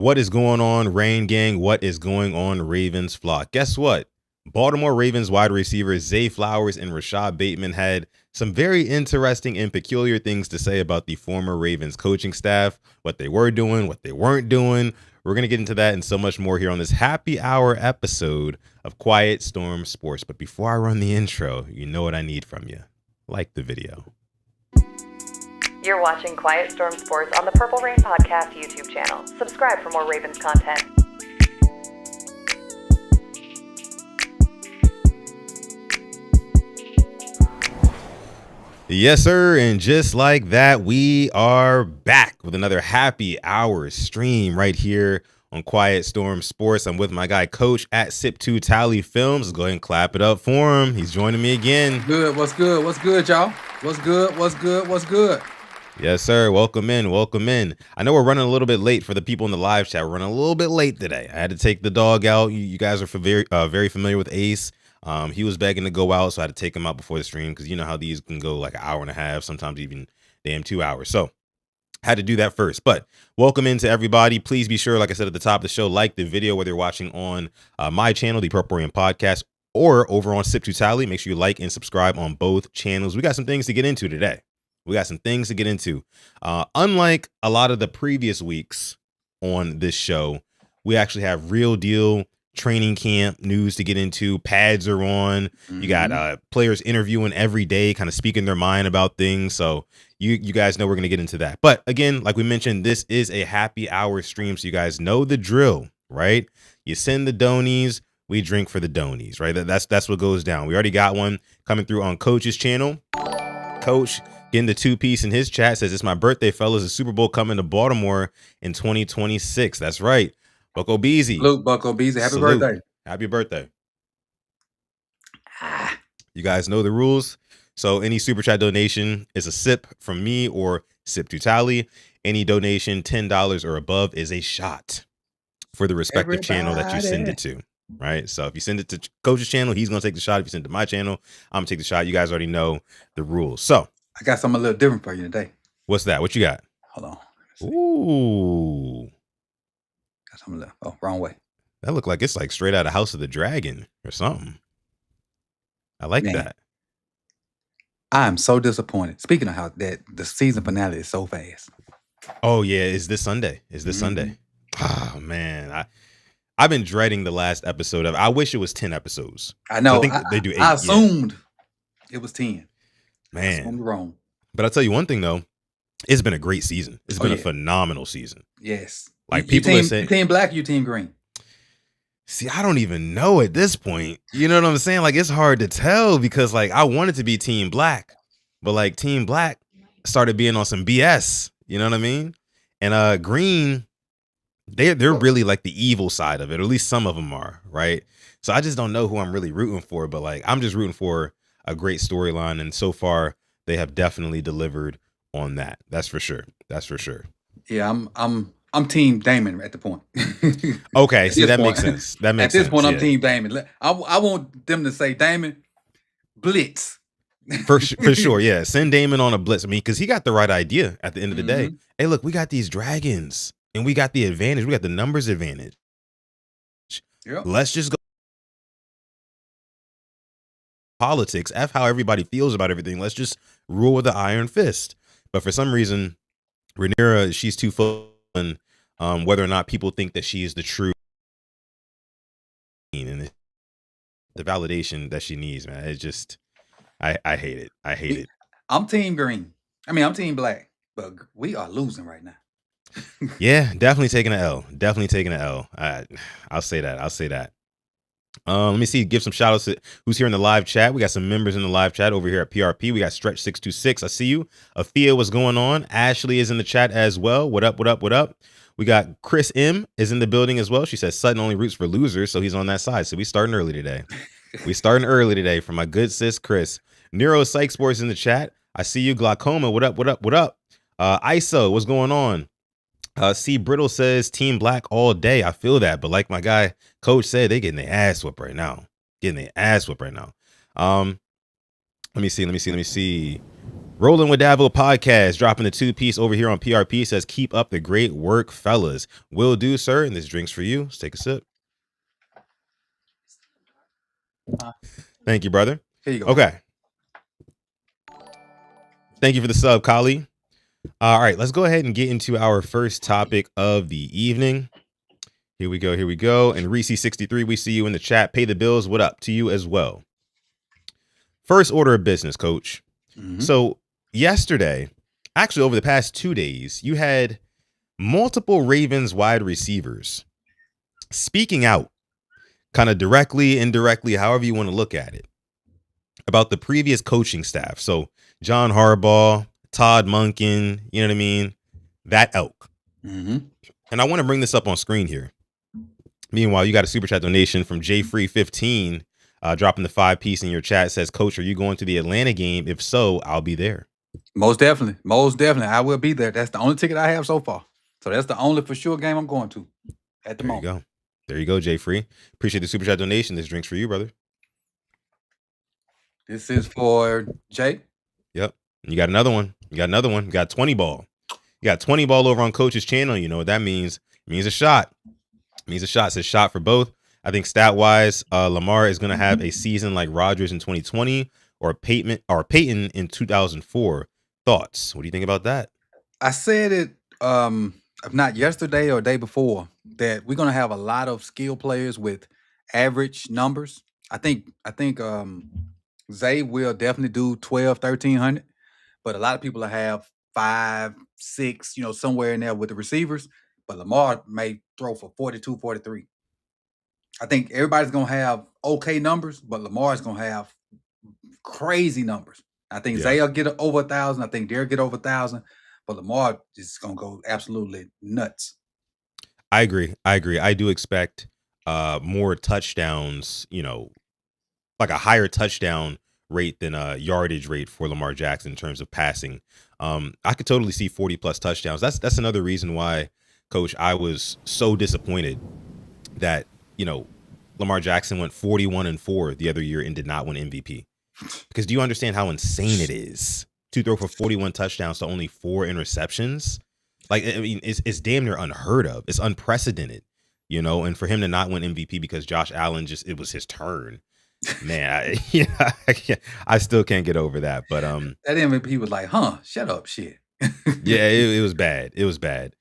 What is going on, Rain Gang? What is going on, Ravens flock? Guess what? Baltimore Ravens wide receivers Zay Flowers and Rashod Bateman had some very interesting and peculiar things to say about the former Ravens coaching staff, what they were doing, what they weren't doing. We're going to get into that and so much more here on this happy hour episode of Quiet Storm Sports. But before I run the intro, you know what I need from you. Like the video. You're watching Quiet Storm Sports on the Purple Rain Podcast YouTube channel. Subscribe for more Ravens content. Yes, sir. And just like that, we are back with another happy hour stream right here on Quiet Storm Sports. I'm with my guy, Coach at Sip2 Tally Films. Let's go ahead and clap it up for him. He's joining me again. Good. What's good? What's good, y'all? What's good? What's good? What's good? Yes, sir. Welcome in. Welcome in. I know we're running a little bit late for the people in the live chat. We're running a little bit late today. I had to take the dog out. You guys are very familiar with Ace. He was begging to go out, so I had to take him out before the stream because you know how these can go like an hour and a half, sometimes even damn 2 hours. So had to do that first. But welcome into everybody. Please be sure, like I said at the top of the show, like the video whether you're watching on my channel, the Purple Rain Podcast, or over on Sip2 Tally. Make sure you like and subscribe on both channels. We got some things to get into today. Unlike a lot of the previous weeks on this show, we actually have real deal training camp news to get into. Pads are on. You got players interviewing every day, kind of speaking their mind about things. So you guys know we're going to get into that. But again, like we mentioned, this is a happy hour stream. So you guys know the drill, right? You send the donies, we drink for the donies, right? That's what goes down. We already got one coming through on Coach's channel. Coach getting the 2-piece in his chat says, it's my birthday, fellas. The Super Bowl coming to Baltimore in 2026. That's right. Bucko Beezy. Luke, Bucko Beezy. Happy birthday. Happy birthday. You guys know the rules. So any super chat donation is a sip from me or Sip2 Tally. Any donation $10 or above is a shot for the respective channel that you send it to. Right. So if you send it to Coach's channel, he's going to take the shot. If you send it to my channel, I'm going to take the shot. You guys already know the rules. So I got something a little different for you today. What's that? What you got? Hold on. Ooh. Got something left. Oh, wrong way. That looked like it's like straight out of House of the Dragon or something. I like that. I am so disappointed. Speaking of how that the season finale is so fast. Oh, yeah. Is this Sunday? Sunday? Oh, man. I've been dreading the last episode of. I wish it was 10 episodes. I know. I think they do 8. I assumed it was 10. Man, I assumed wrong. But I'll tell you one thing though, it's been a great season. It's been a phenomenal season. Yes. Like people are saying, you team black, you team green. See, I don't even know at this point. You know what I'm saying? Like it's hard to tell because like I wanted to be team black, but like team black started being on some BS. You know what I mean? And green. They're really like the evil side of it, or at least some of them are, right? So I just don't know who I'm really rooting for, but like I'm just rooting for a great storyline, and so far they have definitely delivered on that. That's for sure. Yeah, I'm team Damon at the point. Okay, see that makes sense. That makes sense. At this point, I'm team Damon. I want them to say Damon blitz. for sure, yeah. Send Damon on a blitz. I mean, because he got the right idea at the end of the day. Hey, look, we got these dragons. And we got the advantage. We got the numbers advantage. Yep. Let's just go politics. F how everybody feels about everything. Let's just rule with the iron fist. But for some reason, Rhaenyra, she's too full on whether or not people think that she is the true and the validation that she needs, man. It's just, I hate it. I hate it. I'm team green. I mean, I'm team black, but we are losing right now. Yeah, definitely taking an L. I'll say that. Let me see. Give some shout outs to who's here in the live chat. We got some members in the live chat over here at PRP. We got Stretch626. I see you. Afia, what's going on? Ashley is in the chat as well. What up? We got Chris M is in the building as well. She says Sutton only roots for losers, so he's on that side. So we starting early today. For my good sis Chris. Neuro Psych Sports in the chat. I see you. Glaucoma. What up? ISO, what's going on? C Brittle says Team Black all day. I feel that, but like my guy Coach said, they getting their ass whooped right now. Let me see. Rolling with Davo podcast, dropping the 2-piece over here on PRP, says, keep up the great work, fellas. Will do, sir. And this drink's for you. Let's take a sip. Thank you, brother. Here you go. Okay. Thank you for the sub, Kali. All right, let's go ahead and get into our first topic of the evening. Here we go. And Reese63, we see you in the chat. Pay the bills. What up to you as well? First order of business, coach. Mm-hmm. So yesterday, actually over the past 2 days, you had multiple Ravens wide receivers speaking out, kind of directly, indirectly, however you want to look at it, about the previous coaching staff. So John Harbaugh, Todd Monken, you know what I mean? That elk. Mm-hmm. And I want to bring this up on screen here. Meanwhile, you got a super chat donation from JFree15, dropping the 5-piece in your chat. It says, Coach, are you going to the Atlanta game? If so, I'll be there. Most definitely. I will be there. That's the only ticket I have so far. So that's the only for sure game I'm going to at the moment. There you go, Jfree. Appreciate the super chat donation. This drink's for you, brother. This is for Jay. Yep. You got another one. You got 20 ball. You got 20 ball over on Coach's channel. You know what that means? It means a shot. It's a shot for both. I think stat-wise, Lamar is going to have a season like Rodgers in 2020 or Peyton in 2004. Thoughts? What do you think about that? I said it, if not yesterday or day before, that we're going to have a lot of skill players with average numbers. I think Zay will definitely do 1,300, but a lot of people will have 5, 6, somewhere in there with the receivers. But Lamar may throw for 42, 43. I think everybody's going to have okay numbers, but Lamar's going to have crazy numbers. I think Zay will get over 1,000. I think Derek get over 1,000. But Lamar is going to go absolutely nuts. I agree. I do expect more touchdowns, like a higher touchdown rate than a yardage rate for Lamar Jackson in terms of passing. I could totally see 40 plus touchdowns. That's another reason why, Coach, I was so disappointed that, Lamar Jackson went 41-4 the other year and did not win MVP. Because do you understand how insane it is to throw for 41 touchdowns to only 4 interceptions? Like, I mean, it's damn near unheard of. It's unprecedented, and for him to not win MVP because Josh Allen it was his turn. Man, I still can't get over that. But that MVP was like, shut up, shit. Yeah, it was bad. It was bad.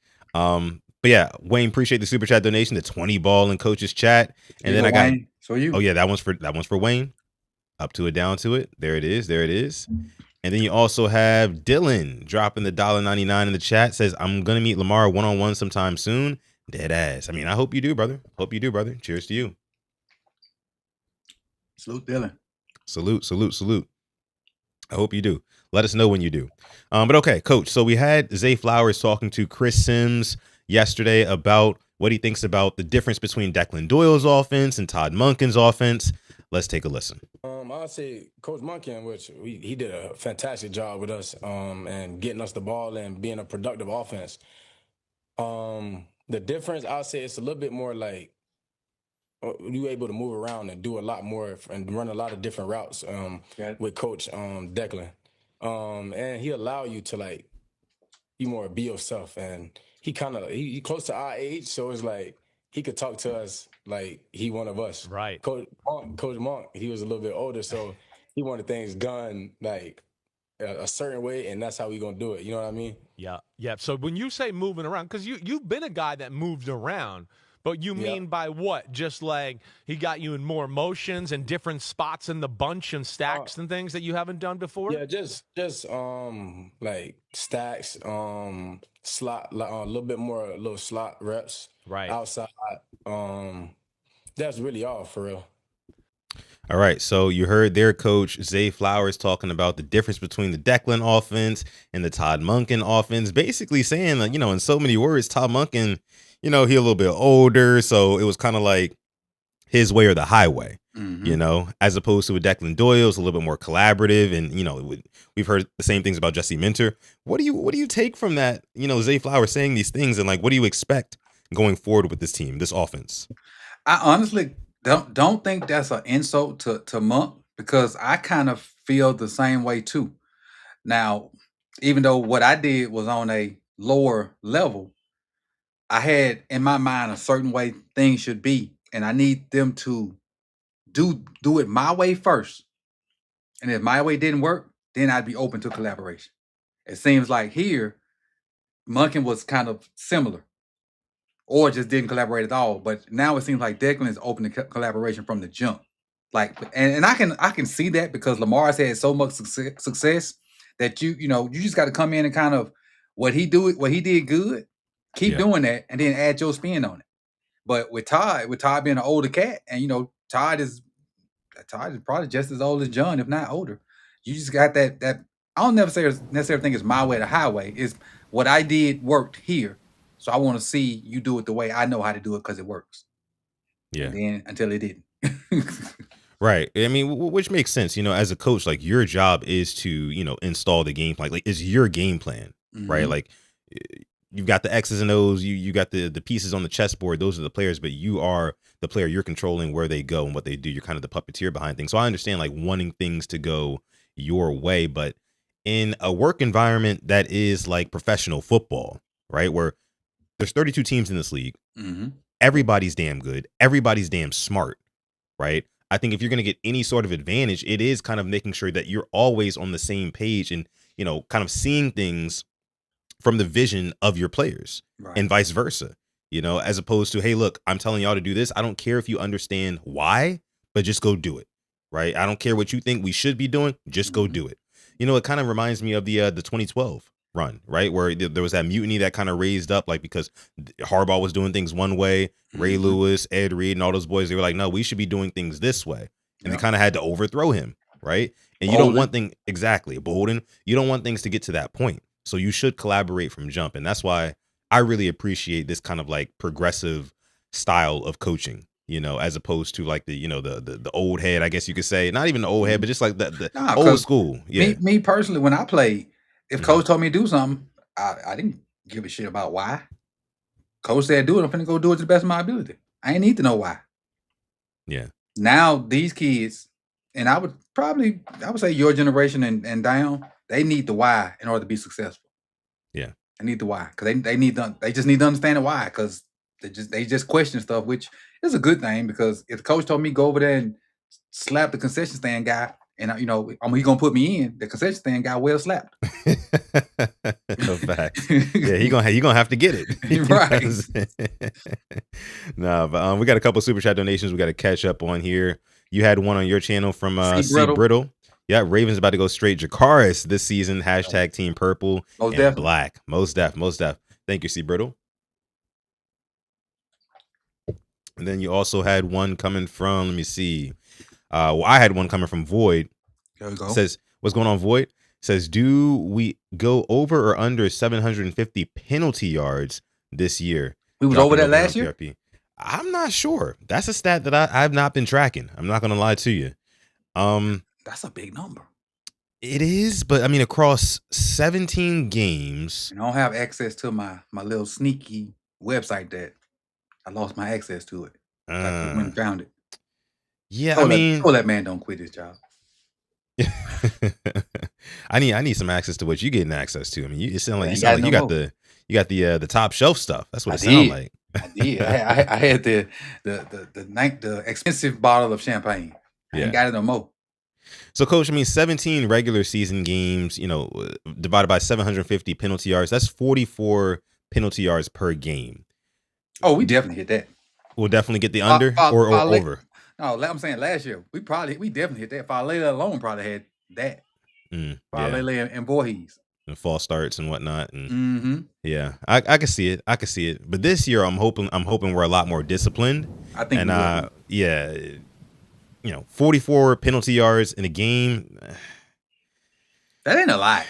But yeah, Wayne, appreciate the super chat donation, the 20 ball in Coach's chat. And then I got Wayne, so you. Oh yeah, that one's for Wayne. Up to it, down to it. There it is. And then you also have Dylan dropping the $1.99 in the chat. Says, I'm gonna meet Lamar one-on-one sometime soon. Dead ass. I mean, I hope you do, brother. Cheers to you. Salute, Dylan. Salute. I hope you do. Let us know when you do. But okay, Coach. So we had Zay Flowers talking to Chris Sims yesterday about what he thinks about the difference between Declan Doyle's offense and Todd Monken's offense. Let's take a listen. I'll say Coach Monken, which he did a fantastic job with us and getting us the ball and being a productive offense. The difference, I'll say, it's a little bit more like you able to move around and do a lot more and run a lot of different routes with Coach Declan. And he allow you to like you more be yourself, and he close to our age, so it's like he could talk to us like he one of us. Right. Coach Monk, he was a little bit older, so he wanted things done like a certain way, and that's how we gonna do it. You know what I mean? Yeah. So when you say moving around, because you've been a guy that moved around, but you mean by what? Just like he got you in more motions and different spots in the bunch and stacks and things that you haven't done before? Yeah, just like stacks, slot, like a little bit more little slot reps. Right. Outside. That's really all for real. All right, so you heard their coach, Zay Flowers, talking about the difference between the Declan offense and the Todd Monken offense, basically saying that, in so many words, Todd Monken, he a little bit older, so it was kind of like his way or the highway, as opposed to with Declan Doyle, it's a little bit more collaborative, and, we've heard the same things about Jesse Minter. What do you take from that, Zay Flowers saying these things, and, like, what do you expect going forward with this team, this offense? I honestly don't think that's an insult to Monk, because I kind of feel the same way too. Now, even though what I did was on a lower level, I had in my mind a certain way things should be, and I need them to do it my way first. And if my way didn't work, then I'd be open to collaboration. It seems like here, Munkin was kind of similar, or just didn't collaborate at all. But now it seems like Declan is open to collaboration from the jump. Like, and I can see that because Lamar's had so much success that you just got to come in and kind of what he did good, keep doing that, and then add your spin on it. But with Todd being an older cat, and Todd is probably just as old as John, if not older. You just got that. I don't necessarily think it's my way or the highway. It's what I did worked here, so I want to see you do it the way I know how to do it because it works. Yeah. And then until it didn't. Right. I mean, which makes sense. As a coach, like your job is to install the game plan. Like it's your game plan, right? Mhm. Like you've got the X's and O's. You got the pieces on the chessboard. Those are the players, but you are the player. You're controlling where they go and what they do. You're kind of the puppeteer behind things. So I understand like wanting things to go your way, but in a work environment that is like professional football, right, where there's 32 teams in this league, Mhm. everybody's damn good, everybody's damn smart, right? I think if you're going to get any sort of advantage, it is kind of making sure that you're always on the same page and kind of seeing things from the vision of your players Right. and vice versa, as opposed to, hey, look, I'm telling y'all to do this. I don't care if you understand why, but just go do it. Right. I don't care what you think we should be doing. Just go Mhm. do it. It kind of reminds me of the 2012 run, right? Where there was that mutiny that kind of raised up, like because Harbaugh was doing things one way, Ray Mhm. Lewis, Ed Reed, and all those boys, they were like, no, we should be doing things this way. And they Yep. kind of had to overthrow him, right? And you don't want Bolden. Bolden, you don't want things to get to that point. So you should collaborate from jump. And that's why I really appreciate this kind of like progressive style of coaching, as opposed to like the old head, I guess you could say. Not even the old head, but just like the Nah, old 'cause school. Yeah. me personally, when I played, if Mhm. coach told me to do something, I didn't give a shit about why. Coach said do it, I'm finna go do it to the best of my ability. I ain't need to know why. Yeah. Now these kids, and I would say your generation and down, they need the why in order to be successful. Yeah. They need the why because they just need to understand the why because they just question stuff, which is a good thing because if the coach told me go over there and slap the concession stand guy, and he gonna put me in, the concession stand guy well slapped. Facts. Yeah, you gonna have to get it. You know what I'm Right. saying? Nah, but we got a couple super chat donations we got to catch up on here. You had one on your channel from C. C. Brittle. Brittle. Yeah, Ravens about to go straight Jakaris this season. Hashtag Team Purple Most and definitely. Black. Most def. Thank you, C. Brittle. And then you also had one coming from, let me see. I had one coming from Void. There we go. Says, what's going on, Void? Says, do we go over or under 750 penalty yards this year? We was Dropping over that over here last on year? PRP. I'm not sure. That's a stat that I've not been tracking. I'm not gonna lie to you. That's a big number. It is, but I mean across 17 games. And I don't have access to my little sneaky website that I lost my access to it. I went and found it. Yeah, Told I mean, that man don't quit his job. I need some access to what you getting access to. I mean, it sound like Ain't got you no got the top shelf stuff. That's what I it sound did. like. I did. I had the expensive bottle of champagne. I ain't got it no more. So, Coach, I mean, 17 regular season games, divided by 750 penalty yards. That's 44 penalty yards per game. Oh, we definitely hit that. We'll definitely get the under or over. No, I'm saying last year we definitely hit that. Falele alone probably had that. Falele and Voorhees. And false starts and whatnot. And Mm-hmm. yeah, I can see it. I can see it. But this year, I'm hoping we're a lot more disciplined. I think and we will. yeah, 44 penalty yards in a game. That ain't a lot.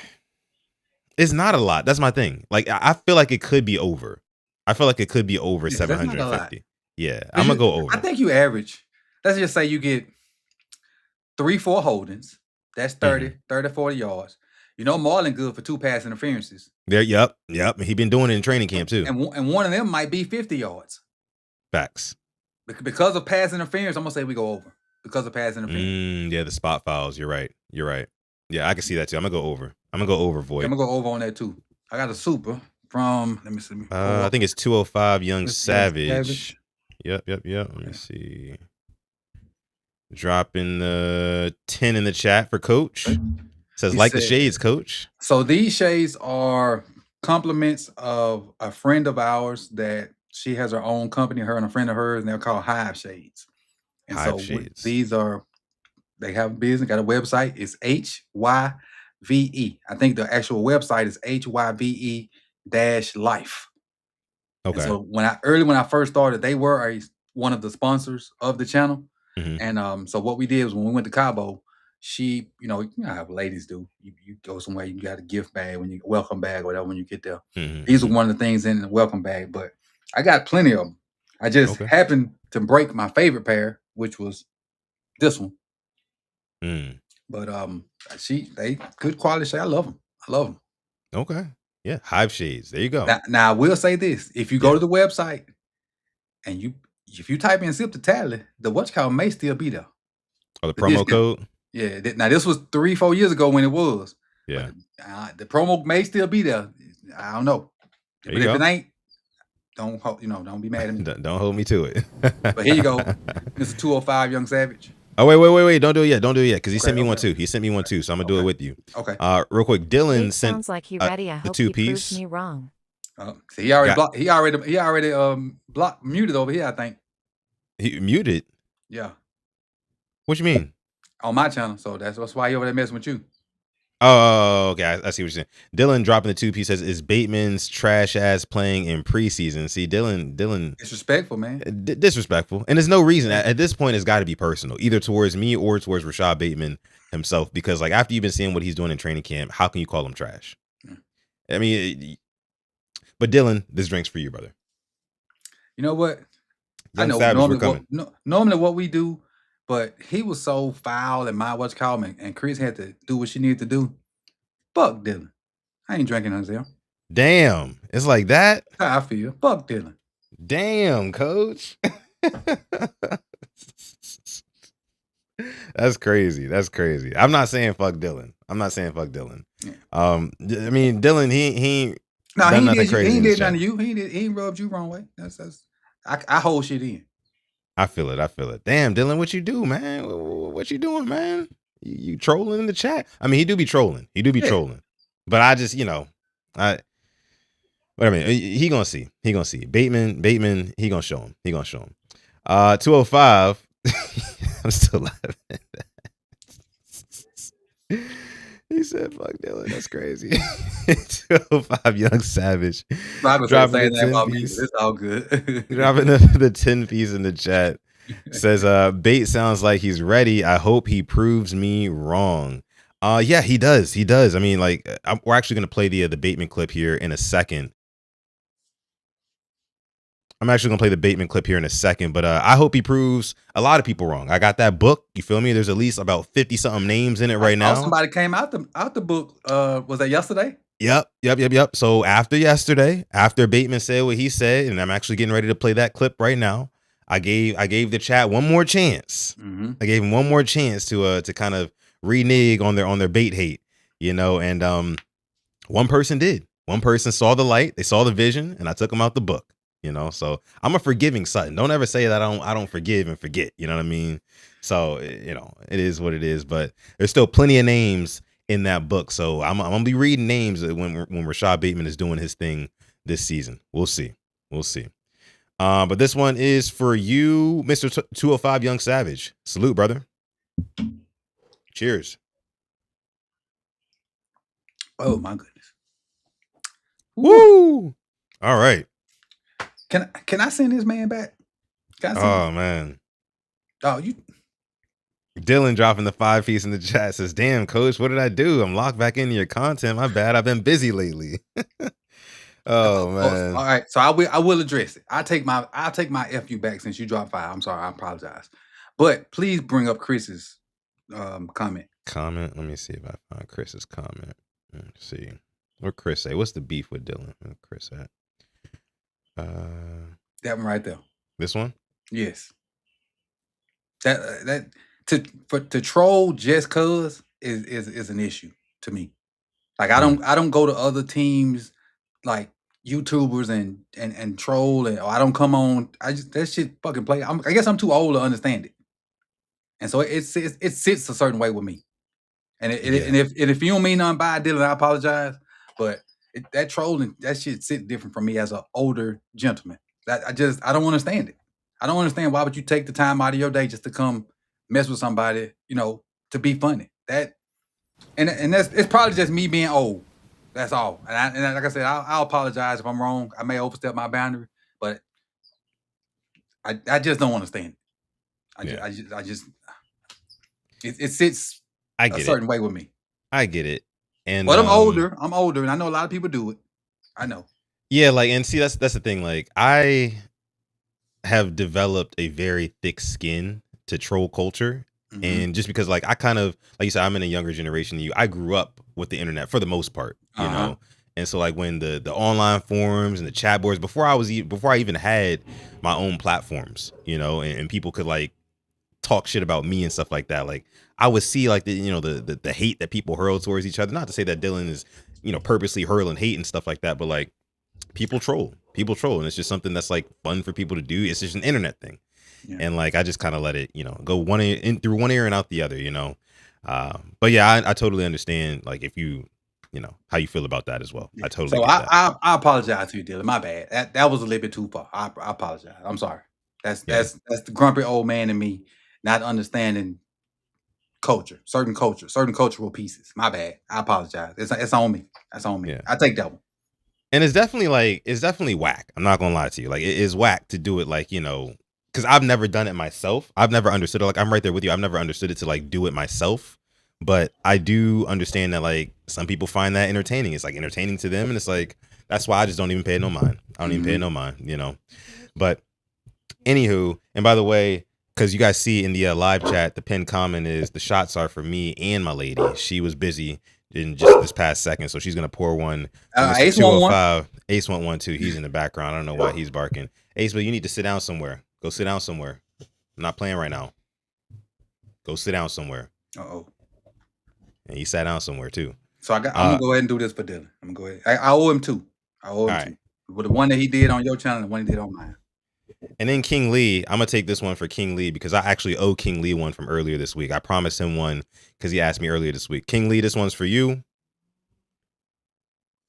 It's not a lot. That's my thing. Like I feel like it could be over. I feel like it could be over Yeah, that's not a 750. Yeah, 'Cause I'm gonna go over. I think you average. Let's just say you get 3-4 holdings. That's 30, 40 yards. Marlon good for 2 pass interferences. There, yep. He been doing it in training camp too. And one of them might be 50 yards. Facts. Because of pass interference, I'm gonna say we go over. Because of pass interference. Yeah, the spot fouls. You're right. Yeah, I can see that too. I'm gonna go over. I'm gonna go over I'm Void. gonna go over on that too. I got a super from. Let me see. I think it's 205 Young Young Savage. Savage. Yep. Let me see. Dropping the 10 in the chat for Coach. Says He like the said- shades, Coach. So these shades are compliments of a friend of ours that she has her own company, her and a friend of hers, and they're called Hive Shades. And Hive so Shades. these are, they have a business, got a website. It's HYVE. I think the actual website is HYVE-life. Okay. And so when I first started, they were one of the sponsors of the channel. Mhm. And so what we did was when we went to Cabo, she, you know how ladies do. You go somewhere, you got a gift bag when you welcome bag or whatever when you get there. These are one of the things in the welcome bag, but I got plenty of them. I just happened to break my favorite pair, which was this one. But they good quality shade. I love them. Okay. Yeah, Hive Shades. There you go. Now I will say this: if you go to the website and if you type in "Sip the Tally," the what's called may still be there. Oh, the promo code? Yeah. Now this was 3-4 years ago when it was. Yeah. But the promo may still be there. I don't know. But if it ain't, don't be mad at me. Don't hold me to it. But here you go, Mr. 205 Young Savage. Oh, wait. Don't do it yet. Because he sent me one too. He sent me one too. So I'm going to do it with you. Okay. Real quick. Dylan It sent sounds like he ready. I hope the he two-piece. proves me wrong. See, he already muted over here, I think. He muted? Yeah. What you mean? On my channel. So that's why he over there messing with you. Oh, okay. I see what you're saying. Dylan dropping the two-piece says, is Bateman's trash ass playing in preseason? See, Dylan. Disrespectful, man. Disrespectful. And there's no reason. At this point, it's got to be personal, either towards me or towards Rashod Bateman himself. Because, like, after you've been seeing what he's doing in training camp, how can you call him trash? I mean, but Dylan, this drink's for you, brother. You know what? Young I know Savage, normally what we do, but he was so foul and and Chris had to do what she needed to do. Fuck Dylan. I ain't drinking until. Damn. It's like that? How I feel. Fuck Dylan. Damn, coach. That's crazy. I'm not saying fuck Dylan. Yeah. I mean, Dylan, he done nothing crazy. He ain't did nothing to you. He ain't rubbed you wrong way. I hold shit in. I feel it. Damn, Dylan, what you do, man? What you doing, man? You trolling in the chat? I mean, he do be trolling. But I just, but I mean, he gonna see. Bateman, he gonna show him. 205. I'm still laughing. He said, fuck Dylan. That's crazy. 205 Young Savage. Dropping the 10 piece. It's all good. Dropping the 10 piece in the chat. Says, Bate sounds like he's ready. I hope he proves me wrong. Yeah, he does. I mean, like, we're actually going to play the Bateman clip here in a second. But I hope he proves a lot of people wrong. I got that book. You feel me? There's at least about 50 something names in it right now. Somebody came out the book. Was that yesterday? Yep. So after yesterday, after Bateman said what he said, and I'm actually getting ready to play that clip right now, I gave the chat one more chance. Mm-hmm. I gave him one more chance to kind of renege on their bait hate, and one person did. One person saw the light, they saw the vision, and I took him out the book. So I'm a forgiving Sutton. Don't ever say that I don't forgive and forget. You know what I mean? So it is what it is. But there's still plenty of names in that book. So I'm gonna be reading names when Rashod Bateman is doing his thing this season. We'll see. But this one is for you, Mr. 205 Young Savage. Salute, brother. Cheers. Oh my goodness. Woo! All right. Can I send this man back? Oh man. Oh, you. Dylan dropping the 5 piece in the chat says, "Damn, coach, what did I do? I'm locked back into your content. My bad. I've been busy lately." Oh man. All right. So I will address it. I'll take my FU back since you dropped 5. I'm sorry. I apologize. But please bring up Chris's comment. Let me see if I find Chris's comment. Let's see. What Chris say? What's the beef with Dylan? Where's Chris at? That one right there. This one? Yes. That to troll just cause is an issue to me. Like I don't go to other teams like YouTubers and troll or I don't come on. That shit fucking play. I guess I'm too old to understand it, and so it sits a certain way with me. And if you don't mean nothing by it, Dylan, I apologize. But that trolling, that shit sit different from me as an older gentleman. That I don't understand it. I don't understand why would you take the time out of your day just to come mess with somebody, to be funny. And that's it's probably just me being old. That's all. And like I said, I'll apologize if I'm wrong. I may overstep my boundary, but I just don't understand it. It sits a certain way with me. I get it. And but I'm older, and I know a lot of people do it. I know. Yeah, like, and see, that's the thing. Like, I have developed a very thick skin to troll culture. Mm-hmm. And just because, like, I kind of, like you said, I'm in a younger generation than you. I grew up with the internet for the most part, you know. And so, like, when the online forums and the chat boards, before I even had my own platforms, and people could like talk shit about me and stuff like that. Like, I would see like the hate that people hurl towards each other. Not to say that Dylan is, purposely hurling hate and stuff like that, but like people troll, and it's just something that's like fun for people to do. It's just an internet thing. Yeah. And like, I just kind of let it, go through one ear and out the other, but yeah, I totally understand. Like, if you how you feel about that as well. Yeah. I totally. So I apologize to you, Dylan. My bad. That was a little bit too far. I apologize. I'm sorry. That's the grumpy old man in me not understanding certain cultural pieces. My bad. I apologize. It's on me. That's on me. Yeah. I take that one. And it's definitely whack. I'm not gonna lie to you. Like, it is whack to do it, like, because I've never done it myself. I've never understood it. Like, I'm right there with you. I've never understood it to like do it myself. But I do understand that like some people find that entertaining. It's like entertaining to them, and it's like that's why I just don't even pay it no mind. I don't even pay it no mind, But anywho, and by the way, because you guys see in the live chat, the pinned comment is the shots are for me and my lady. She was busy in just this past second, so she's gonna pour one. Ace 205. Ace went one too. He's in the background. I don't know why he's barking. Ace, but you need to sit down somewhere. Go sit down somewhere. I'm not playing right now. Go sit down somewhere. Uh-oh. And he sat down somewhere too. So I'm gonna go ahead and do this for Dylan. I'm gonna go ahead. I owe him two. Two. With the one that he did on your channel and the one he did on mine. And then King Lee, I'm gonna take this one for King Lee because I actually owe King Lee one from earlier this week. I promised him one because he asked me earlier this week. King Lee, this one's for you.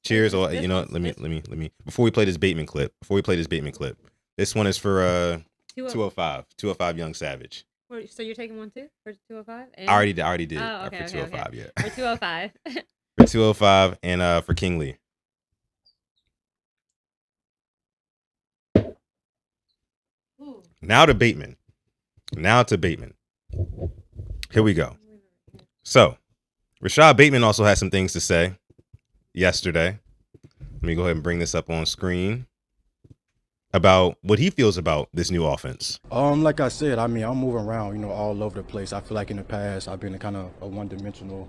Cheers. Or let me before we play this Bateman clip. This one is for 205 Young Savage. So you're taking one too for 205? I already did. Oh, okay, for 205, okay. yeah. For 205. For 205 and for King Lee. Ooh. Now to Bateman. Here we go. So, Rashod Bateman also had some things to say yesterday. Let me go ahead and bring this up on screen about what he feels about this new offense. Like I said, I mean, I'm moving around, all over the place. I feel like in the past, I've been a kind of a one-dimensional,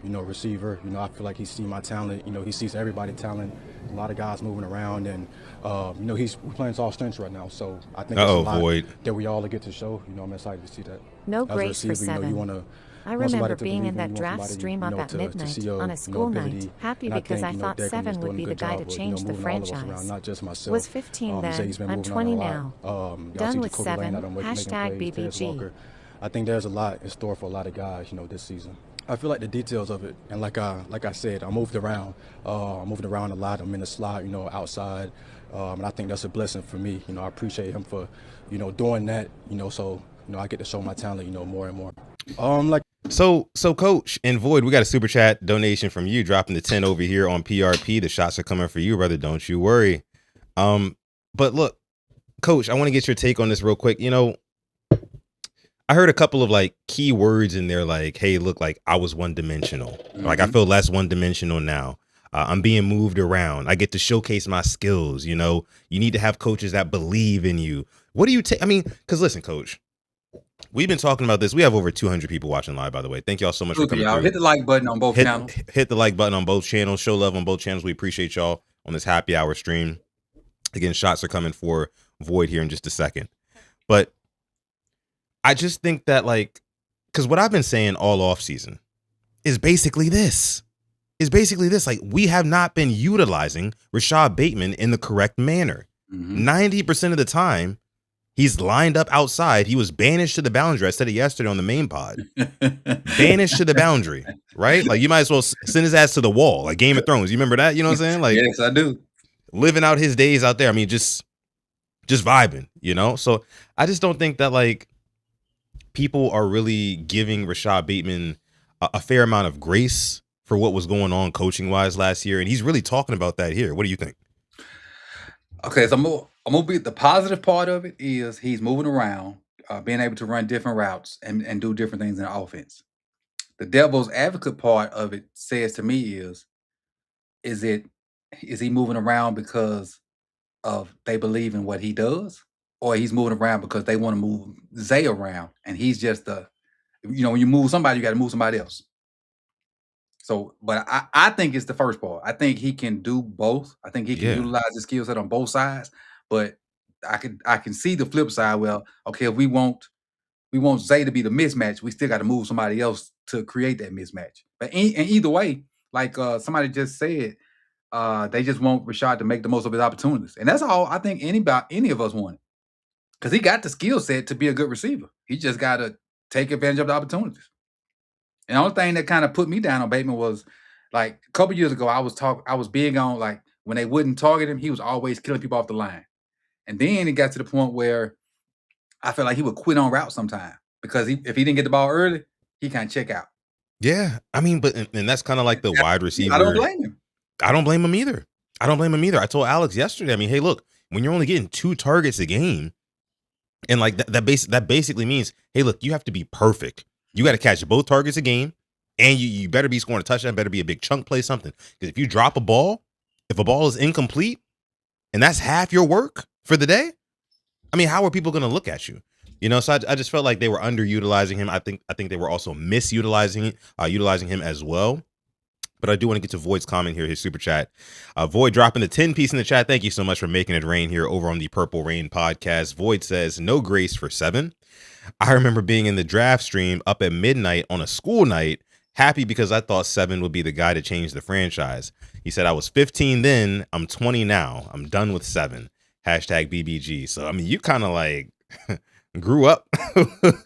receiver. I feel like he sees my talent. He sees everybody's talent. A lot of guys moving around, and we're playing to all strengths right now. So I think it's a lot Void. that we all get to show. I'm excited to see that. No grace for 7. I remember being in that draft stream up at midnight on a school night, happy because I thought 7 would be the guy to change the franchise. Was 15 then, I'm 20 now. Done with 7, hashtag BBG. I think there's a lot in store for a lot of guys, this season. I feel like the details of it, and like I said, I moved around. I'm moving around a lot. I'm in the slot, outside, and I think that's a blessing for me. I appreciate him for, doing that. So I get to show my talent, more and more. So Coach and Void, we got a super chat donation from you, dropping the 10 over here on PRP. The shots are coming for you, brother. Don't you worry. But look, Coach, I want to get your take on this real quick. I heard a couple of like key words in there, like, hey, look, like I was one-dimensional. Like I feel less one-dimensional now. I'm being moved around. I get to showcase my skills. You need to have coaches that believe in you. What do you take? I mean, because listen, Coach, we've been talking about this. We have over 200 people watching live, by the way. Thank y'all so much for coming through. Hit the like button on both channels. Hit the like button on both channels. Show love on both channels. We appreciate y'all on this happy hour stream. Again, shots are coming for Void here in just a second. But I just think that, like, because what I've been saying all off season is basically this. Like, we have not been utilizing Rashod Bateman in the correct manner. 90% of the time, he's lined up outside. He was banished to the boundary. I said it yesterday on the main pod. Banished to the boundary, right? Like, you might as well send his ass to the wall, like Game of Thrones. You remember that? You know what I'm saying? Like, yes, I do. Living out his days out there. I mean, just vibing, you know? So I just don't think that, like, people are really giving Rashod Bateman a fair amount of grace for what was going on coaching wise last year. And he's really talking about that here. What do you think? Okay, so I'm gonna be the positive part of it is he's moving around, being able to run different routes and do different things in the offense. The devil's advocate part of it says to me is he moving around because of they believe in what he does, or he's moving around because they want to move Zay around and he's just when you move somebody, you got to move somebody else. So, but I think it's the first part. I think he can do both. I think he can utilize his skill set on both sides. But I can see the flip side. Well, okay, if we want Zay to be the mismatch, we still got to move somebody else to create that mismatch. But and either way, like somebody just said, they just want Rashod to make the most of his opportunities, and that's all I think any of us want, because he got the skill set to be a good receiver. He just got to take advantage of the opportunities. And the only thing that kind of put me down on Bateman was, like, a couple years ago, I was big on, like, when they wouldn't target him, he was always killing people off the line. And then it got to the point where I felt like he would quit on route sometime because if he didn't get the ball early, he kind of check out. Yeah, I mean, and that's kind of like the wide receiver. I don't blame him. I don't blame him either. I told Alex yesterday, I mean, hey, look, when you're only getting 2 targets a game, and like that basically means, hey, look, you have to be perfect. You got to catch both targets a game, and you better be scoring a touchdown, better be a big chunk play, something. Because if you drop a ball, if a ball is incomplete, and that's half your work for the day, I mean, how are people going to look at you? You know, so I just felt like they were underutilizing him. I think they were also utilizing him as well. But I do want to get to Void's comment here, his super chat. Void dropping the 10-piece in the chat. Thank you so much for making it rain here over on the Purple Rain podcast. Void says, no grace for 7. I remember being in the draft stream up at midnight on a school night, happy because I thought 7 would be the guy to change the franchise. He said, I was 15 then, I'm 20 now. I'm done with 7. Hashtag BBG. So, I mean, you kind of like grew up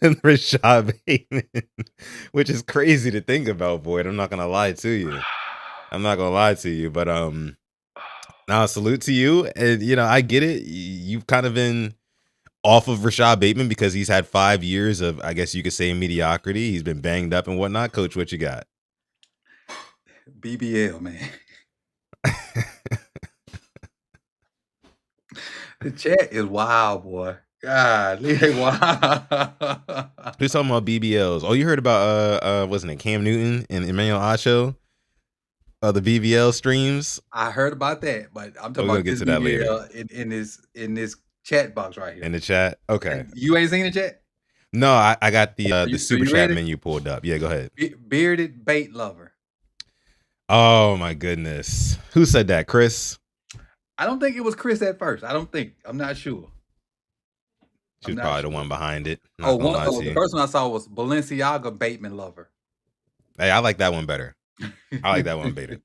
in Rashod Bateman, which is crazy to think about, Void. I'm not going to lie to you. But now salute to you. And, you know, I get it. You've kind of been off of Rashod Bateman because he's had 5 years of, I guess you could say, mediocrity. He's been banged up and whatnot. Coach, what you got? BBL, man. The chat is wild, boy. God, wow. Who's talking about BBLs? Oh, you heard about wasn't it Cam Newton and Emmanuel Acho? The BBL streams. I heard about that, but I'm talking about this BBL later. in this chat box right here. In the chat? Okay. And you ain't seen the chat? No, I got the super chat menu pulled up. Yeah, go ahead. Bearded bait lover. Oh my goodness. Who said that, Chris? I don't think it was Chris at first. I'm not sure. She was probably the one behind it. The first one I saw was Balenciaga Bateman lover. Hey, I like that one better. I like that one better.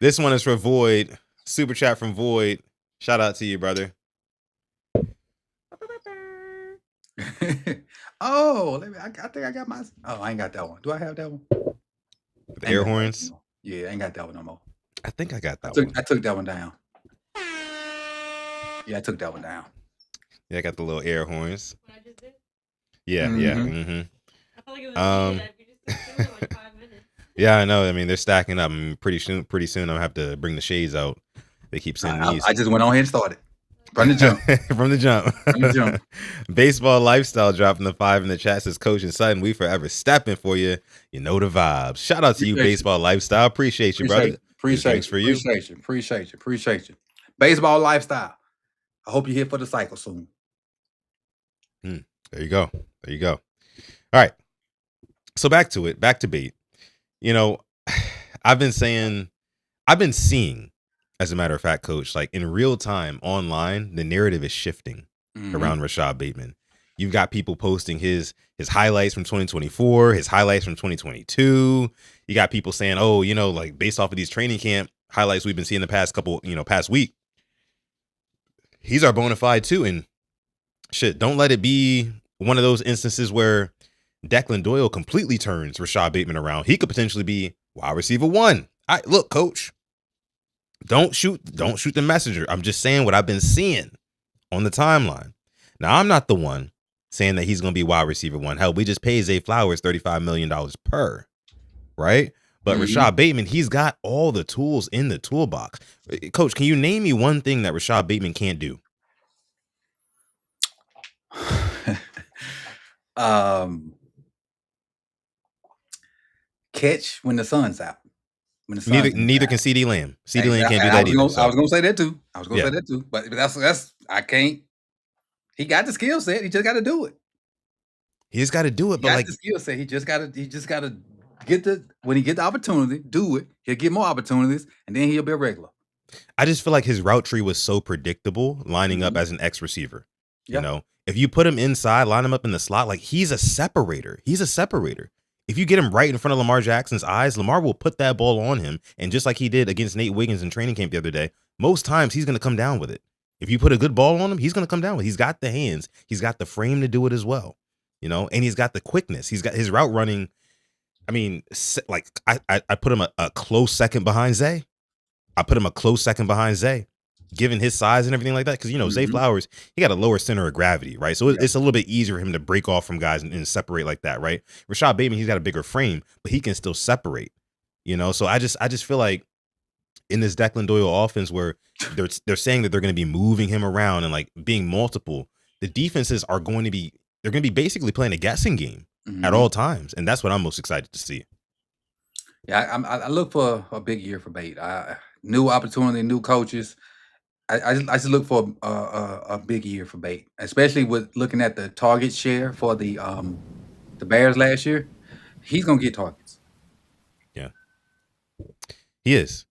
This one is for Void. Super chat from Void. Shout out to you, brother. Oh, I think I got my. Oh, I ain't got that one. Do I have that one? With the air horns? Yeah, I ain't got that one no more. I think I got that one. I took that one down. Yeah, I took that one down. Yeah, I got the little air horns. What I just did? Yeah, yeah. Mm-hmm. I felt like it was just like 5 minutes. Yeah, I know. I mean, they're stacking up. I mean, pretty soon I'll have to bring the shades out. They keep sending these. I just went on ahead and started. From the jump. From the jump. Baseball Lifestyle dropping the 5 in the chat, says Coach and Sutton, we forever stepping for you. You know the vibes. Shout out to you, Baseball Lifestyle. Appreciate you, brother. Appreciate you. Baseball Lifestyle. I hope you're here for the cycle soon. There you go. All right. So back to it. Back to Bate. You know, I've been seeing, as a matter of fact, Coach, like in real time online, the narrative is shifting around Rashod Bateman. You've got people posting his highlights from 2024, his highlights from 2022. You got people saying, oh, like based off of these training camp highlights we've been seeing the past week, he's our bona fide too. And shit, don't let it be one of those instances where Declan Doyle completely turns Rashod Bateman around. He could potentially be wide receiver 1. Look, coach, don't shoot the messenger. I'm just saying what I've been seeing on the timeline. Now, I'm not the one saying that he's going to be wide receiver 1. Hell, we just paid Zay Flowers $35 million per, right? But Rashod Bateman, he's got all the tools in the toolbox. Coach, can you name me one thing that Rashod Bateman can't do? Catch when the sun's out. Neither can CD Lamb. CD Lamb can't do that either. I was gonna say that too. But that's I can't. He got the skill set. He just got to do it. He's got to do it. But like the skill set, he just got to when he get the opportunity, do it. He'll get more opportunities, and then he'll be a regular. I just feel like his route tree was so predictable, lining up as an X receiver. If you put him inside, line him up in the slot, like he's a separator. If you get him right in front of Lamar Jackson's eyes, Lamar will put that ball on him. And just like he did against Nate Wiggins in training camp the other day, most times he's going to come down with it. If you put a good ball on him, he's going to come down with it. He's got the hands. He's got the frame to do it as well. And he's got the quickness. He's got his route running. I mean, like I put him a close second behind Zay. Given his size and everything like that. Because, Zay Flowers, he got a lower center of gravity, right? So it's a little bit easier for him to break off from guys and separate like that, right? Rashod Bateman, he's got a bigger frame, but he can still separate, So I just feel like in this Declan Doyle offense where they're saying that they're going to be moving him around and like being multiple, the defenses are going to be basically playing a guessing game at all times. And that's what I'm most excited to see. Yeah, I look for a big year for Bate. New opportunity, new coaches. I just look for a big year for Bate, especially with looking at the target share for the Bears last year. He's gonna get targets. Yeah, he is.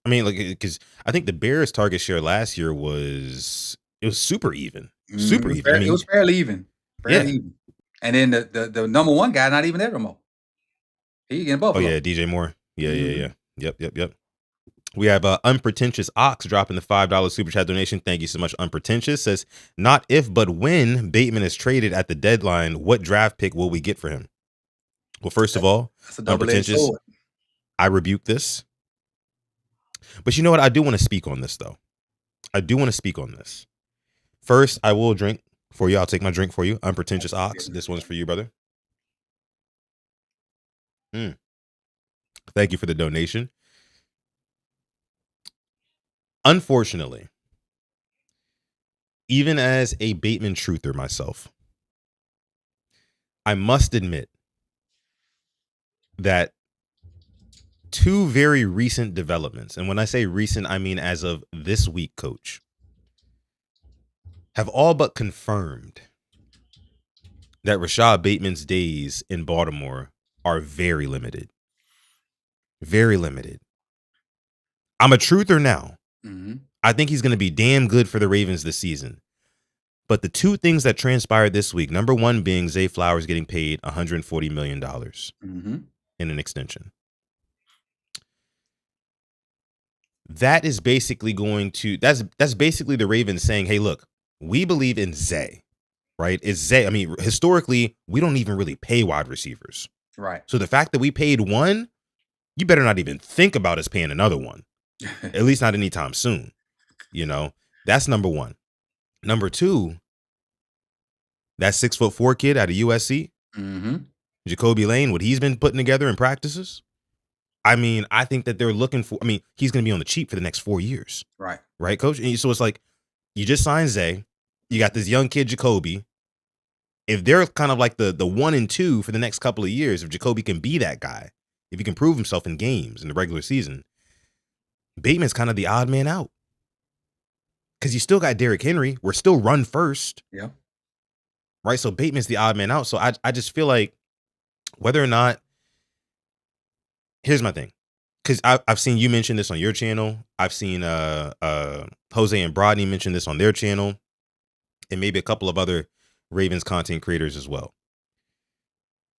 I mean, like, because I think the Bears' target share last year was super even. Super even. It was fairly even. Even. And then the number 1 guy not even there no more. He getting Buffalo. Oh yeah, DJ Moore. Yeah. Yep. We have Unpretentious Ox dropping the $5 super chat donation. Thank you so much, Unpretentious. Says, not if, but when Bateman is traded at the deadline, what draft pick will we get for him? Well, first of all, Unpretentious, I rebuke this. But you know what? I do want to speak on this, though. First, I will drink for you. I'll take my drink for you. Unpretentious Ox. This one's for you, brother. Thank you for the donation. Unfortunately, even as a Bateman truther myself, I must admit that 2 very recent developments, and when I say recent, I mean as of this week, Coach, have all but confirmed that Rashod Bateman's days in Baltimore are very limited. Very limited. I'm a truther now. I think he's going to be damn good for the Ravens this season. But the 2 things that transpired this week, number 1 being Zay Flowers getting paid $140 million in an extension. That is basically that's basically the Ravens saying, hey, look, we believe in Zay, right? It's Zay. I mean, historically, we don't even really pay wide receivers. Right. So the fact that we paid 1, you better not even think about us paying another one. At least not anytime soon. That's number 1. Number 2, that 6'4" kid out of USC, Jacoby Lane, what he's been putting together in practices. I mean, I think that they're looking for. I mean, he's going to be on the cheap for the next 4 years. Right, Coach. And so it's like you just signed Zay, you got this young kid Jacoby. If they're kind of like the 1 and 2 for the next couple of years, if Jacoby can be that guy, if he can prove himself in games in the regular season, Bateman's kind of the odd man out. Because you still got Derrick Henry. We're still run first. Yeah. Right? So Bateman's the odd man out. So I just feel like whether or not, here's my thing. Because I've seen you mention this on your channel. I've seen Jose and Brodney mention this on their channel. And maybe a couple of other Ravens content creators as well.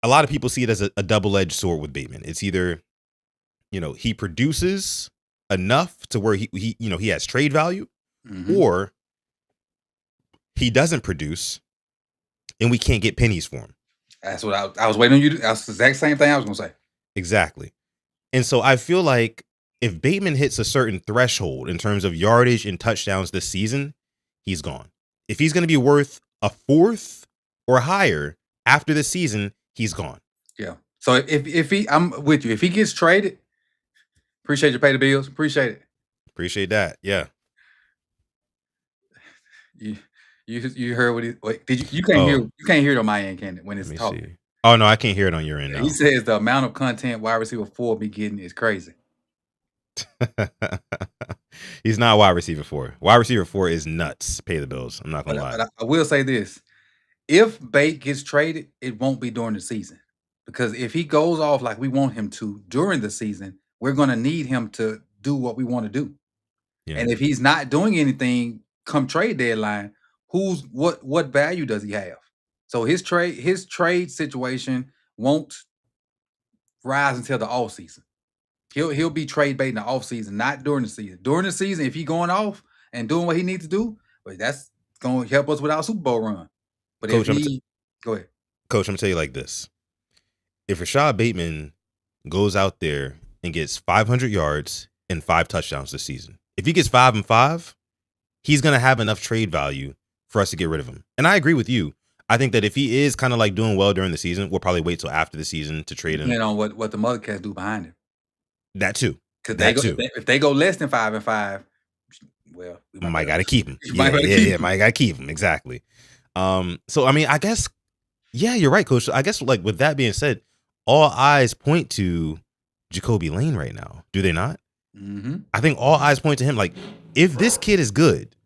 A lot of people see it as a double-edged sword with Bateman. It's either, he produces enough to where he has trade value, or he doesn't produce and we can't get pennies for him. That's what I was waiting on you to. That's the exact same thing I was going to say. Exactly. And so I feel like if Bateman hits a certain threshold in terms of yardage and touchdowns this season, he's gone. If he's going to be worth a fourth or higher after this season, he's gone. Yeah. So I'm with you. If he gets traded, appreciate you pay the bills. Appreciate it. Appreciate that. Yeah. You heard what he? Wait, did you can't hear? You can't hear it on my end, can it? When it's talking. See. Oh no, I can't hear it on your end. No. He says the amount of content wide receiver 4 be getting is crazy. He's not wide receiver 4. Wide receiver 4 is nuts. Pay the bills. I'm not gonna lie. But I will say this: if Bate gets traded, it won't be during the season, because if he goes off like we want him to during the season, we're going to need him to do what we want to do. Yeah. And if he's not doing anything come trade deadline, what value does he have? So his trade situation won't rise until the off season. He'll be trade bait in the off season, not during the season. During the season, if he's going off and doing what he needs to do, but that's going to help us with our Super Bowl run. But Coach, go ahead. Coach, I'm gonna tell you like this: if Rashod Bateman goes out there and gets 500 yards and 5 touchdowns this season, if he gets 5 and 5, he's gonna have enough trade value for us to get rid of him. And I agree with you. I think that if he is kind of like doing well during the season, we'll probably wait till after the season to trade him. Depending on what the mother cats do behind him. That too. Because if they go less than 5 and 5, well, we might gotta keep him. Yeah, might gotta keep him. Exactly. So I mean, I guess, yeah, you're right, Coach. I guess, like, with that being said, all eyes point to Jacoby Lane right now. Do they not? Mm-hmm. I think all eyes point to him. Like, if this kid is good,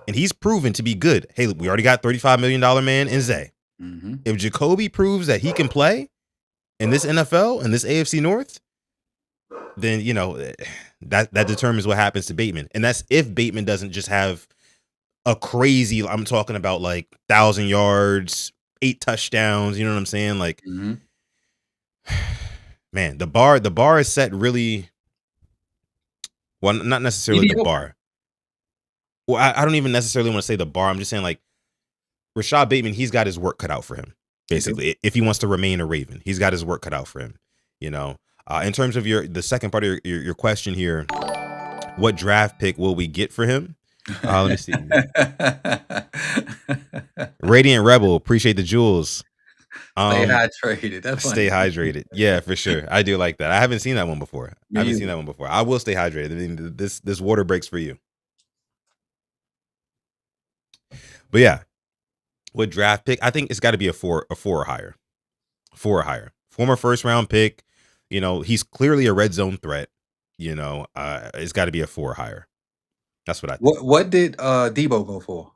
and he's proven to be good. Hey, we already got $35 million man in Zay. Mm-hmm. If Jacoby proves that he can play in this NFL and this AFC North, then, that determines what happens to Bateman. And that's if Bateman doesn't just have a crazy, I'm talking about like 1,000 yards, 8 touchdowns. You know what I'm saying? Like, man, the bar is set really, well, not necessarily the bar. Well, I don't even necessarily want to say the bar. I'm just saying, like, Rashod Bateman, he's got his work cut out for him, basically. If he wants to remain a Raven, he's got his work cut out for him. In terms of the second part of your question here, what draft pick will we get for him? Let me see. Radiant Rebel, appreciate the jewels. Stay hydrated. That's funny. Stay hydrated. Yeah, for sure. I do like that. I haven't seen that one before. I will stay hydrated. I mean, this water breaks for you. But yeah, what draft pick? I think it's got to be a 4 or higher. 4 or higher. Former first round pick. He's clearly a red zone threat. It's got to be a 4 or higher. That's what I think. What did Debo go for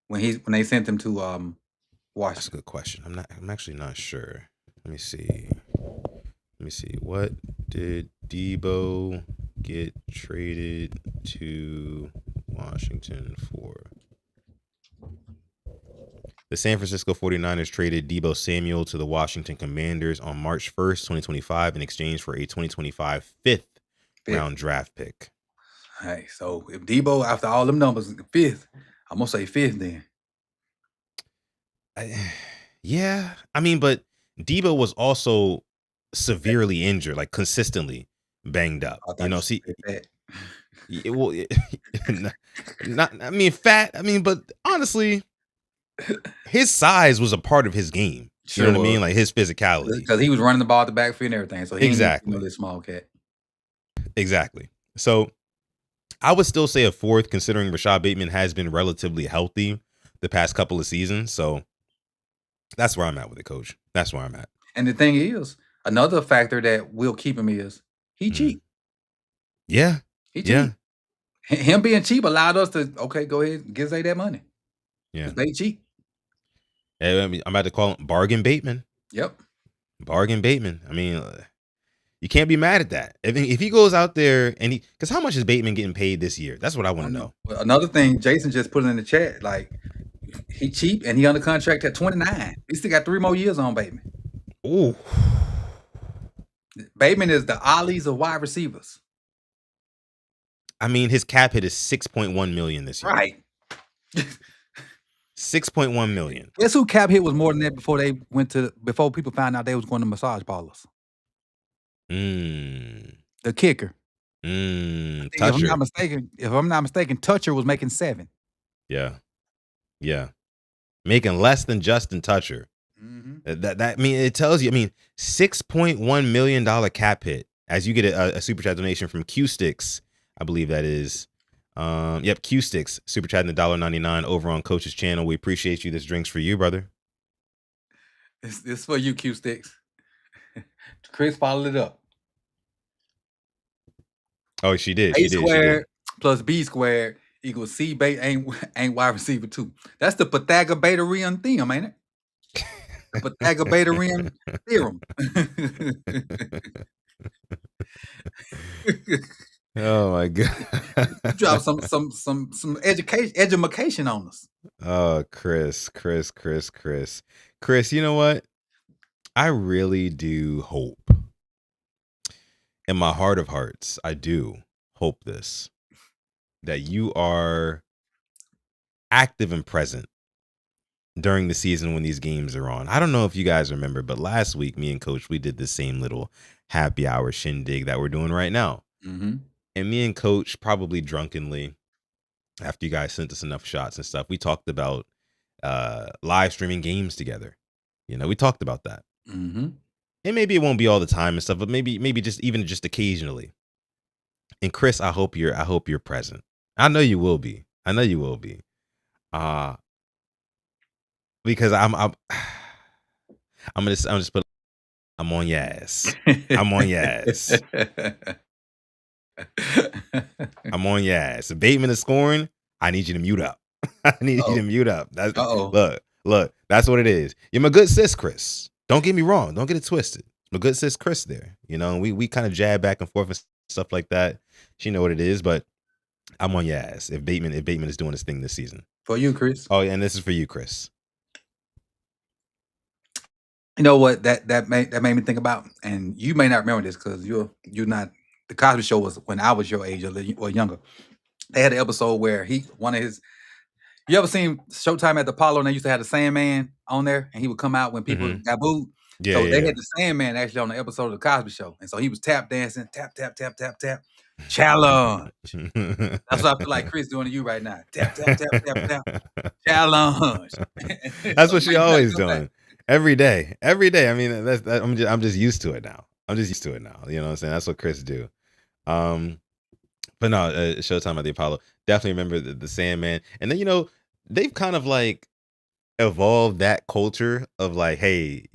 when they sent him to Washington? That's a good question. I'm actually not sure. Let me see. What did Debo get traded to Washington for? The San Francisco 49ers traded Deebo Samuel to the Washington Commanders on March 1st, 2025 in exchange for a 2025 fifth round draft pick. Hey, so if Deebo, after all them numbers, is the 5th, I'm going to say 5th then. Yeah. I mean, but Deebo was also severely injured, like consistently banged up. But honestly, his size was a part of his game. You know what I mean? Like his physicality. Because he was running the ball at the backfield and everything. So he exactly this small cat. Exactly. So I would still say a 4th, considering Rashod Bateman has been relatively healthy the past couple of seasons. So that's where I'm at with it, Coach. That's where I'm at. And the thing is, another factor that will keep him is he cheap. Yeah. He cheap. Yeah. Him being cheap allowed us to, go ahead and give Zay that money. Yeah. They cheap. I'm about to call him Bargain Bateman. Yep. Bargain Bateman. I mean, you can't be mad at that. If he goes out there and because how much is Bateman getting paid this year? That's what I want to know. Well, another thing, Jason just put in the chat, like, He cheap and he under contract at 29. He still got 3 more years on Bateman. Ooh. Bateman is the Ollie's of wide receivers. I mean, his cap hit is $6.1 million this year. Right. $6.1 million. Guess who cap hit was more than that before people found out they was going to massage parlors? The kicker. Toucher. If I'm not mistaken, Toucher was making 7. Yeah. Making less than Justin Toucher. That I mean, it tells you. I mean, $6.1 million cap hit as you get a super chat donation from Q Sticks. I believe that is. Q Sticks super chatting $1.99 over on Coach's channel. We appreciate you. This drink's for you, brother. This for you, Q Sticks. Chris followed it up. Oh, she did. A squared plus B squared equals C bait ain't wide receiver 2. That's the Pythagorean theorem, ain't it? The Pythagorean theorem. Oh my god! Drop some education on us. Oh, Chris. You know what? I really do hope, in my heart of hearts, I do hope that you are active and present during the season when these games are on. I don't know if you guys remember, but last week, me and Coach, we did the same little happy hour shindig that we're doing right now. And me and Coach, probably drunkenly, after you guys sent us enough shots and stuff, we talked about live streaming games together. We talked about that. And maybe it won't be all the time and stuff, but maybe just occasionally. And Chris, I hope you're present. I know you will be. Because I'm just put. I'm on your ass. I'm on your ass. I'm on your ass. If Bateman is scoring, I need you to mute up. That's look. That's what it is. You're my good sis, Chris. Don't get me wrong. Don't get it twisted. My good sis, Chris. There, we kind of jab back and forth and stuff like that. She know what it is, but I'm on your ass. If Bateman is doing his thing this season. For you, Chris. Oh, yeah, and this is for you, Chris. You know what that made me think about, and you may not remember this because you're not. The Cosby Show was when I was your age or younger. They had an episode where you ever seen Showtime at the Apollo and they used to have the Sandman on there and he would come out when people got booed? Yeah, so they had the Sandman actually on the episode of the Cosby Show. And so he was tap dancing, tap, tap, tap, tap, tap, challenge. That's what I feel like Chris doing to you right now. Tap, tap, tap, tap, tap, challenge. That's what she always doing. Every day. I mean, I'm just used to it now. You know what I'm saying? That's what Chris do. But no, Showtime at the Apollo. Definitely remember the Sandman. And then, they've kind of like evolved that culture of like, hey,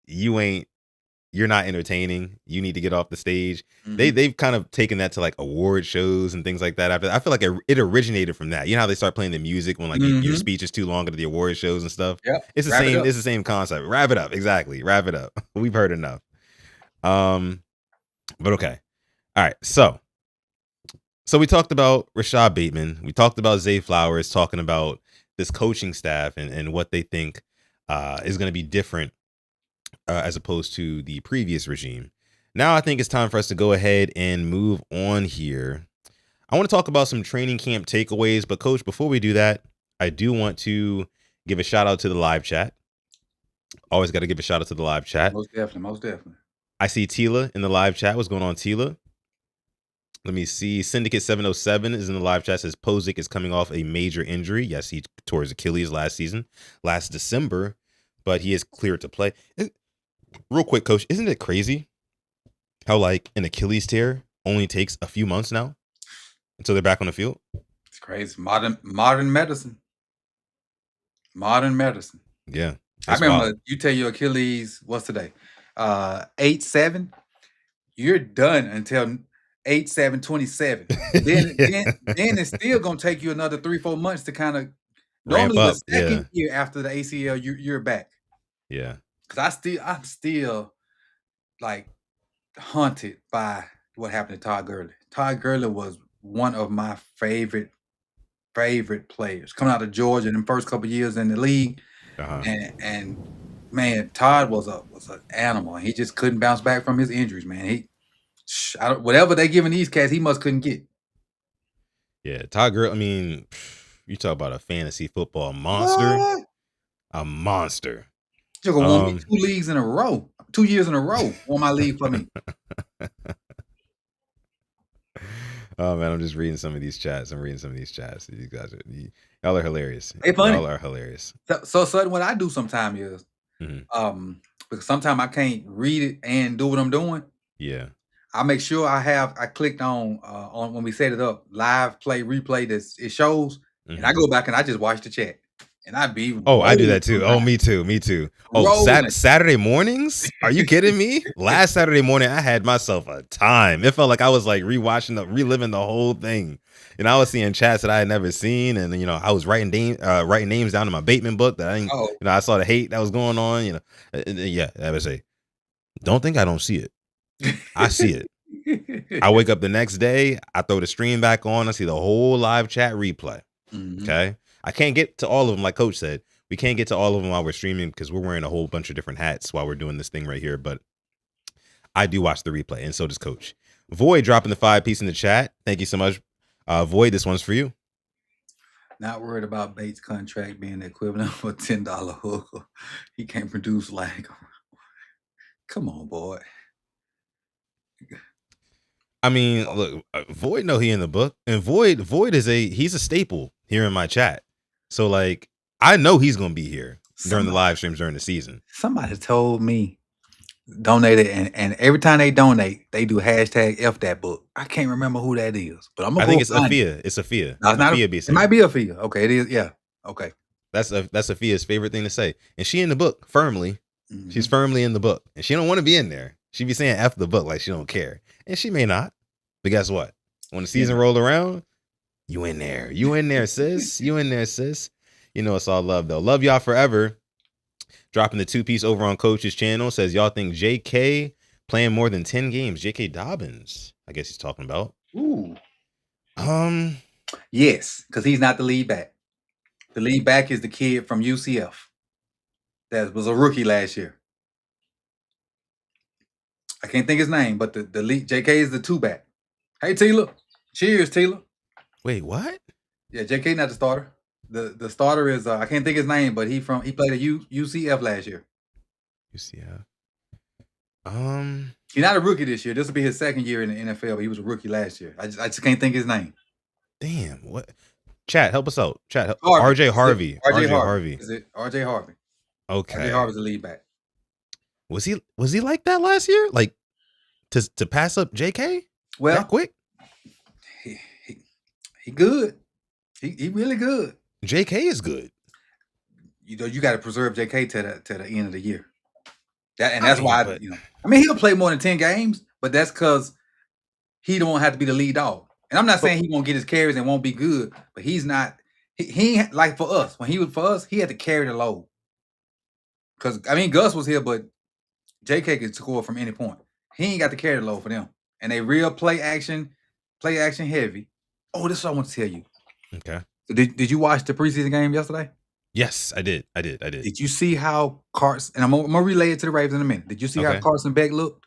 you're not entertaining. You need to get off the stage. They've kind of taken that to like award shows and things like that. I feel like it originated from that. You know how they start playing the music when like your speech is too long at the award shows and stuff. Yeah, it's the same concept. Wrap it up. Exactly. Wrap it up. We've heard enough. But okay. All right. So we talked about Rashod Bateman. We talked about Zay Flowers, talking about this coaching staff and what they think is going to be different as opposed to the previous regime. Now I think it's time for us to go ahead and move on here. I want to talk about some training camp takeaways, but Coach, before we do that, I do want to give a shout out to the live chat. Always got to give a shout out to the live chat. Most definitely. I see Tila in the live chat. What's going on, Tila? Let me see. Syndicate 707 is in the live chat. Says Posick is coming off a major injury. Yes, he tore his Achilles last December, but he is cleared to play. Real quick, Coach, isn't it crazy how like an Achilles tear only takes a few months now until they're back on the field? It's crazy. Modern medicine. Yeah. I remember you tell your Achilles, what's today? 8/7. You're done until 8/7/27. Then it's still gonna take you another 3-4 months to kind of normally ramp up. The second year after the ACL, you're back. Yeah. Because I'm still like haunted by what happened to Todd Gurley. Todd Gurley was one of my favorite favorite players coming out of Georgia in the first couple of years in the league. And man, Todd was an animal. He just couldn't bounce back from his injuries, man. Whatever they giving these cats, he must couldn't get. Yeah, Todd Gurley. I mean, you talk about a fantasy football monster. What? A monster. You're gonna won me 2 leagues in a row. 2 years in a row won my league for me. Oh man, I'm just reading some of these chats. These guys y'all are hilarious. They funny. Y'all are hilarious. So sudden what I do sometimes is because sometimes I can't read it and do what I'm doing. Yeah. I make sure I clicked on when we set it up, live play, replay it shows, and I go back and I just watch the chat. And I be I do that too. Oh, me too. Oh, Saturday mornings? Are you kidding me? Last Saturday morning, I had myself a time. It felt like I was like reliving the whole thing. And I was seeing chats that I had never seen, and I was writing names down in my Bateman book that I didn't. I saw the hate that was going on. Yeah, I would say, don't think I don't see it. I see it. I wake up the next day, I throw the stream back on, I see the whole live chat replay. Okay. I can't get to all of them, like Coach said. We can't get to all of them while we're streaming because we're wearing a whole bunch of different hats while we're doing this thing right here. But I do watch the replay, and so does Coach. Void dropping the 5-piece in the chat. Thank you so much. Void, this one's for you. Not worried about Bates' contract being the equivalent of a $10 hooker. He can't produce like. Come on, boy. I mean, look, Void know he in the book, and Void he's a staple here in my chat. So like, I know he's gonna be here during the live streams during the season. Somebody told me donate it, and every time they donate, they do hashtag F that book. I can't remember who that is, but I think it's Afia. It's Afia. No, it's not. It might be Afia. Okay, it is. Yeah. Okay. That's Afia's favorite thing to say, and she in the book firmly. She's firmly in the book, and she don't want to be in there. She be saying F the book like she don't care, and she may not. But guess what? When the season rolled around, you in there. You in there, sis. You in there, sis. It's all love, though. Love y'all forever. Dropping the 2-piece over on Coach's channel. Says, y'all think JK playing more than 10 games? JK Dobbins, I guess he's talking about. Ooh. Yes, because he's not the lead back. The lead back is the kid from UCF that was a rookie last year. I can't think his name, but the lead JK is the 2-back. Hey, Tila. Cheers, Tila. Wait, what? Yeah, JK not the starter. The starter is I can't think his name, but he played at UCF last year. UCF. He's not a rookie this year. This will be his second year in the NFL, but he was a rookie last year. I just can't think his name. Damn, what? Chat, help us out. Chat, Harvey. RJ Harvey. RJ Harvey. Is it RJ Harvey? Okay. RJ Harvey's the lead back. Was he like that last year? Like to pass up JK? Well, that quick? He good. He really good. JK is good. You got to preserve JK to the end of the year. That's why he'll play more than 10 games, but that's because he don't have to be the lead dog. And I'm not saying he won't get his carries and won't be good, but he's not. He ain't like for us. When he was for us, he had to carry the load. Because Gus was here, but JK could score from any point. He ain't got to carry the load for them, and they real play action heavy. Oh, this is what I want to tell you. Okay. So did you watch the preseason game yesterday? Yes, I did. Did you see how Carson, and I'm gonna relay it to the Ravens in a minute. Did you see how Carson Beck looked?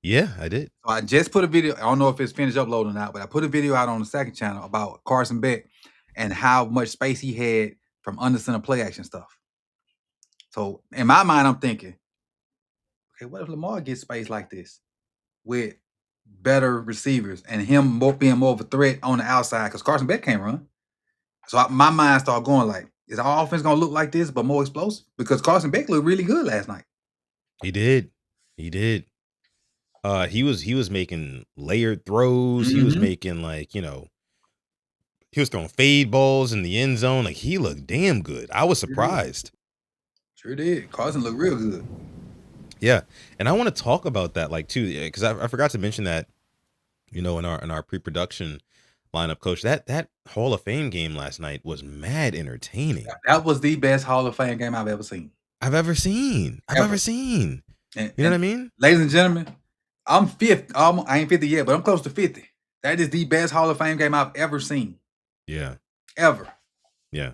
Yeah, I did. So I just put a video. I don't know if it's finished uploading or not, but I put a video out on the second channel about Carson Beck and how much space he had from under center play action stuff. So in my mind, I'm thinking, okay, what if Lamar gets space like this with better receivers and him being more of a threat on the outside? Because Carson Beck can't run. So my mind started going like, is our offense going to look like this, but more explosive? Because Carson Beck looked really good last night. He did. He was making layered throws. He was making he was throwing fade balls in the end zone. Like, he looked damn good. I was surprised. Sure did. Carson looked real good. Yeah, and I want to talk about that too, because I forgot to mention that, in our pre-production lineup, Coach, that Hall of Fame game last night was mad entertaining. That was the best Hall of Fame game I've ever seen. I've ever seen. You know what I mean? Ladies and gentlemen, I'm 50. I ain't 50 yet, but I'm close to 50. That is the best Hall of Fame game I've ever seen. Yeah. ever. Yeah.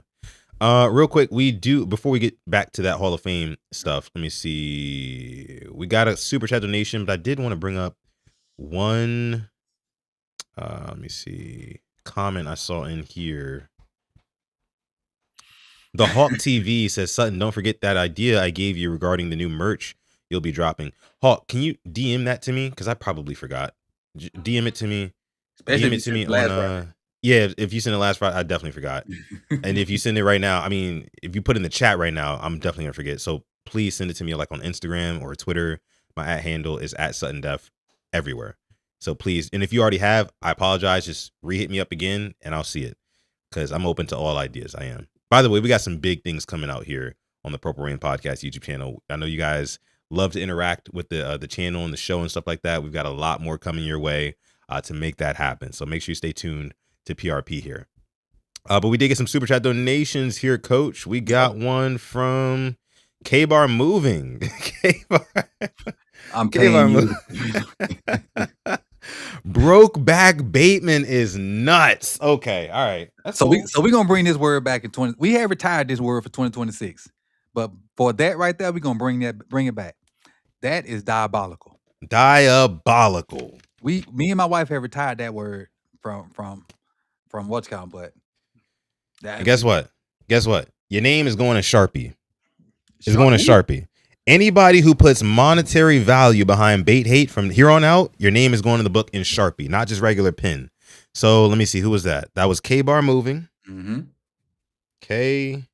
Real quick, before we get back to that Hall of Fame stuff, let me see. We got a super chat donation, but I did want to bring up one. Let me see. Comment I saw in here. The Hawk TV says, Sutton, don't forget that idea I gave you regarding the new merch you'll be dropping. Hawk, can you DM that to me? Because I probably forgot. DM it to me. Especially DM it to me on yeah, if you send it last Friday, I definitely forgot. And if you send it right now, I mean, if you put in the chat right now, I'm definitely gonna forget. So please send it to me like on Instagram or Twitter. My @handle is @SuttonDef everywhere. So please, and if you already have, I apologize. Just re-hit me up again and I'll see it. Because I'm open to all ideas. I am. By the way, we got some big things coming out here on the Purple Rain Podcast YouTube channel. I know you guys love to interact with the channel and the show and stuff like that. We've got a lot more coming your way to make that happen. So make sure you stay tuned to PRP here. But we did get some super chat donations here, Coach. We got one from K-Bar Moving. K-Bar. I'm paying you. Broke back Bateman is nuts. Okay, all right. That's so cool. we're gonna bring this word back in 20. We have retired this word for 2026, but for that right there, we're gonna bring it back. That is diabolical. Diabolical. Me and my wife have retired that word from what's called, but and guess what? Guess what? Your name is going to Sharpie. It's going to Sharpie. Anybody who puts monetary value behind bait hate from here on out, your name is going in the book in Sharpie, not just regular pen. So let me see. Who was that? That was K-Bar Moving. Mm-hmm. K-Bar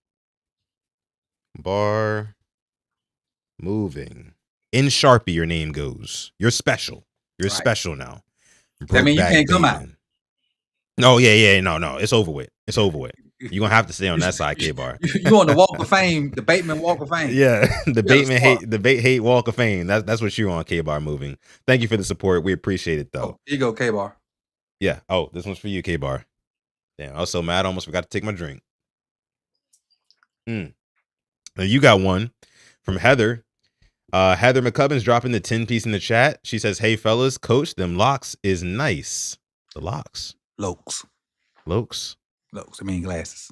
Moving. In Sharpie, your name goes. You're special. You're special now. That means you can't come out. Oh, yeah. No. It's over with. It's over with. You're going to have to stay on that side, K-Bar. You on the Walk of Fame, the Bateman Walk of Fame. Yeah, the Bait Hate Walk of Fame. That's what you're on, K-Bar Moving. Thank you for the support. We appreciate it, though. Oh, here you go, K-Bar. Yeah. Oh, this one's for you, K-Bar. Damn, I was so mad I almost forgot to take my drink. Now you got one from Heather. Heather McCubbin's dropping the 10-piece in the chat. She says, hey, fellas, Coach, them locks is nice. The locks. Lokes. I mean glasses.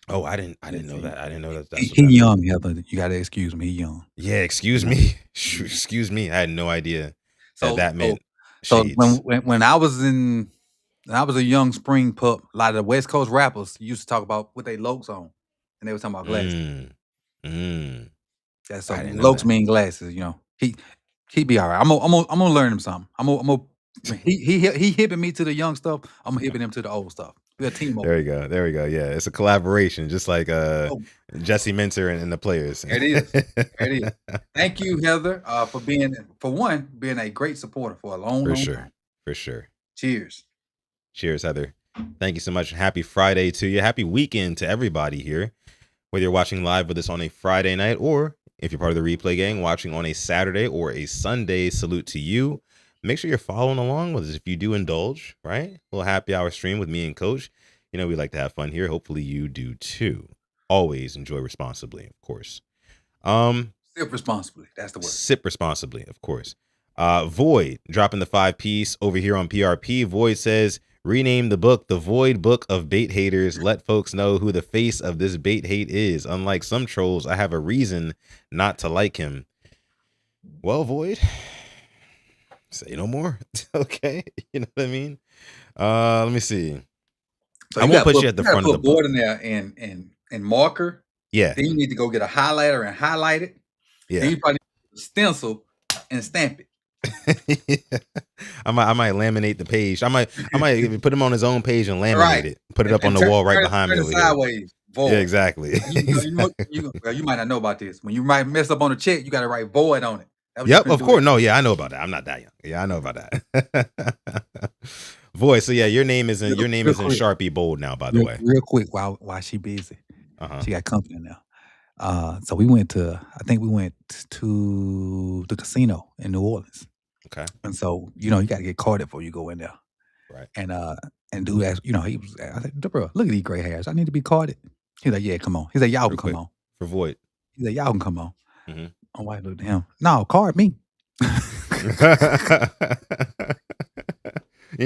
Oh, I didn't know that. I didn't know that. That's he young, Heather. You gotta excuse me. He young. Yeah, excuse me. Excuse me. I had no idea that meant. So shades. when I was a young spring pup, a lot of the West Coast rappers used to talk about what they lokes on, and they were talking about glasses. That's so lokes mean glasses. You know, he be all right. I'm gonna learn him something. He hipping me to the young stuff. I'm hipping him to the old stuff. We're a team. There we go. Yeah, it's a collaboration, just like Jesse Minter and the players. It is. Thank you, Heather, for being a great supporter for a long time. For sure. Cheers, Heather. Thank you so much. Happy Friday to you. Happy weekend to everybody here. Whether you're watching live with us on a Friday night, or if you're part of the replay gang watching on a Saturday or a Sunday, salute to you. Make sure you're following along with us if you do indulge, right? A little happy hour stream with me and Coach. You know, we like to have fun here. Hopefully you do too. Always enjoy responsibly, of course. Sip responsibly. That's the word. Sip responsibly, of course. Void dropping the 5-piece over here on PRP. Void says, rename the book The Void Book of Bait Haters. Let folks know who the face of this bait hate is. Unlike some trolls, I have a reason not to like him. Well, Void, say no more. Okay. You know what I mean? Let me see. So I won't put you at the front of the board in there and marker. Yeah. Then you need to go get a highlighter and highlight it. Yeah. Then you probably need a stencil and stamp it. I might laminate the page. I might put him on his own page and laminate it. Put it up on the wall right behind me over sideways. Void. Yeah, exactly. You might not know about this. When you might mess up on a check, you got to write void on it. Yep, of course. No, yeah, I know about that. I'm not that young. Yeah, I know about that. Void. So yeah, your name is in Sharpie bold now. By the way, real quick, while she busy, she got company now. So we went to the casino in New Orleans. Okay. And so you got to get carded before you go in there. Right. And dude asked, he was. I said, bro, look at these gray hairs. I need to be carded. He's like, yeah, come on. He's like, y'all can come on. For Void. He's like, y'all can come on. Mm-hmm. My wife looked at him. No, card me.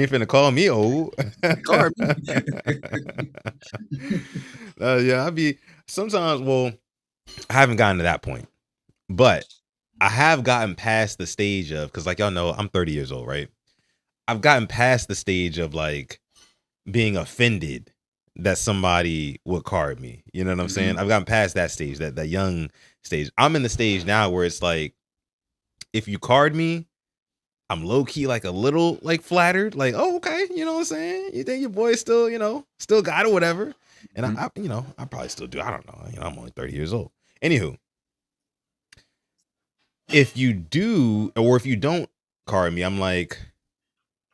ain't finna call me old. Card me. Yeah, I'd be sometimes. Well, I haven't gotten to that point, but I have gotten past the stage of, because like y'all know, I'm 30 years old, right? I've gotten past the stage of like being offended that somebody would card me. You know what I'm saying? I've gotten past that stage, that young stage. I'm in the stage now where it's like, if you card me, I'm low key like a little like flattered, like, oh, okay, you know what I'm saying? You think your boy still, still got it, whatever. And I probably still do. I don't know. I'm only 30 years old. Anywho, if you do, or if you don't card me, I'm like,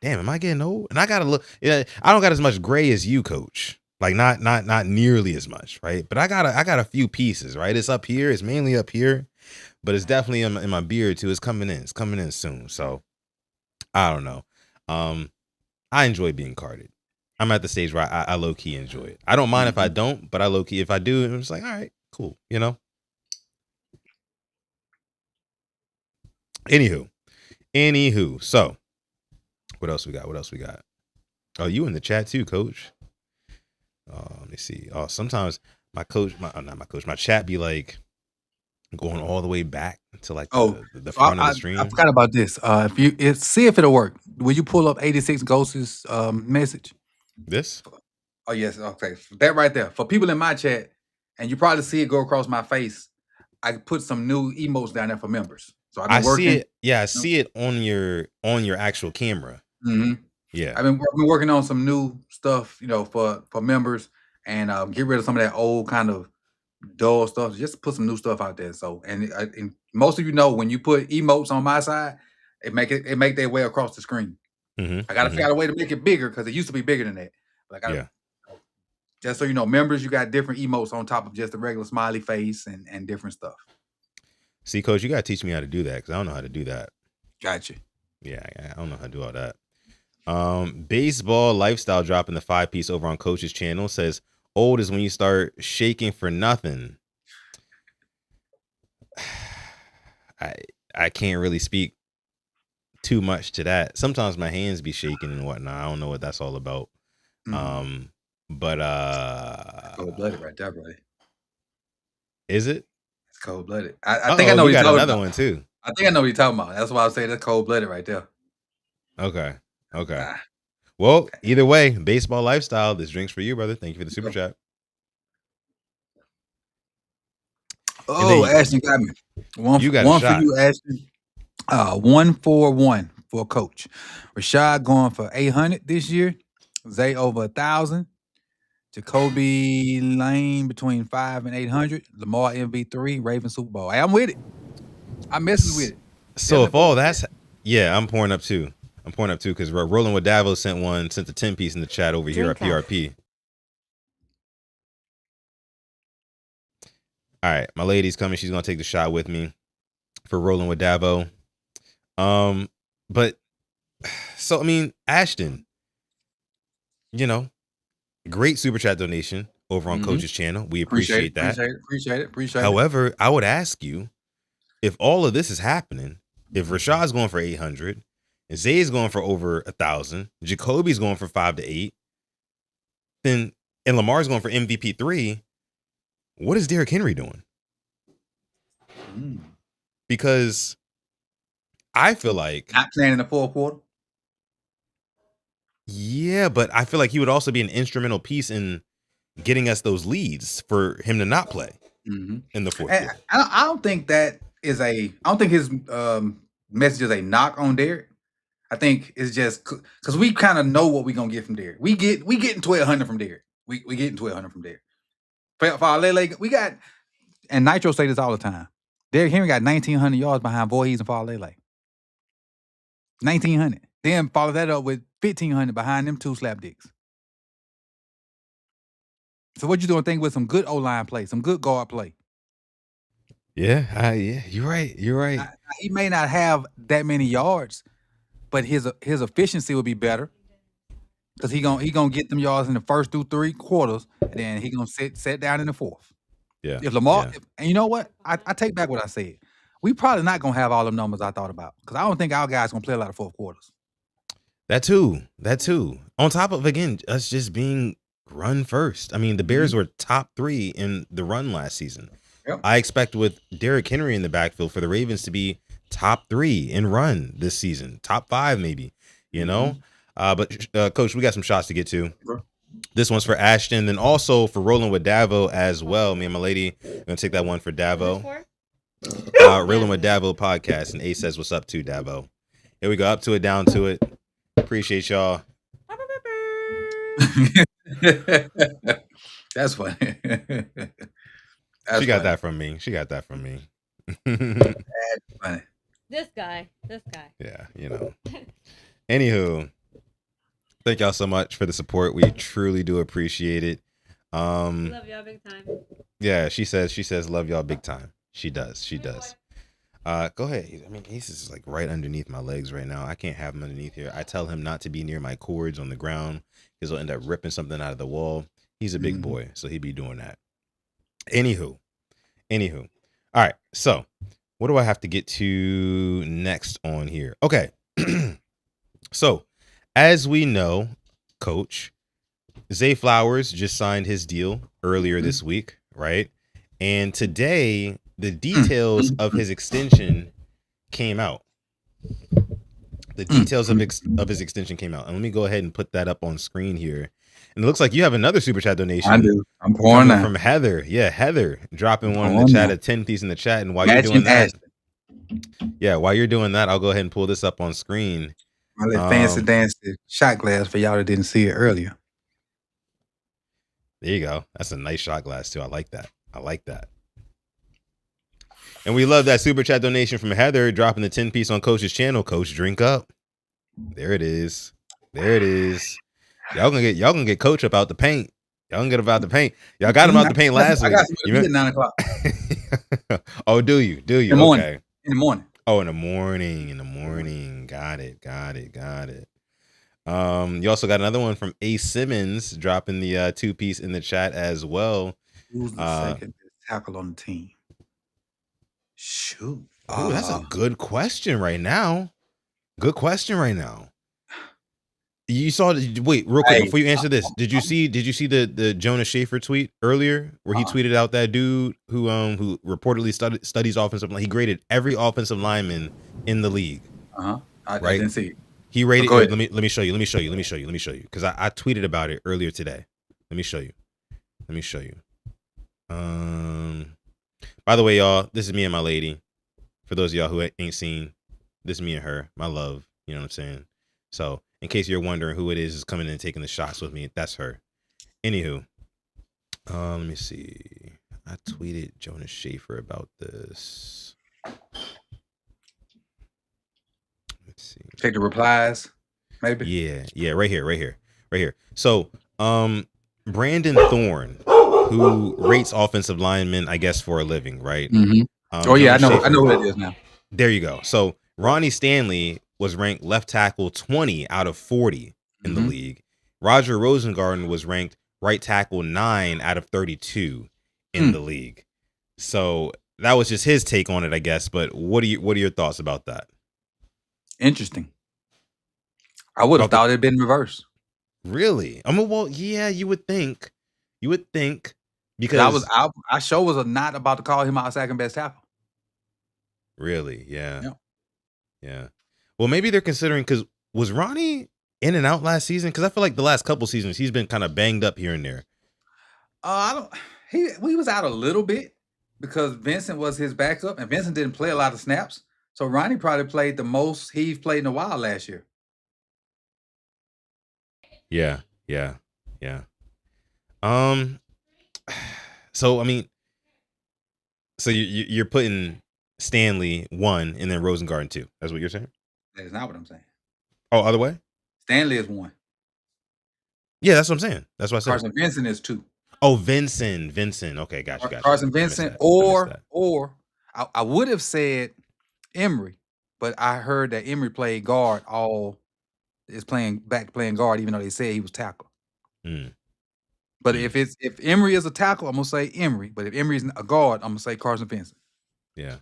damn, am I getting old? And I gotta look. Yeah, I don't got as much gray as you, Coach. Like not nearly as much, right? But I got a few pieces, right? It's up here. It's mainly up here, but it's definitely in my beard too. It's coming in. It's coming in soon. So I don't know. I enjoy being carded. I'm at the stage where I low key enjoy it. I don't mind if I don't, but I low key, if I do, I'm just like, all right, cool. Anywho. So what else we got? Oh, you in the chat too, Coach. Let me see. Oh, sometimes my chat be like going all the way back to like the front of the stream. I forgot about this. See if it'll work. Will you pull up 86 Ghosts' message? This? Oh yes, okay. That right there. For people in my chat, and you probably see it go across my face, I put some new emotes down there for members. So I've been working. See it. Yeah, I see it on your actual camera. Yeah. I've been working on some new stuff, for members, and get rid of some of that old kind of dull stuff. Just put some new stuff out there. So, and most of when you put emotes on my side, it make their way across the screen. I gotta figure out a way to make it bigger because it used to be bigger than that. But just so you know, members, you got different emotes on top of just the regular smiley face and different stuff. See, Coach, you gotta teach me how to do that because I don't know how to do that. Gotcha. Yeah, I don't know how to do all that. Baseball lifestyle dropping the 5-piece over on Coach's channel says old is when you start shaking for nothing. I can't really speak too much to that. Sometimes my hands be shaking and whatnot. I don't know what that's all about. But cold-blooded right there, buddy. Is it? It's cold-blooded. I think I know you got another one too. I think I know what you're talking about. That's why I say that's cold-blooded right there. Okay. Well, either way, baseball lifestyle. This drink's for you, brother. Thank you for the super chat. Oh, Ashton got me. One for you, Ashton. 141 for Coach. Rashod going for 800 this year. Zay over 1,000. Jacoby Lane between 5 and 800. Lamar MV3. Raven Super Bowl. Hey, I'm with it. I'm messing with it. So if all that's I'm pouring up too. Because Rolling with Davo sent the 10-piece in the chat over here at PRP. All right, my lady's coming. She's gonna take the shot with me for Rolling with Davo. But so I mean, Ashton, great super chat donation over on Coach's channel. We appreciate that. Appreciate it. However, I would ask you, if all of this is happening, if Rashad's going for 800. Zay's going for over 1,000. Jacoby's going for 5 to 8. And Lamar's going for MVP 3. What is Derrick Henry doing? Because I feel like not playing in the fourth quarter. Yeah, but I feel like he would also be an instrumental piece in getting us those leads for him to not play in the fourth quarter. I don't think that is I don't think his message is a knock on Derrick. I think it's just because we kind of know what we're gonna get from Derrick. We getting 1,200 from Derrick. We getting 1,200 from Derrick. For Lele, we got, and Nitro say this all the time. Derrick Henry got 1,900 yards behind Voorhees and Lele. 1,900. Then follow that up with 1,500 behind them two slap dicks. So what you doing? Think with some good O-line play, some good guard play. Yeah, you're right. He may not have that many yards, but his efficiency will be better because he gonna get them yards in the first through 3 quarters, and then he gonna sit down in the fourth. Yeah. If Lamar, and you know what? I take back what I said. We probably not gonna have all them numbers I thought about because I don't think our guys gonna play a lot of fourth quarters. That too. On top of, again, us just being run first. I mean, the Bears were top 3 in the run last season. Yep. I expect with Derrick Henry in the backfield for the Ravens to be top 3 in run this season, top 5 maybe. You know, but Coach, we got some shots to get to. This one's for Ashton, and also for Rolling with Davo as well. Me and my lady gonna take that one for Davo. Rolling with Davo podcast, and A says, "What's up, too, Davo?" Here we go, up to it, down to it. Appreciate y'all. That's funny. She got that from me. That's funny. This guy. Yeah, you know. Anywho, thank y'all so much for the support. We truly do appreciate it. Love y'all big time. Yeah, she says love y'all big time. She does. Go ahead. I mean, he's just like right underneath my legs right now. I can't have him underneath here. I tell him not to be near my cords on the ground because he'll end up ripping something out of the wall. He's a big boy, so he'd be doing that. Anywho. All right. So what do I have to get to next on here? Okay. So as we know, Coach, Zay Flowers just signed his deal earlier this week, right? And today, the details of his extension came out. The details of his extension came out. And let me go ahead and put that up on screen here. And it looks like you have another super chat donation. I do. I'm pouring that from Heather. Yeah, Heather dropping one in the chat, a 10-piece in the chat. And while you're doing that, I'll go ahead and pull this up on screen. My little fancy dancy shot glass for y'all that didn't see it earlier. There you go. That's a nice shot glass too. I like that. And we love that super chat donation from Heather dropping the 10-piece on Coach's channel. Coach, drink up. There it is. Y'all gonna get Coach up out the paint. Y'all gonna get him out the paint. Y'all got him out the paint last week. I got you at 9 o'clock. Oh, do you? In the morning. Okay. In the morning. Oh, in the morning. Got it. You also got another one from A. Simmons dropping the 2-piece in the chat as well. Who's the second tackle on the team? Shoot. Ooh, that's a good question right now. You saw wait, real quick before you answer this. Did you see the Jonas Schaefer tweet earlier where he tweeted out that dude who reportedly studies offensive line? He graded every offensive lineman in the league. I didn't see it. He rated. Let me show you because I tweeted about it earlier today. Let me show you. By the way, y'all, this is me and my lady. For those of y'all who ain't seen, this is me and her, my love. You know what I'm saying? So in case you're wondering who it is coming in and taking the shots with me, that's her. Anywho, let me see. I tweeted Jonas Schaefer about this. Let's see. Check the replies, maybe. Yeah, right here. So, Brandon Thorne, who rates offensive linemen, I guess, for a living, right? I know who that is now. There you go. So Ronnie Stanley was ranked left tackle 20 out of 40 in the league. Roger Rosengarten was ranked right tackle 9 out of 32 in the league. So that was just his take on it, I guess. But what are your thoughts about that? Interesting. I would have thought it'd been reversed. Really? I mean, well, yeah, you would think. Because I sure was not about to call him our second best tackle. Really? Yeah. Well, maybe they're considering, because was Ronnie in and out last season? Because I feel like the last couple seasons he's been kind of banged up here and there. He was out a little bit because Vincent was his backup, and Vincent didn't play a lot of snaps. So Ronnie probably played the most he's played in a while last year. Yeah. So I mean, so you're putting Stanley 1 and then Rosengarten 2. That's what you're saying? That is not what I'm saying. Oh, other way? Stanley is 1. Yeah, that's what I'm saying. That's what I said. Carson Vincent is 2. Oh, Vincent. Okay, gotcha. Carson Vincent, or I would have said Emery, but I heard that Emery played guard is playing guard, even though they said he was tackle. But if Emery is a tackle, I'm gonna say Emery. But if Emery is a guard, I'm gonna say Carson Vincent. Yeah.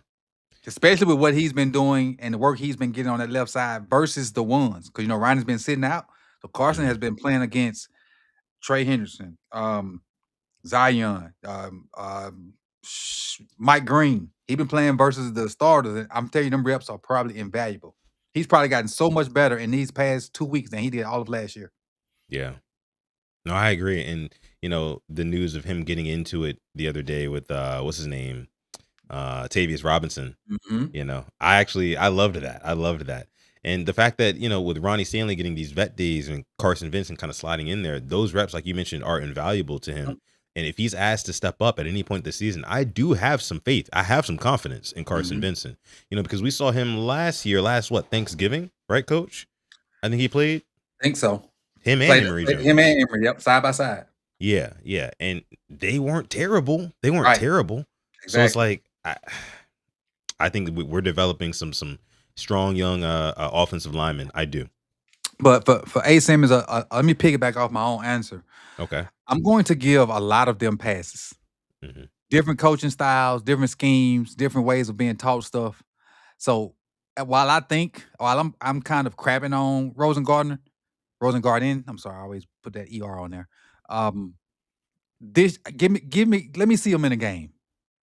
especially with what he's been doing and the work he's been getting on that left side versus the ones. Because Ryan's been sitting out. So Carson has been playing against Trey Henderson, Zion, Mike Green. He's been playing versus the starters. And I'm telling you, them reps are probably invaluable. He's probably gotten so much better in these past 2 weeks than he did all of last year. Yeah. No, I agree. And, the news of him getting into it the other day with, what's his name? Tavius Robinson. I loved that. I loved that. And the fact that, with Ronnie Stanley getting these vet days and Carson Vincent kind of sliding in there, those reps, like you mentioned, are invaluable to him. And if he's asked to step up at any point this season, I do have some faith. I have some confidence in Carson Vincent, because we saw him last Thanksgiving, right, Coach? I think he played. I think so. Him and Emory Jones. Him and Emory, yep, side by side. Yeah. And they weren't terrible. Terrible. Exactly. So it's like, I think we're developing some strong young offensive linemen. I do. But for A. Simmons, let me piggyback off my own answer. Okay. I'm going to give a lot of them passes. Different coaching styles, different schemes, different ways of being taught stuff. So while I'm kind of crapping on Rosengarten, I'm sorry, I always put that ER on there. Let me see him in a game.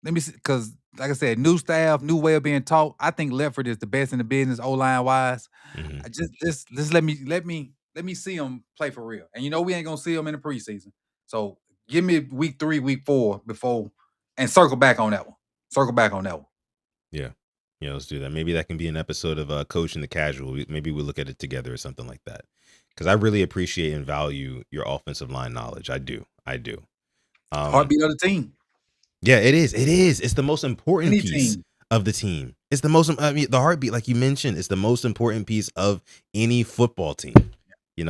Let me see, because like I said, new staff, new way of being taught. I think Ledford is the best in the business, O-line wise. Just let me see him play for real. And we ain't gonna see him in the preseason. So give me week 3, week 4 before, and circle back on that one. Yeah, let's do that. Maybe that can be an episode of Coach and the Casual. Maybe we'll look at it together or something like that. Because I really appreciate and value your offensive line knowledge. I do. Heartbeat of the team. Yeah, it is. It's the most important piece of the team. It's the most, the heartbeat, like you mentioned, is the most important piece of any football team.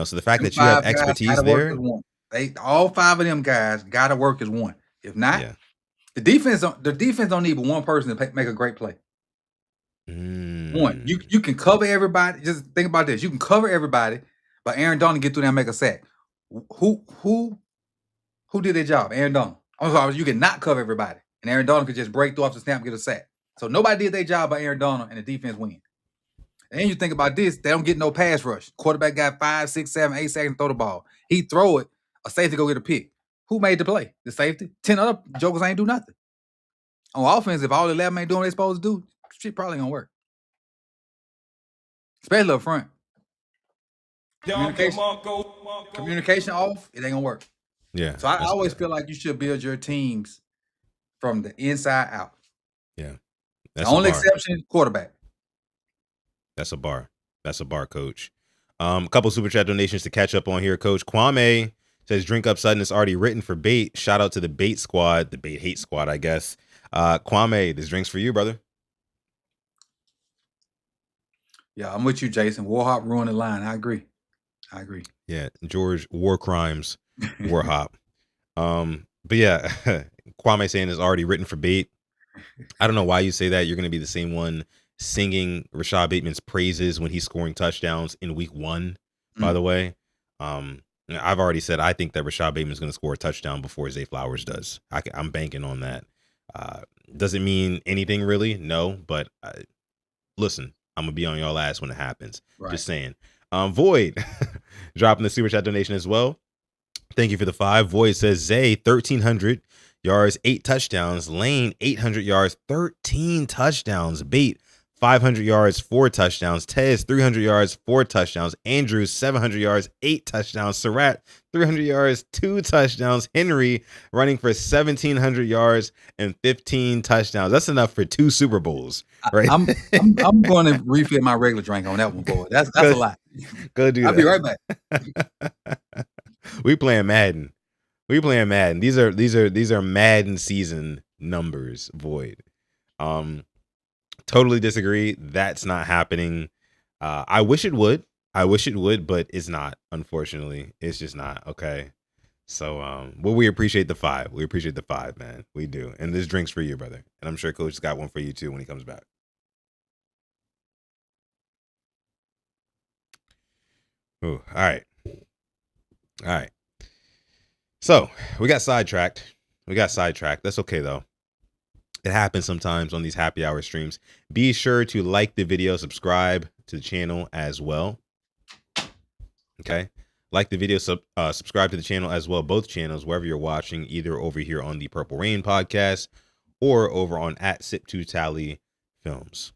So the fact that you have expertise there. All 5 of them guys got to work as one. If not, the defense don't need but one person to make a great play. One, you can cover everybody. Just think about this. You can cover everybody, but Aaron Donald get through there and make a sack. Who did their job? Aaron Donald. I'm sorry, you cannot cover everybody. And Aaron Donald could just break through off the snap and get a sack. So nobody did their job by Aaron Donald, and the defense win. And then you think about this, they don't get no pass rush. Quarterback got 5, 6, 7, 8 seconds to throw the ball. He throw it, a safety go get a pick. Who made the play? The safety. 10 other jokers ain't do nothing. On offense, if all 11 ain't doing what they supposed to do, shit probably gonna work. Especially up front. Communication off, it ain't gonna work. Yeah. So I always feel like you should build your teams from the inside out. Yeah. The only exception, quarterback. That's a bar. Coach. A couple super chat donations to catch up on here, Coach. Kwame says drink up sudden is already written for Bait. Shout out to the Bait squad, the Bait hate squad, I guess. Kwame, this drink's for you, brother. Yeah, I'm with you, Jason. Warhop ruined the line. I agree. Yeah, George War Crimes, Warhop. But yeah, Kwame saying is already written for Bait. I don't know why you say that. You're going to be the same one singing Rashod Bateman's praises when he's scoring touchdowns in week 1, by the way. I've already said I think that Rashod Bateman's going to score a touchdown before Zay Flowers does. I'm banking on that. Doesn't mean anything really, no, but listen, I'm going to be on y'all ass when it happens. Right. Just saying. Void dropping the super chat donation as well. Thank you for the 5. Void says Zay 1,300 yards, 8 touchdowns. Lane 800 yards, 13 touchdowns. Bait 500 yards, 4 touchdowns. Tez 300 yards, 4 touchdowns. Andrews 700 yards, 8 touchdowns. Surratt 300 yards, 2 touchdowns. Henry running for 1,700 yards and 15 touchdowns. That's enough for 2 Super Bowls, right? I'm going to refill my regular drink on that one, boy. That's a lot. Go do that. I'll be right back. We playing Madden. These are Madden season numbers, Void. Totally disagree. That's not happening. I wish it would, but it's not, unfortunately. It's just not. Okay. So well, we appreciate the 5. We appreciate the 5, man. We do. And this drink's for you, brother. And I'm sure Coach has got one for you too when he comes back. Ooh, all right. So we got sidetracked. That's okay though. It happens sometimes on these happy hour streams. Be sure to like the video, subscribe to the channel as well. Okay. Like the video, subscribe to the channel as well, both channels, wherever you're watching, either over here on the Purple Rain podcast or over on @Sip2Tally Films.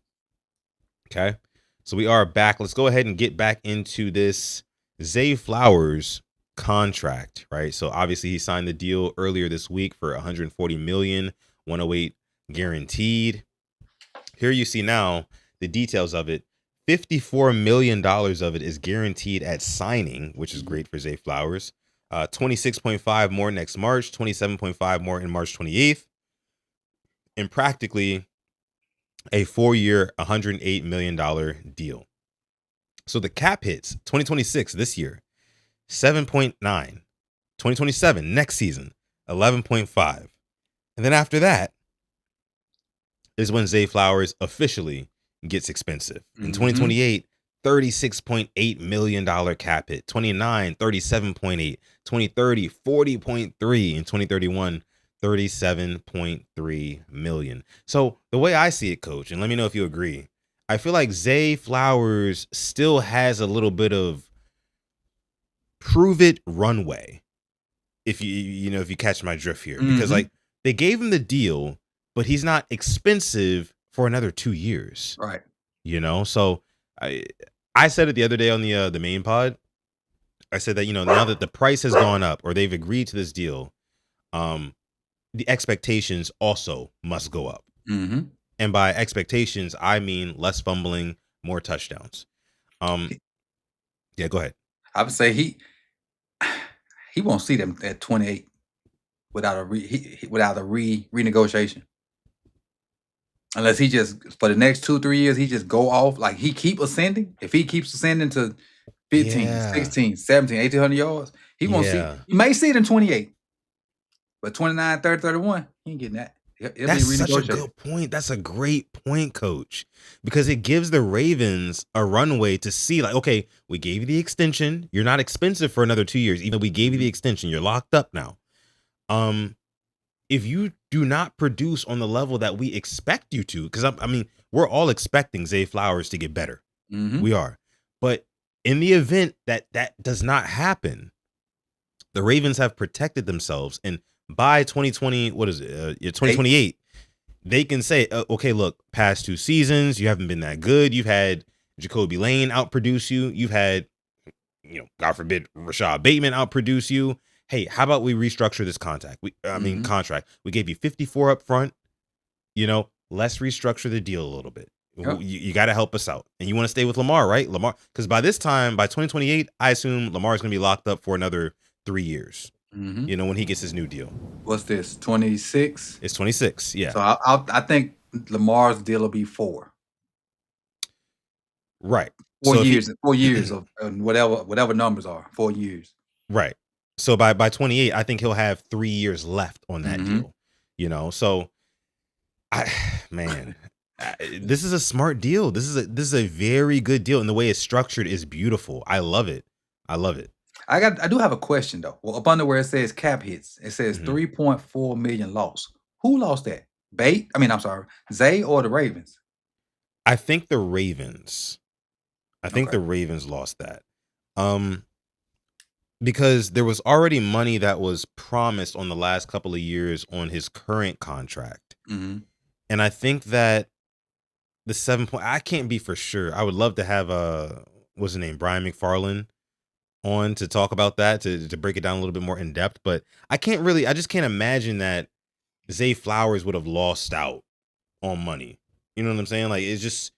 Okay. So we are back. Let's go ahead and get back into this Zay Flowers contract, right? So obviously he signed the deal earlier this week for $140 million, 108 guaranteed. Here you see now the details of it. $54 million of it is guaranteed at signing, which is great for Zay Flowers. 26.5 more next March, 27.5 more in March 28th, and practically a 4-year, $108 million deal. So the cap hits 2026 this year, 7.9, 2027 next season, 11.5. And then after that is when Zay Flowers officially gets expensive. In 2028, $36.8 million cap hit. 29, 37.8. 2030, 40.3. In 2031, 37.3 million. So the way I see it, Coach, and let me know if you agree, I feel like Zay Flowers still has a little bit of prove it runway. If you catch my drift here, because like they gave him the deal, but he's not expensive for another 2 years. Right. So I said it the other day on the main pod. I said that, now that the price has gone up or they've agreed to this deal, the expectations also must go up. And by expectations, I mean less fumbling, more touchdowns. Yeah, go ahead. I would say he won't see them at 28 without a renegotiation. Unless he just, for the next 2-3 years, he just go off, like he keep ascending. If he keeps ascending to 15, 16, 17, 1,800 yards, he won't see. He may see it in 28. But 29, 30, 31, he ain't getting that. That's such a good point. That's a great point, Coach, because it gives the Ravens a runway to see, like, okay, we gave you the extension. You're not expensive for another 2 years. Even though we gave you the extension, you're locked up now. If you do not produce on the level that we expect you to, because I mean, we're all expecting Zay Flowers to get better. We are. But in the event that that does not happen, the Ravens have protected themselves. And by 2020, 2028, they can say, okay, look, past 2 seasons, you haven't been that good. You've had Jacoby Lane outproduce you. You've had, God forbid, Rashod Bateman outproduce you. Hey, how about we restructure this contract? Contract. We gave you 54 up front. Let's restructure the deal a little bit. Yep. You got to help us out. And you want to stay with Lamar, right? Lamar, because by this time, by 2028, I assume Lamar's going to be locked up for another 3 years. When he gets his new deal. What's this? 26? It's 26. Yeah. So I think Lamar's deal will be 4. Right. 4 years. 4 years of whatever numbers are. 4 years. Right. So by 28, I think he'll have 3 years left on that deal. So this is a smart deal. This is a very good deal, and the way it's structured is beautiful. I love it. I do have a question though. Well, up under where it says cap hits, it says 3.4 million lost. Who lost that? Zay or the Ravens? I think the Ravens. The Ravens lost that. Because there was already money that was promised on the last couple of years on his current contract. And I think that the 7 point, I can't be for sure. I would love to have what's his name, Brian McFarland, on to talk about that, to break it down a little bit more in depth. But I just can't imagine that Zay Flowers would have lost out on money. You know what I'm saying? Like, it's just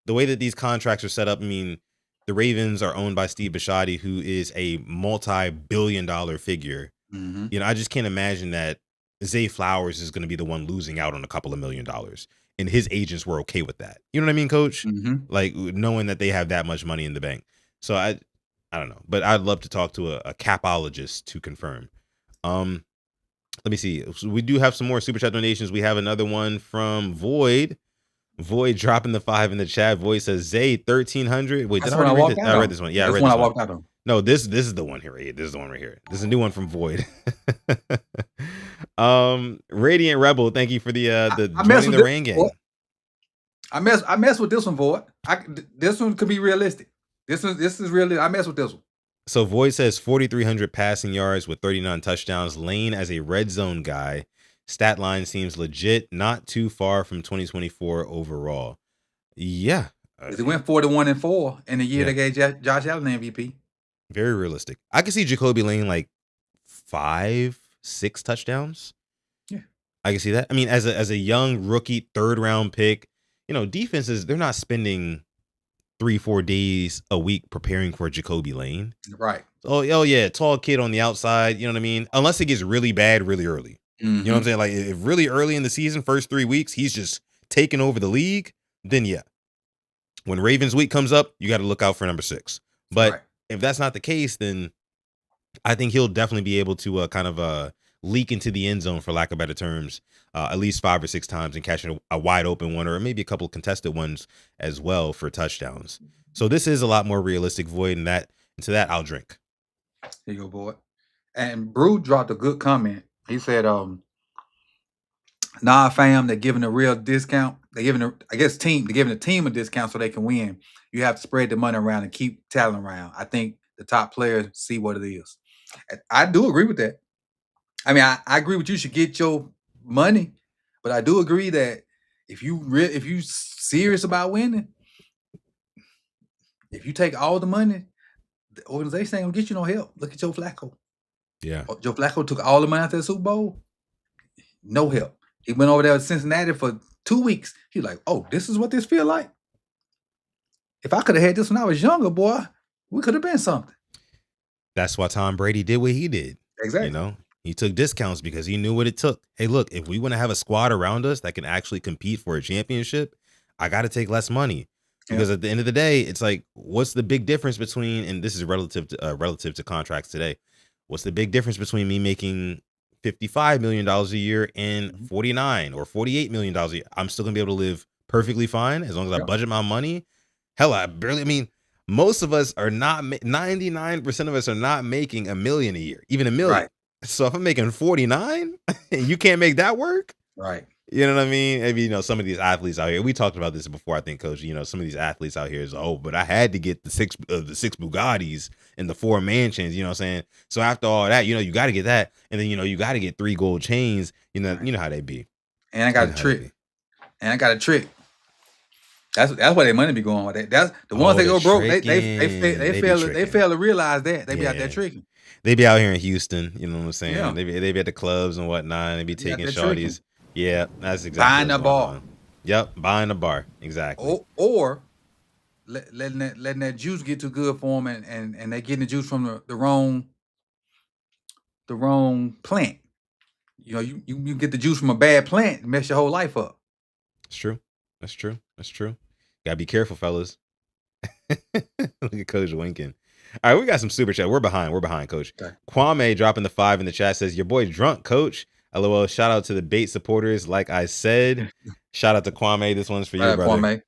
the way that these contracts are set up. I mean, the Ravens are owned by Steve Bisciotti, who is a multi-billion-dollar figure. I just can't imagine that Zay Flowers is going to be the one losing out on a couple of $1 million. And his agents were okay with that. You know what I mean, Coach? Like, knowing that they have that much money in the bank. So I don't know, but I'd love to talk to a capologist to confirm. Let me see. So we do have some more super chat donations. We have another one from Void. Void dropping the 5 in the chat. Void says Zay 1300. Wait, did I already read this? I read this one. Yeah, I read this one. I walked out on. No, this is the one here. This is the one right here. This is a new one from Void. Radiant Rebel, thank you for the I joining the rain gang. I mess with this one, Void. This one could be realistic. This is realistic. I mess with this one. So Void says 4,300 passing yards with 39 touchdowns. Lane as a red zone guy. Stat line seems legit. Not too far from 2024 overall. Yeah. They went 41-4 in the year they gave Josh Allen MVP. Very realistic. I could see Jacoby Lane like 5-6 touchdowns. Yeah. I can see that. I mean, as a young rookie, 3rd round pick, defenses, they're not spending 3-4 days a week preparing for Jacoby Lane. Right. Oh yeah, tall kid on the outside, you know what I mean? Unless it gets really bad really early. Mm-hmm. You know what I'm saying? Like if really early in the season, first 3 weeks, he's just taking over the league, then yeah. When Ravens week comes up, you got to look out for number 6. But if that's not the case, then I think he'll definitely be able to kind of leak into the end zone, for lack of better terms, at least 5 or 6 times and catch a wide open one or maybe a couple of contested ones as well for touchdowns. So this is a lot more realistic, Void, and to that I'll drink. Here you go, boy. And Brew dropped a good comment. He said, nah, fam, they're giving a real discount. They're giving they're giving the team a discount so they can win. You have to spread the money around and keep talent around. I think the top players see what it is. I do agree with that. I mean, I agree with you should get your money, but I do agree that if you serious about winning, if you take all the money, the organization ain't gonna get you no help. Look at Joe Flacco. Yeah. Joe Flacco took all the money after the Super Bowl. No help. He went over there to Cincinnati for 2 weeks. He's like, oh, this is what this feel like. If I could have had this when I was younger, boy, we could have been something. That's why Tom Brady did what he did. Exactly. He took discounts because he knew what it took. Hey, look, if we want to have a squad around us that can actually compete for a championship, I got to take less money. Because at the end of the day, it's like, what's the big difference between, and this is relative to contracts today, what's the big difference between me making $55 million a year and $49 or $48 million a year? I'm still going to be able to live perfectly fine as long as I budget my money. Hell, most of us are not, 99% of us are not making $1 million a year, even $1 million. Right. So if I'm making 49 and you can't make that work, right? You know what I mean? Maybe, some of these athletes out here, we talked about this before, I think, Coach, some of these athletes out here is, but I had to get the six Bugattis and the 4 mansions, you know what I'm saying? So after all that, you got to get that. And then, you got to get 3 gold chains, you know how they be. And I got a trick. That's why their money be going with that. That's the ones that go broke. They fail to realize that. They be out there tricking. They be out here in Houston, you know what I'm saying? Yeah. They be at the clubs and whatnot. They be taking shorties. Tricking. Yeah, that's exactly buying a bar. Yep, buying a bar. Exactly. Or letting that juice get too good for them, and they getting the juice from the wrong plant. You get the juice from a bad plant and mess your whole life up. It's true. That's true. Gotta be careful, fellas. Look at Coach winking. All right, we got some super chat. We're behind, Coach. Okay. Kwame dropping the 5 in the chat says, your boy's drunk, Coach. LOL. Shout out to the Bait supporters. Like I said, shout out to Kwame. This one's for you, brother. Kwame.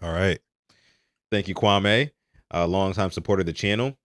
All right. Thank you, Kwame. Longtime supporter of the channel.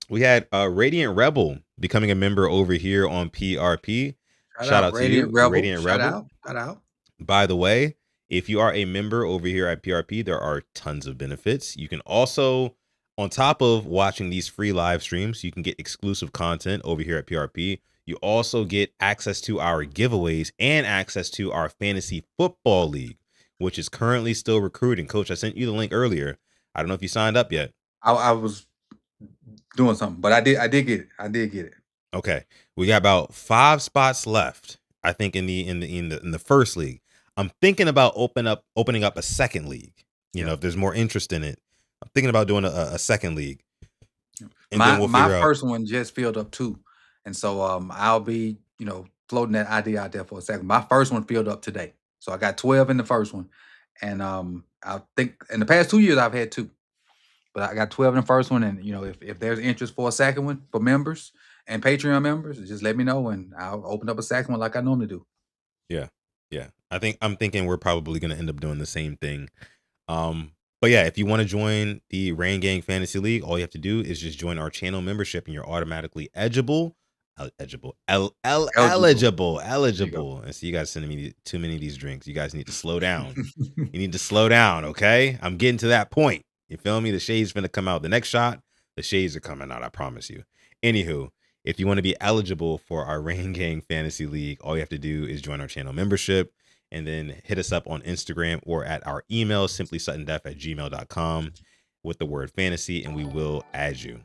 We had Radiant Rebel becoming a member over here on PRP. Shout out to you, Radiant Rebel. Shout out. By the way, if you are a member over here at PRP, there are tons of benefits. You can also, on top of watching these free live streams, you can get exclusive content over here at PRP. You also get access to our giveaways and access to our fantasy football league, which is currently still recruiting. Coach, I sent you the link earlier. I don't know if you signed up yet. I was doing something, but I did get it. Okay. We got about 5 spots left, I think, in the first league. I'm thinking about opening up a second league. If there's more interest in it. I'm thinking about doing a second league. And then we'll my first one just filled up too. And so I'll be, floating that idea out there for a second. My first one filled up today. So I got 12 in the first one. And I think in the past 2 years I've had 2. But I got 12 in the first one. And if there's interest for a second one for members and Patreon members, just let me know and I'll open up a second one like I normally do. Yeah. I'm thinking we're probably gonna end up doing the same thing. But yeah, if you want to join the Rain Gang Fantasy League, all you have to do is just join our channel membership, and you're automatically eligible. Eligible. And so you guys sending me too many of these drinks. You guys need to slow down. You need to slow down, okay? I'm getting to that point. You feel me? The shade's gonna come out. The next shot, the shades are coming out. I promise you. Anywho, if you want to be eligible for our Rain Gang Fantasy League, all you have to do is join our channel membership. And then hit us up on Instagram or at our email, simplysuttondef@gmail.com with the word fantasy, and we will add you.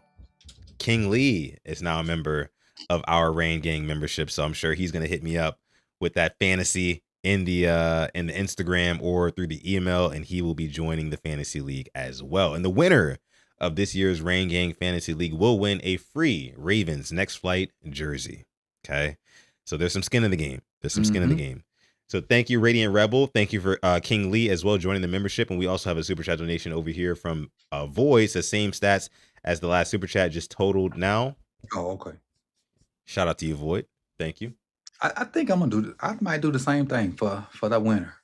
King Lee is now a member of our Rain Gang membership, so I'm sure he's going to hit me up with that fantasy in the Instagram or through the email, and he will be joining the fantasy league as well. And the winner of this year's Rain Gang Fantasy League will win a free Ravens Next Flight jersey. Okay, so there's some skin in the game. So thank you, Radiant Rebel. Thank you for King Lee as well joining the membership. And we also have a super chat donation over here from Voice, the same stats as the last super chat, just totaled now. Oh, okay. Shout out to you, Void. Thank you. I think I'm gonna I might do the same thing for that winner.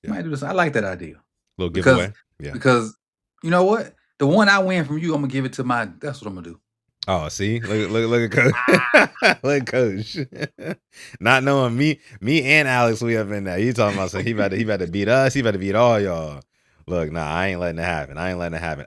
Yeah. Might do this. I like that idea. Little giveaway. Because you know what? The one I win from you, I'm gonna give it to that's what I'm gonna do. Oh, see, look at Coach. Look at Coach. Not knowing me and Alex, we up in there. You talking about so he about to beat us. He about to beat all y'all. Look, nah, I ain't letting it happen.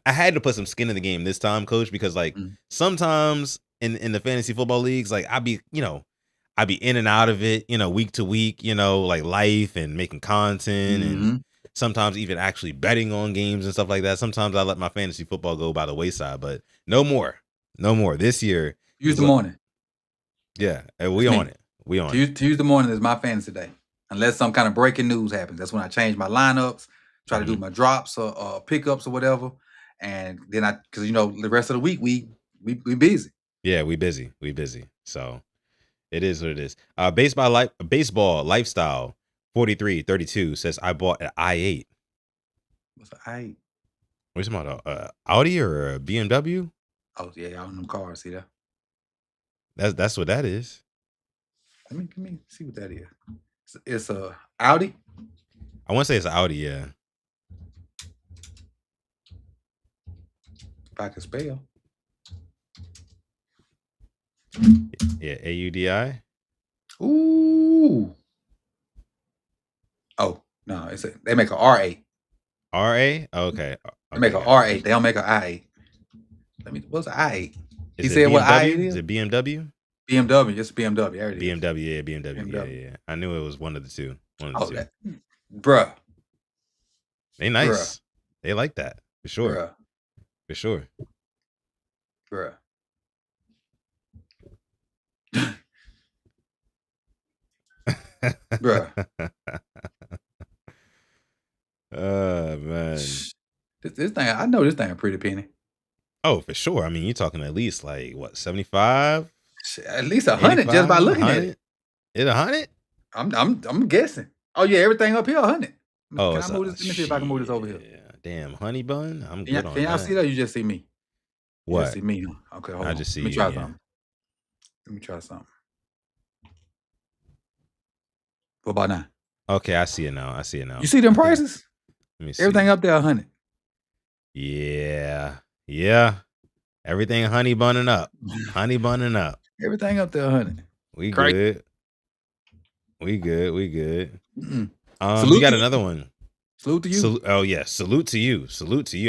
I had to put some skin in the game this time, Coach, because like sometimes in the fantasy football leagues, like I be in and out of it, week to week, like life and making content and sometimes even actually betting on games and stuff like that. Sometimes I let my fantasy football go by the wayside, but no more. This year. Use the morning. Yeah, we on it. To use the morning is my fantasy day. Unless some kind of breaking news happens. That's when I change my lineups, try to do my drops or pickups or whatever. And then because the rest of the week we busy. Yeah, we busy. So it is what it is. Baseball lifestyle 4332 says I bought an i8. What's an i8? What are you talking about? Audi or a BMW? Oh yeah, all them cars. See that? That's what that is. Let me see what that is. It's a Audi. I want to say it's an Audi. Yeah. If I can spell. Yeah, AUDI. Ooh. Oh no, they make a R8. RA? Okay. They make a R8. They don't make an I8. What's an i8? He said what i8 is? Is it BMW? BMW. It's BMW. BMW. Yeah, BMW. Yeah. I knew it was one of the two. Bruh. They nice. Bruh. They like that. For sure. Bruh. For sure. Bruh. Bruh. Man. This thing, I know this thing a pretty penny. Oh, for sure. I mean, you're talking at least like what, 75? At least 100 just by looking at it. It's 100? I'm guessing. Oh yeah, everything up here 100. Oh, Let me see if I can move this over here. Damn, honey bun. I'm good on that. Can y'all see that? Or you just see me? What? You just see me. Okay, hold on. I just see Let me you. try something. Let me try something. What about now? Okay, I see it now. You see them prices? Let me see. Everything up there 100. Yeah. Everything honey bunning up. Everything up there 100. We Great. good. We good. Mm-mm. We got another one. Salute to you. Oh yeah, salute to you.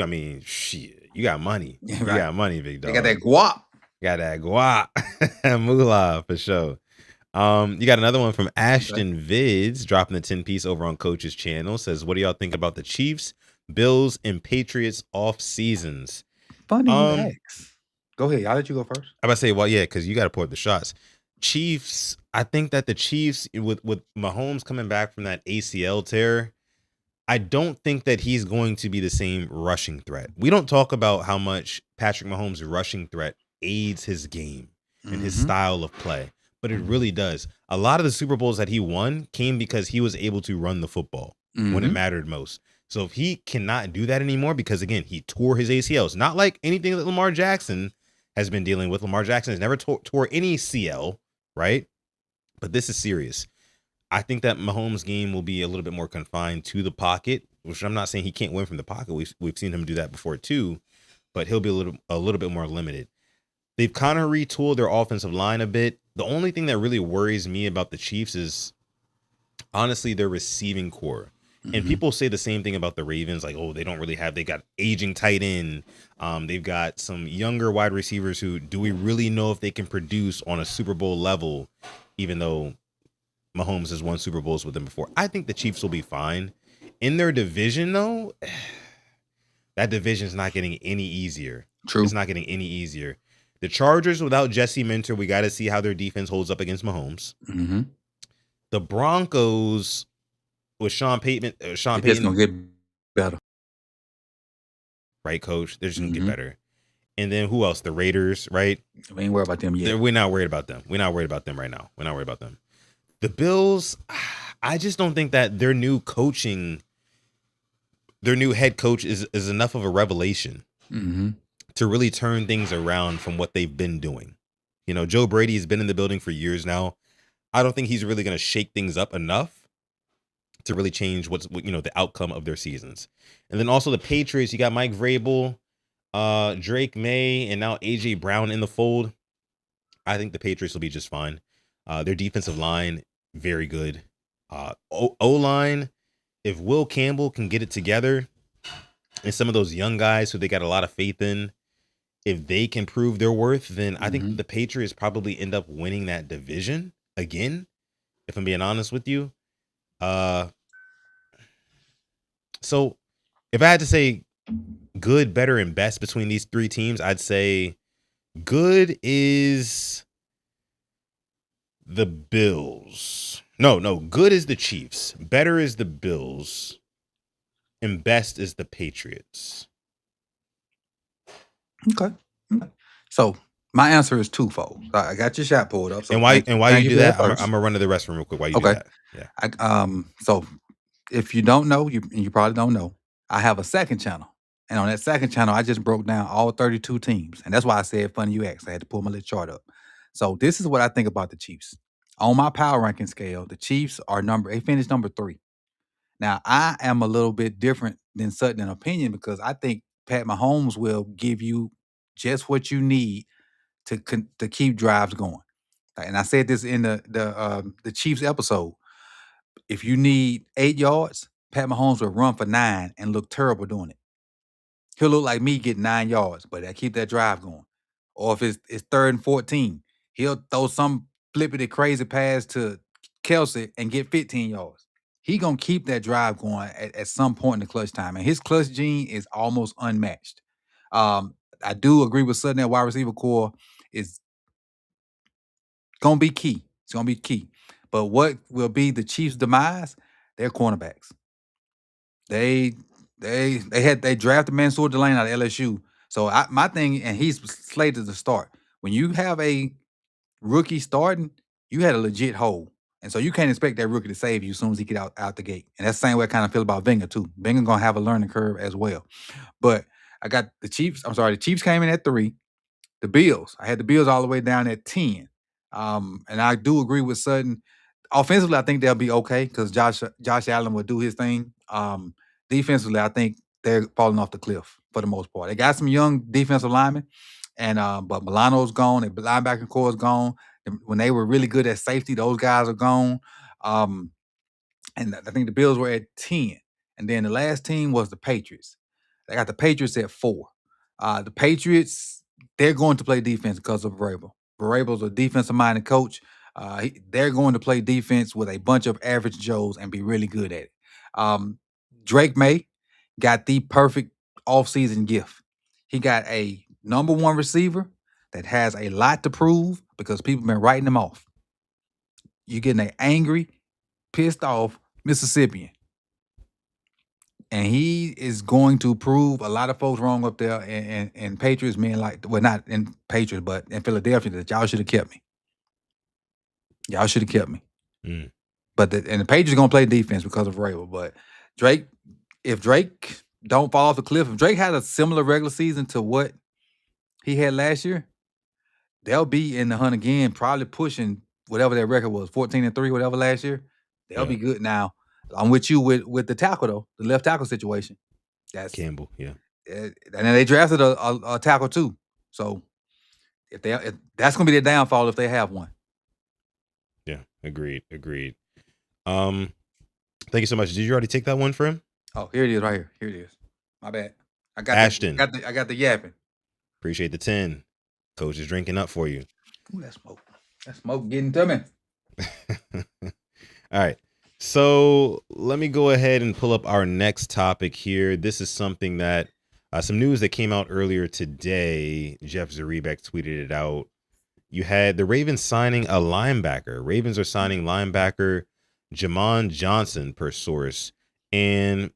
I mean, shit, you got money. Yeah, You right. got money, big dog. They got that guap. Got that guap. Moolah for sure. You got another one from Ashton Vids dropping the 10 piece over on Coach's channel. Says, what do y'all think about the Chiefs, Bills, and Patriots off seasons? Funny you ask. Go ahead. I'll let you go first. I'm about to say, well, yeah, because you got to pour the shots. Chiefs, I think that the Chiefs, with Mahomes coming back from that ACL tear, I don't think that he's going to be the same rushing threat. We don't talk about how much Patrick Mahomes' rushing threat aids his game and his style of play, but it really does. A lot of the Super Bowls that he won came because he was able to run the football when it mattered most. So if he cannot do that anymore, because again, he tore his ACLs, not like anything that Lamar Jackson has been dealing with. Lamar Jackson has never tore any CL, right? But this is serious. I think that Mahomes' game will be a little bit more confined to the pocket which I'm not saying he can't win from the pocket. We've seen him do that before too, but he'll be a little bit more limited. They've kind of retooled their offensive line a bit. The only thing that really worries me about the Chiefs is honestly their receiving core. And people say the same thing about the Ravens, like, oh, they got aging tight end. They've got some younger wide receivers who, do we really know if they can produce on a Super Bowl level, even though Mahomes has won Super Bowls with them before? I think the Chiefs will be fine. In their division, though, that division is not getting any easier. True. It's not getting any easier. The Chargers, without Jesse Minter, we got to see how their defense holds up against Mahomes. The Broncos with Sean Payton. It's gonna get better, right, Coach? They're just gonna get better. And then who else? The Raiders, right? We ain't worried about them yet. We're not worried about them. We're not worried about them right now. We're not worried about them. The Bills, I just don't think that their new head coach is enough of a revelation to really turn things around from what they've been doing. You know, Joe Brady has been in the building for years now. I don't think he's really going to shake things up enough to really change the outcome of their seasons. And then also the Patriots, you got Mike Vrabel, Drake May, and now AJ Brown in the fold. I think the Patriots will be just fine. Their defensive line, very good. O-line, if Will Campbell can get it together, and some of those young guys who they got a lot of faith in, if they can prove their worth, then I think the Patriots probably end up winning that division again, if I'm being honest with you. So if I had to say good, better, and best between these three teams, I'd say good is the Bills. No, good is the Chiefs. Better is the Bills. And best is the Patriots. Okay. So my answer is twofold. I got your shot pulled up. So and why you do that? I'm gonna run to the restroom real quick. Why you do that? Yeah. So if you don't know, you probably don't know, I have a second channel. And on that second channel, I just broke down all 32 teams. And that's why I said funny you asked. I had to pull my little chart up. So this is what I think about the Chiefs. On my power ranking scale, the Chiefs are they finished number 3. Now, I am a little bit different than Sutton in opinion because I think Pat Mahomes will give you just what you need to keep drives going. And I said this in the Chiefs episode. If you need 8 yards, Pat Mahomes will run for 9 and look terrible doing it. He'll look like me getting 9 yards, but I keep that drive going. Or if it's 3rd and 14, he'll throw some flippity crazy pass to Kelsey and get 15 yards. He gonna keep that drive going at some point in the clutch time, and his clutch gene is almost unmatched. I do agree with Sutton that wide receiver core is gonna be key. It's gonna be key. But what will be the Chiefs' demise? Their cornerbacks. They drafted Mansour Delane out of LSU. So my thing, and he's slated to start. When you have a rookie starting, you had a legit hole. And so you can't expect that rookie to save you as soon as he get out the gate. And that's the same way I kind of feel about Wenger too. Wenger gonna have a learning curve as well. But I got the Chiefs. I'm sorry, the Chiefs came in at 3. The Bills. I had the Bills all the way down at 10. And I do agree with Sutton. Offensively, I think they'll be okay because Josh Allen will do his thing. Defensively, I think they're falling off the cliff for the most part. They got some young defensive linemen, and but Milano's gone. The linebacking core is gone. When they were really good at safety, those guys are gone. And I think the Bills were at 10. And then the last team was the Patriots. They got the Patriots at 4. The Patriots, they're going to play defense because of Vrabel. Vrabel's a defensive-minded coach. They're going to play defense with a bunch of average Joes and be really good at it. Drake May got the perfect offseason gift. He got a number 1 receiver that has a lot to prove because people have been writing him off. You're getting an angry, pissed off Mississippian. And he is going to prove a lot of folks wrong up there and Patriots being like, well, not in Patriots, but in Philadelphia, that y'all should have kept me. Y'all should have kept me. But the Patriots are going to play defense because of Vrabel. But if Drake don't fall off the cliff, if Drake had a similar regular season to what he had last year, they'll be in the hunt again, probably pushing whatever their record was, 14-3, whatever last year. They'll be good now. I'm with you with the tackle though, the left tackle situation. That's Campbell, yeah. And then they drafted a tackle too. So if that's gonna be their downfall if they have one. Yeah, agreed. Thank you so much. Did you already take that one for him? Oh, here it is, right here. Here it is. My bad. I got Ashton. I got the yapping. Appreciate the 10. Coach is drinking up for you. Ooh, that smoke. That smoke getting to me. All right. So let me go ahead and pull up our next topic here. This is something that some news that came out earlier today. Jeff Zarebek tweeted it out. You had the Ravens signing a linebacker. Ravens are signing linebacker Jamon Johnson per source. And,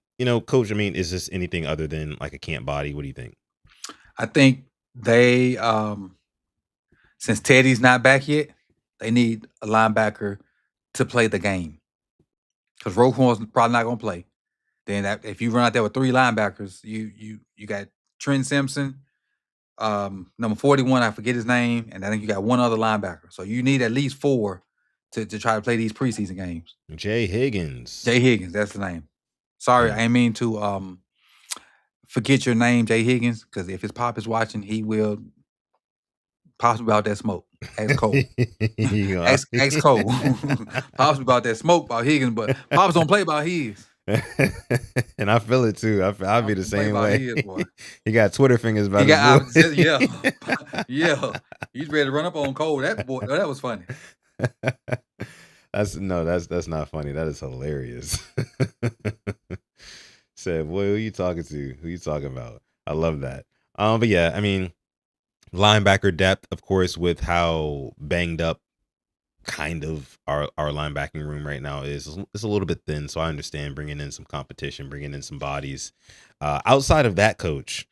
Coach, I mean, is this anything other than like a camp body? What do you think? I think they, since Teddy's not back yet, they need a linebacker to play the game. Because Roquan's probably not going to play. Then if you run out there with 3 linebackers, you got Trent Simpson, number 41, I forget his name, and I think you got one other linebacker. So you need at least 4 to try to play these preseason games. Jay Higgins, that's the name. Sorry, I ain't mean to forget your name, Jay Higgins, because if his pop is watching, he will possibly about that smoke. Ask Cole. Ask Cole. Pops about that smoke about Higgins, but Pops don't play about his. And I feel it too. I'll be the same way. He got Twitter fingers about his yeah. He's ready to run up on Cole. That was funny. That's not funny. That is hilarious. Said, boy, who you talking to? Who you talking about? I love that. But yeah, I mean, linebacker depth, of course, with how banged up kind of our linebacking room right now is a little bit thin. So I understand bringing in some competition, bringing in some bodies. Outside of that, Coach,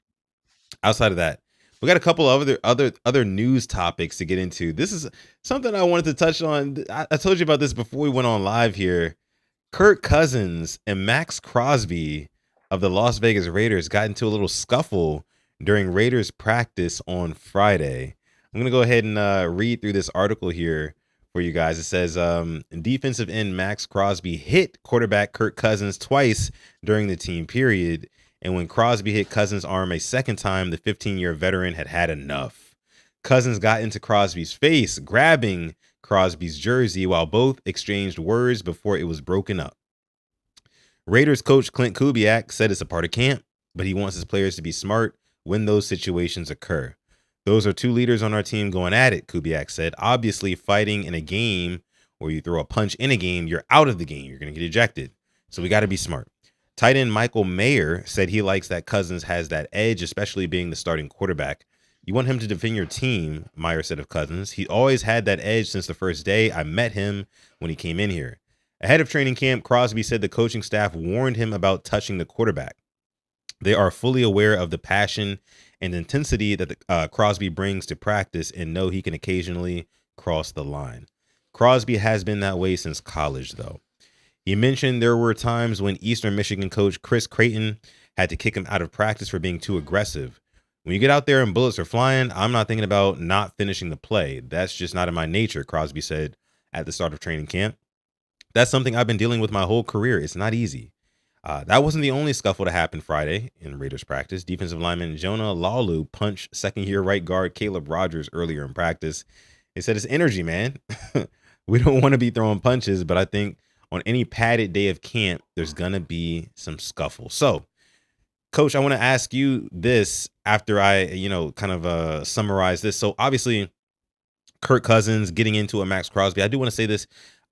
we got a couple of other news topics to get into. This is something I wanted to touch on. I told you about this before we went on live here. Kirk Cousins and Max Crosby of the Las Vegas Raiders got into a little scuffle during Raiders practice on Friday. I'm going to go ahead and read through this article here for you guys. It says, defensive end Max Crosby hit quarterback Kirk Cousins twice during the team period. And when Crosby hit Cousins' arm a second time, the 15-year veteran had enough. Cousins got into Crosby's face, grabbing Crosby's jersey while both exchanged words before it was broken up. Raiders coach Clint Kubiak said it's a part of camp, but he wants his players to be smart when those situations occur. Those are 2 leaders on our team going at it, Kubiak said. Obviously, fighting in a game or you throw a punch in a game, you're out of the game. You're going to get ejected. So we got to be smart. Tight end Michael Mayer said he likes that Cousins has that edge, especially being the starting quarterback. You want him to defend your team, Mayer said of Cousins. He always had that edge since the first day I met him when he came in here. Ahead of training camp, Crosby said the coaching staff warned him about touching the quarterback. They are fully aware of the passion and intensity that Crosby brings to practice and know he can occasionally cross the line. Crosby has been that way since college, though. He mentioned there were times when Eastern Michigan coach Chris Creighton had to kick him out of practice for being too aggressive. When you get out there and bullets are flying, I'm not thinking about not finishing the play. That's just not in my nature, Crosby said at the start of training camp. That's something I've been dealing with my whole career. It's not easy. That wasn't the only scuffle to happen Friday in Raiders practice. Defensive lineman Jonah Laulu punched second-year right guard Caleb Rogers earlier in practice. He said, it's energy, man. We don't want to be throwing punches, but I think on any padded day of camp, there's going to be some scuffle. So, Coach, I want to ask you this after I, kind of summarize this. So, obviously, Kirk Cousins getting into a Max Crosby. I do want to say this.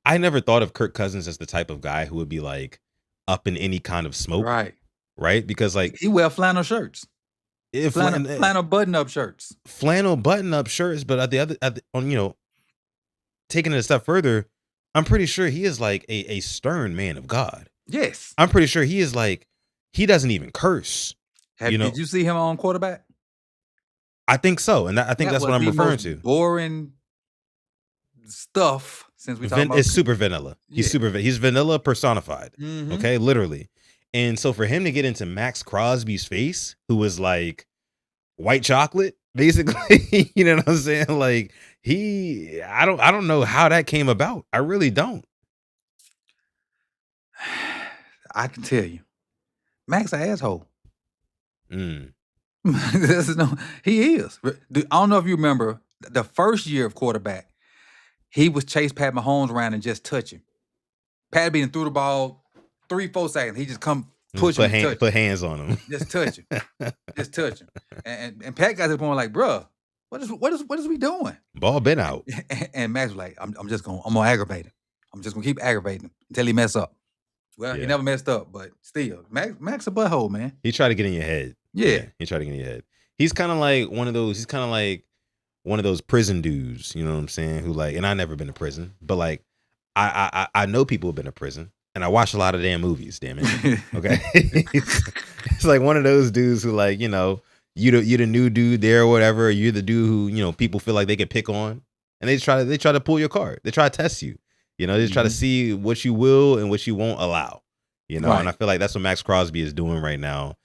I never thought of Kirk Cousins as the type of guy who would be like up in any kind of smoke. Right? Because like he wear flannel shirts. Flannel button-up shirts. Flannel button-up shirts, but taking it a step further, I'm pretty sure he is like a stern man of God. Yes. I'm pretty sure he is like, he doesn't even curse. Did you see him on quarterback? I think so. And I think that's what I'm referring to. Boring stuff since we talking about it's super vanilla. He's he's vanilla personified. Mm-hmm. Okay, literally. And so for him to get into Max Crosby's face, who was like white chocolate, basically, you know what I'm saying? Like I don't know how that came about. I really don't. I can tell you, Max an asshole. Mm. He is. I don't know if you remember the first year of quarterback, he was chase Pat Mahomes around and just touch him. Pat being threw the ball 3-4 seconds. He just come push him and touch put hands on him. Just touch him. Just touch him. And Pat got to the point like, bruh, what is we doing? Ball been out. And Max was like, I'm gonna aggravate him. I'm just gonna keep aggravating him until he mess up. Well, he never messed up, but still, Max a butthole, man. He tried to get in your head. Yeah. He tried to get in your head. He's kind of like one of those prison dudes, you know what I'm saying? Who like, and I've never been to prison, but like I know people who've been to prison, and I watch a lot of damn movies, damn it. Okay. It's like one of those dudes who like, you know, you're the new dude there or whatever, or you're the dude who, you know, people feel like they can pick on, and they try to pull your card. They try to test you. You know, they try to see what you will and what you won't allow. You know, and I feel like that's what Max Crosby is doing right now.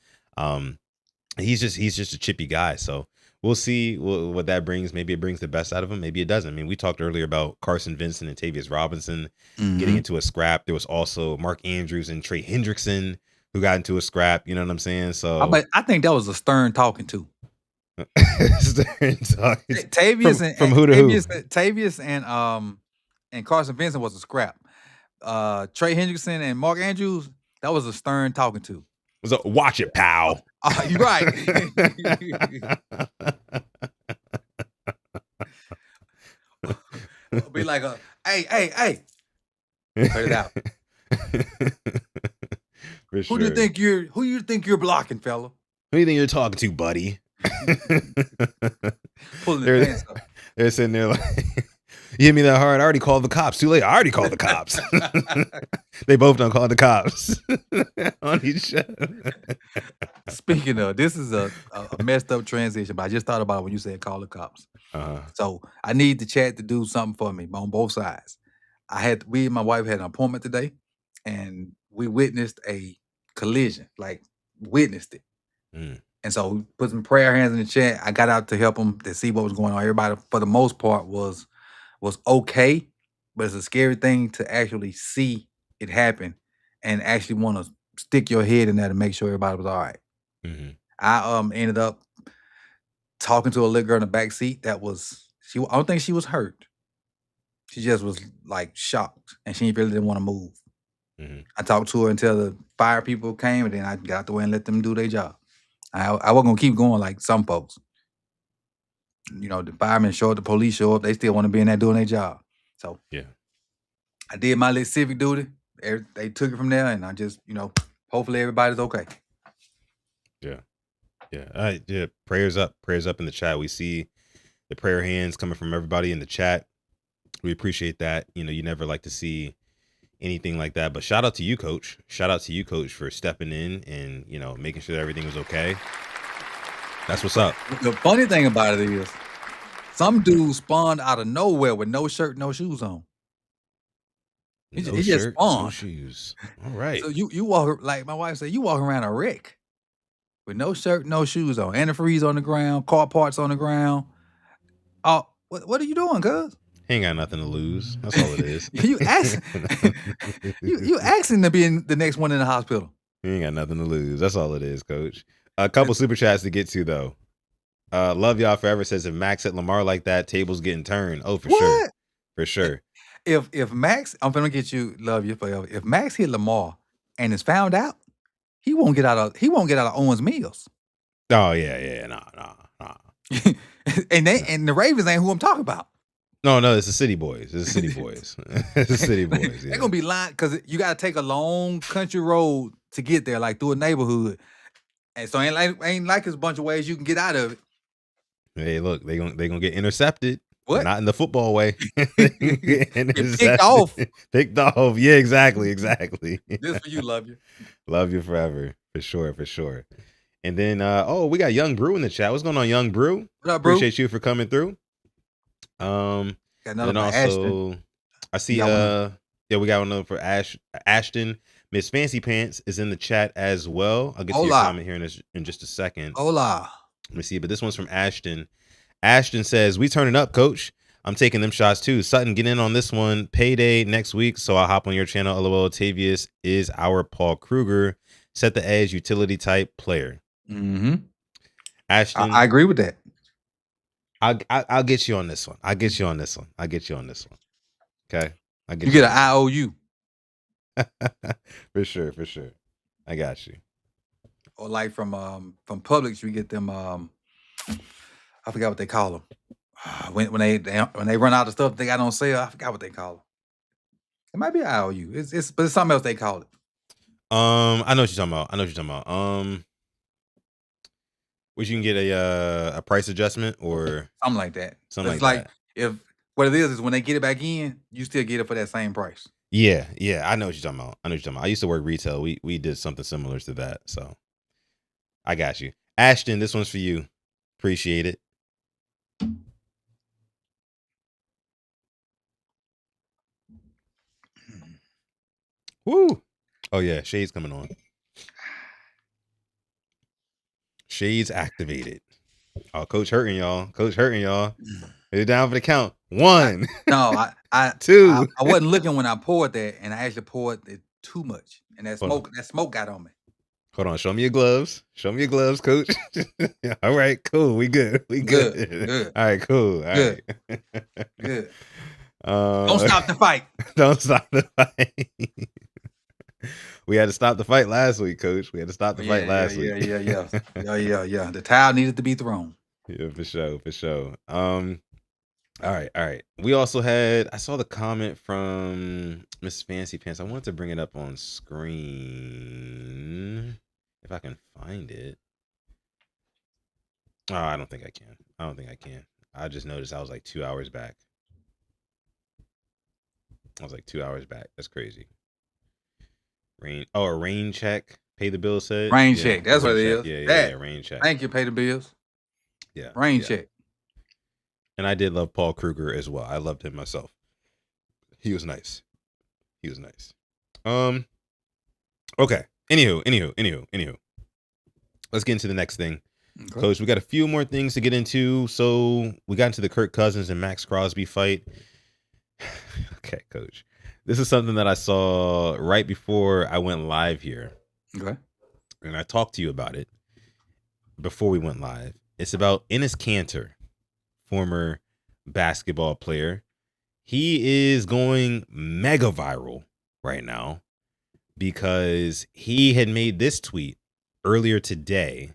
He's just a chippy guy. So we'll see what that brings. Maybe it brings the best out of him. Maybe it doesn't. I mean, we talked earlier about Carson Vincent and Tavius Robinson getting into a scrap. There was also Mark Andrews and Trey Hendrickson who got into a scrap. You know what I'm saying? So I think that was a stern talking to. Stern talking. Tavius from who to who? Tavius and Carson Vincent was a scrap. Trey Hendrickson and Mark Andrews, that was a stern talking to. Was a watch it, pal. You're right. Be like hey. Cut it out. For sure. Who you think you're blocking, fella? Who do you think you're talking to, buddy? Pulling the pants up. They're sitting there like, you hit me that hard. I already called the cops. Too late. I already called the cops. They both don't call the cops on each other. Speaking of, this is a messed up transition, but I just thought about it when you said call the cops. So I need the chat to do something for me on both sides. We and my wife had an appointment today, and we witnessed a collision, like witnessed it. And so we put some prayer hands in the chat. I got out to help them to see what was going on. Everybody, for the most part, was okay, but it's a scary thing to actually see it happen and actually want to stick your head in there to make sure everybody was all right. I ended up talking to a little girl in the back seat I don't think she was hurt. She just was like shocked, and she really didn't want to move. I talked to her until the fire people came, and then I got out the way and let them do their job. I wasn't gonna keep going like some folks. You know, the firemen show up, the police show up, they still want to be in there doing their job. So yeah, I did my little civic duty. They took it from there, and I just, you know, hopefully everybody's okay. Yeah. Prayers up in the chat. We see the prayer hands coming from everybody in the chat. We appreciate that. You know, you never like to see anything like that, but shout out to you, Coach. Shout out to you, Coach, for stepping in and, you know, making sure that everything was okay. That's what's up. The funny thing about it is, some dude spawned out of nowhere with no shirt, no shoes on. He just spawned. No shoes. All right. So you walk, like my wife said, you walk around a wreck with no shirt, no shoes on, antifreeze on the ground, car parts on the ground. Oh, what are you doing, cuz? He ain't got nothing to lose. That's all it is. you asking to be in the next one in the hospital. You ain't got nothing to lose. That's all it is, Coach. A couple super chats to get to though. Love y'all forever says if Max hit Lamar like that, tables getting turned. Oh, for sure. For sure. If Max, I'm gonna get you, love you forever. If Max hit Lamar and is found out, he won't get out of Owens Mills. Oh yeah. Nah. and the Ravens ain't who I'm talking about. No, it's the City Boys. It's the City Boys. It's the City Boys. Yeah. They're gonna be lying because you gotta take a long country road to get there, like through a neighborhood. And so ain't like there's a bunch of ways you can get out of it. Hey, look, they gonna get intercepted. What? Not in the football way. Picked off. Picked off. Yeah, exactly. This for you, love you. Love you forever. For sure. And then we got Young Brew in the chat. What's going on, Young Brew? What up, Brew? Appreciate you for coming through. And also Ashton. I see we got another for Ashton. Miss Fancy Pants is in the chat as well. I'll get to your comment here in just a second. Hola. Let me see, but this one's from Ashton. Ashton says, "We turning up, Coach. I'm taking them shots too. Sutton, get in on this one. Payday next week, so I'll hop on your channel. LOL. Tavius is our Paul Kruger. Set the edge, utility type player. Mm-hmm. Ashton, I agree with that. I'll get you on this one. I'll get you on this one. Okay, You get an IOU for sure. I got you. or like from Publix, you get them. I forgot what they call them. When they run out of stuff they got on sale, I forgot what they call them. It might be an IOU. But it's something else they call it. I know what you're talking about. Which you can get a price adjustment or something like that. Something it's like that. If what it is when they get it back in, you still get it for that same price. Yeah. I know what you're talking about. I used to work retail. We did something similar to that. So I got you. Ashton, this one's for you. Appreciate it. Woo. Oh yeah, Shade's coming on. Shade's activated. Oh, Coach hurting y'all. It's down for the count. 1. I 2. I wasn't looking when I poured that, and I actually poured it too much, and that smoke got on me. Hold on, show me your gloves. Coach. All right, cool. We good. Good. All right, cool. All Good. right. Good. Don't stop the fight. Don't stop the fight. We had to stop the fight last week, Coach. We had to stop the fight last week. Yeah. The towel needed to be thrown. Yeah, for sure. All right. We also had, I saw the comment from Miss Fancy Pants. I wanted to bring it up on screen if I can find it. Oh, I don't think I can. I just noticed I was like 2 hours back. That's crazy. A rain check. Pay the bill said. Rain check. That's what it is. Yeah, rain check. Thank you, pay the bills. Yeah. Rain check. And I did love Paul Kruger as well. I loved him myself. He was nice. Okay. Anywho. Let's get into the next thing. Okay. Coach, we got a few more things to get into. So we got into the Kirk Cousins and Max Crosby fight. Okay, Coach. This is something that I saw right before I went live here. Okay. And I talked to you about it before we went live. It's about Enes Kanter, former basketball player. He is going mega viral right now because he had made this tweet earlier today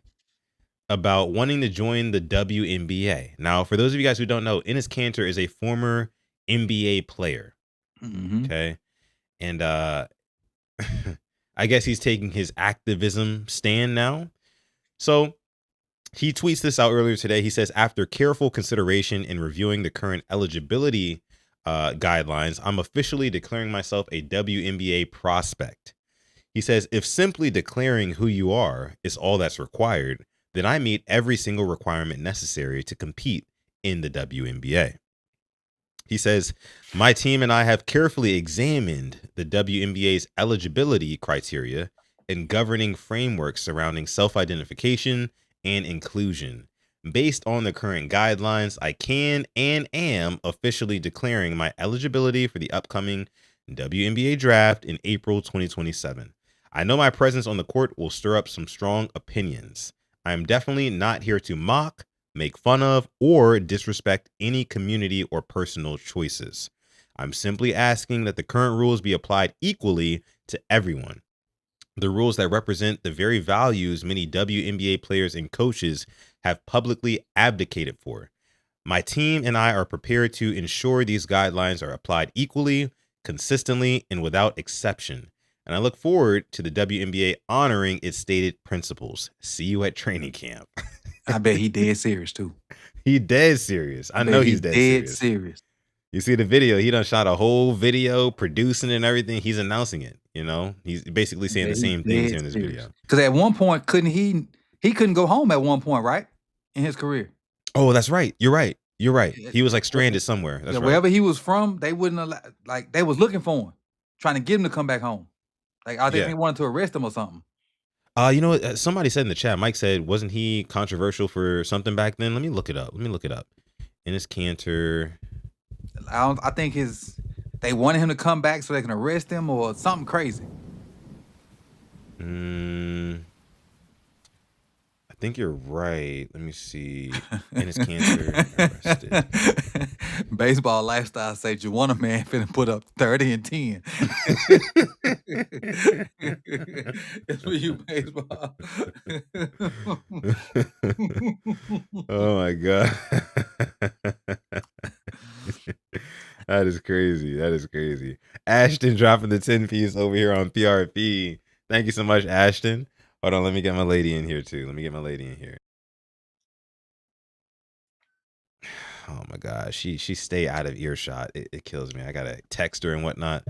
about wanting to join the WNBA. Now, for those of you guys who don't know, Enes Kanter is a former NBA player. Mm-hmm. Okay. And I guess he's taking his activism stand now. So he tweets this out earlier today. He says, after careful consideration in reviewing the current eligibility guidelines, I'm officially declaring myself a WNBA prospect. He says, if simply declaring who you are is all that's required, then I meet every single requirement necessary to compete in the WNBA. He says, my team and I have carefully examined the WNBA's eligibility criteria and governing frameworks surrounding self-identification and inclusion. Based on the current guidelines, I can and am officially declaring my eligibility for the upcoming WNBA draft in April 2027. I know my presence on the court will stir up some strong opinions. I am definitely not here to mock, make fun of, or disrespect any community or personal choices. I'm simply asking that the current rules be applied equally to everyone. The rules that represent the very values many WNBA players and coaches have publicly abdicated for. My team and I are prepared to ensure these guidelines are applied equally, consistently, and without exception. And I look forward to the WNBA honoring its stated principles. See you at training camp. I bet he dead serious too. He dead serious. I know he's dead serious. You see the video, he done shot a whole video, producing it and everything. He's announcing it, you know? He's basically saying the same things here in this video. Because at one point, he couldn't go home at one point, right? In his career. Oh, that's right. You're right. He was like stranded somewhere. That's right. Wherever he was from, they wouldn't allow, like they was looking for him, trying to get him to come back home. Like I think they wanted to arrest him or something. You know what? Somebody said in the chat, Mike said, wasn't he controversial for something back then? Let me look it up. Enes Kanter. I think they wanted him to come back so they can arrest him or something crazy. I think you're right. Let me see. Enes Kanter arrested. Baseball lifestyle say Juwanna man finna put up 30 and 10. It's for you, baseball. Oh my god. That is crazy. That is crazy. Ashton dropping the 10 piece over here on PRP. Thank you so much, Ashton. Hold on, let me get my lady in here too. Let me get my lady in here. Oh my gosh, she stay out of earshot. It kills me. I gotta text her and whatnot.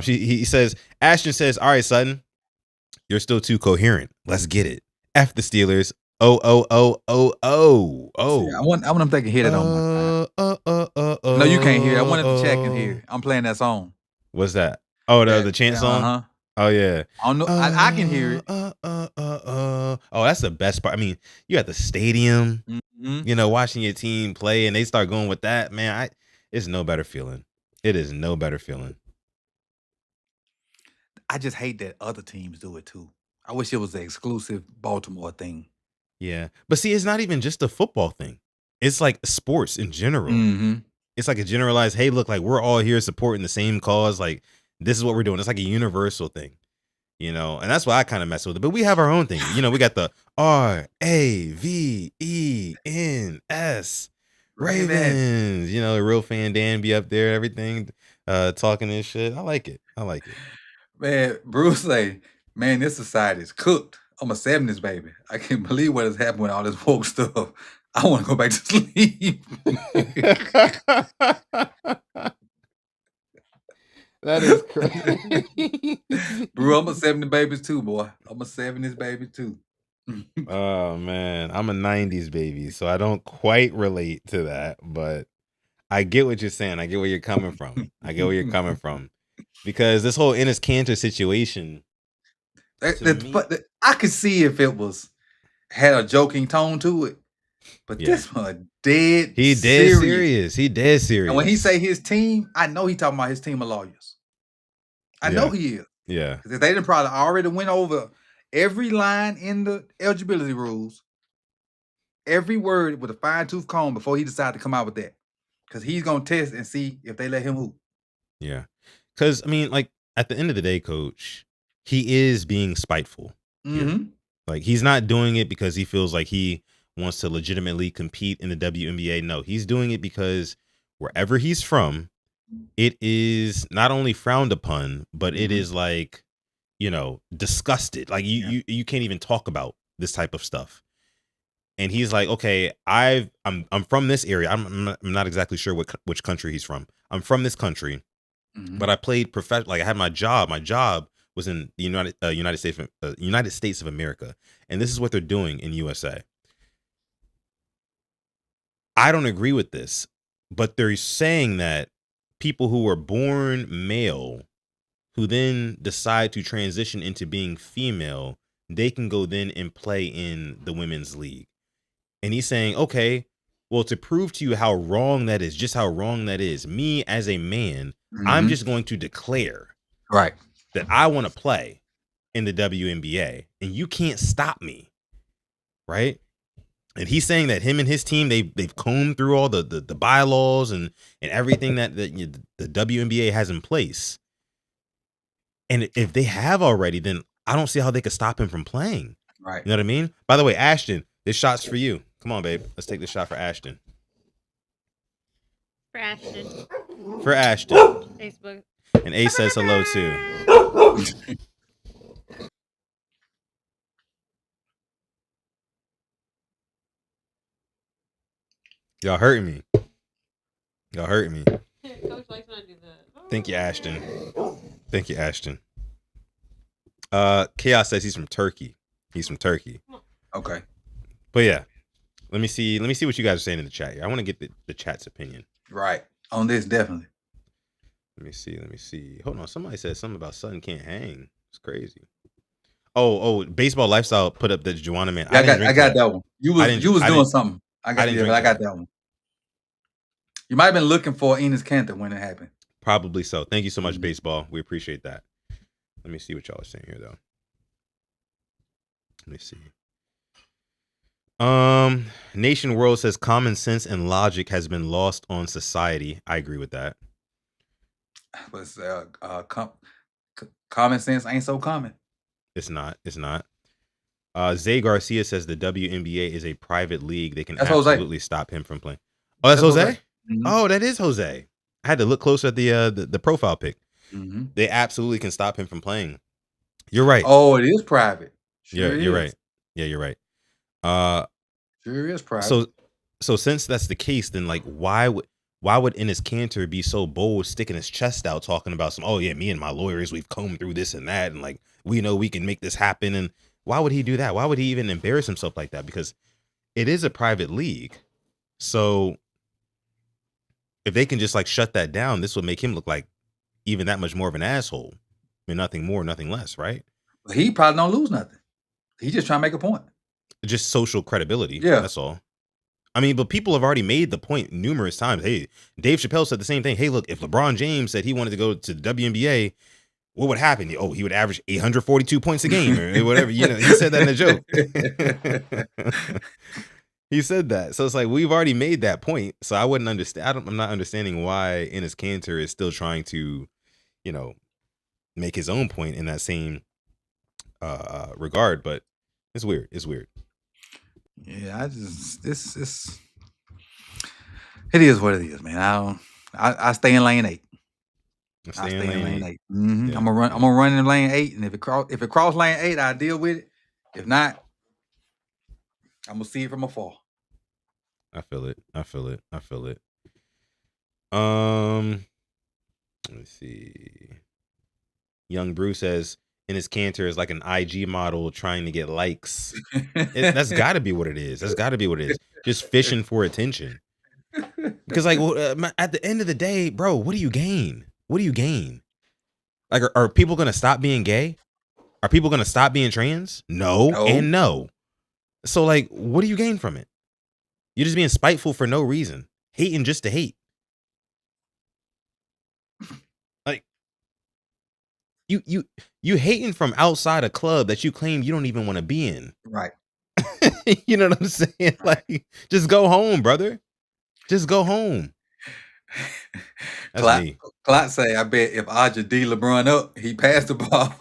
He says, Ashton says, all right, Sutton, you're still too coherent. Let's get it. F the Steelers. Oh. See, I want them to hear that on my time. No, you can't hear it. I wanted to check and hear it. I'm playing that song. What's that? Oh, the chant song? Uh-huh. Oh yeah. I don't know. I can hear it. Oh, that's the best part. I mean, you at the stadium, you know, watching your team play, and they start going with that. Man, it's no better feeling. It is no better feeling. I just hate that other teams do it too. I wish it was an exclusive Baltimore thing. Yeah, but see, it's not even just a football thing. It's like sports in general. It's like a generalized, hey, look, like we're all here supporting the same cause. Like this is what we're doing. It's like a universal thing, you know, and that's why I kind of mess with it. But we have our own thing. You know, we got the RAVENS Ravens. You know, the real fan Dan be up there, everything, talking this shit. I like it. Man, Bruce say, man, this society is cooked. I'm a 70s baby. I can't believe what has happened with all this woke stuff. I want to go back to sleep. That is crazy. Bro, I'm a 70s baby too, boy. I'm a 70s baby too. Oh man, I'm a 90s baby, so I don't quite relate to that, but I get what you're saying. I get where you're coming from. Because this whole Enes Kanter situation, but I could see if it had a joking tone to it, but this one dead. He dead serious. He dead serious. And when he say his team, I know he talking about his team of lawyers. I know he is. Yeah. Because they done probably already went over every line in the eligibility rules, every word with a fine-tooth comb before he decided to come out with that. Because he's gonna test and see if they let him hoop. Yeah. Because I mean, like at the end of the day, coach, he is being spiteful. Like he's not doing it because he feels like he wants to legitimately compete in the WNBA. No, he's doing it because wherever he's from, it is not only frowned upon, but it is like, you know, disgusted. Like you can't even talk about this type of stuff. And he's like, okay, I'm from this area. I'm not exactly sure which country he's from. I'm from this country, but I played professional. Like I had my job. My job was in the United States of America, and this is what they're doing in USA. I don't agree with this, but they're saying that people who are born male, who then decide to transition into being female, they can go then and play in the women's league. And he's saying, okay, well, to prove to you how wrong that is, just how wrong that is, me as a man, I'm just going to declare that I want to play in the WNBA, and you can't stop me, right? And he's saying that him and his team, they've combed through all the bylaws and everything that the WNBA has in place. And if they have already, then I don't see how they could stop him from playing. Right. You know what I mean? By the way, Ashton, this shot's for you. Come on, babe. Let's take this shot for Ashton. For Ashton. For Ashton. Facebook. And A says hello too. Y'all hurting me. Coach likes when I do that. Thank you, Ashton. Chaos says he's from Turkey. Okay. But yeah, let me see what you guys are saying in the chat here. I want to get the chat's opinion. Right. On this, definitely. Let me see. Hold on. Somebody said something about Sutton can't hang. It's crazy. Oh, baseball lifestyle put up the Juwanna man. Yeah, I got that one. You was doing something. I got that one. You might have been looking for Enes Kanter when it happened. Probably so. Thank you so much, baseball. We appreciate that. Let me see what y'all are saying here, though. Let me see. Nation World says common sense and logic has been lost on society. I agree with that. But common sense ain't so common. It's not. Zay Garcia says the WNBA is a private league. They can That's absolutely stop him from playing. Oh, that's Jose? Mm-hmm. Oh, that is Jose. I had to look closer at the profile pic. Mm-hmm. They absolutely can stop him from playing. You're right. Oh, it is private. Sure, you're right. Yeah, you're right. Sure is private. So since that's the case, then like why would Enes Kanter be so bold, sticking his chest out, talking about some, oh yeah, me and my lawyers, we've combed through this and that, and like we know we can make this happen. And why would he do that? Why would he even embarrass himself like that? Because it is a private league. So if they can just like shut that down, this would make him look like even that much more of an asshole. I mean, nothing more, nothing less, right? He probably don't lose nothing. He just trying to make a point. Just social credibility. Yeah. That's all. I mean, but people have already made the point numerous times. Hey, Dave Chappelle said the same thing. Hey, look, if LeBron James said he wanted to go to the WNBA, what would happen? Oh, he would average 842 points a game or whatever. You know, he said that in a joke. He said that. So it's like, we've already made that point. So I wouldn't understand. I'm not understanding why Enes Kanter is still trying to, you know, make his own point in that same regard. But it's weird. It's weird. Yeah, it is what it is, man. I stay in lane 8. I stay in lane 8. Mm-hmm. Yeah. I'm gonna run in lane 8, and if it cross lane 8, I deal with it. If not, I'm gonna see it from afar. I feel it. Let me see. Young Bruce says Enes Kanter is like an IG model trying to get likes. That's got to be what it is. Just fishing for attention. Because like at the end of the day, bro, what do you gain? Like, are people gonna stop being gay? Are people gonna stop being trans? No. And no. So like, what do you gain from it? You're just being spiteful for no reason, hating just to hate. Like, you hating from outside a club that you claim you don't even want to be in. Right. You know what I'm saying? Right. Like, just go home, brother. Just go home. That's me. Clot say, I bet if Aja D LeBron up, he passed the ball.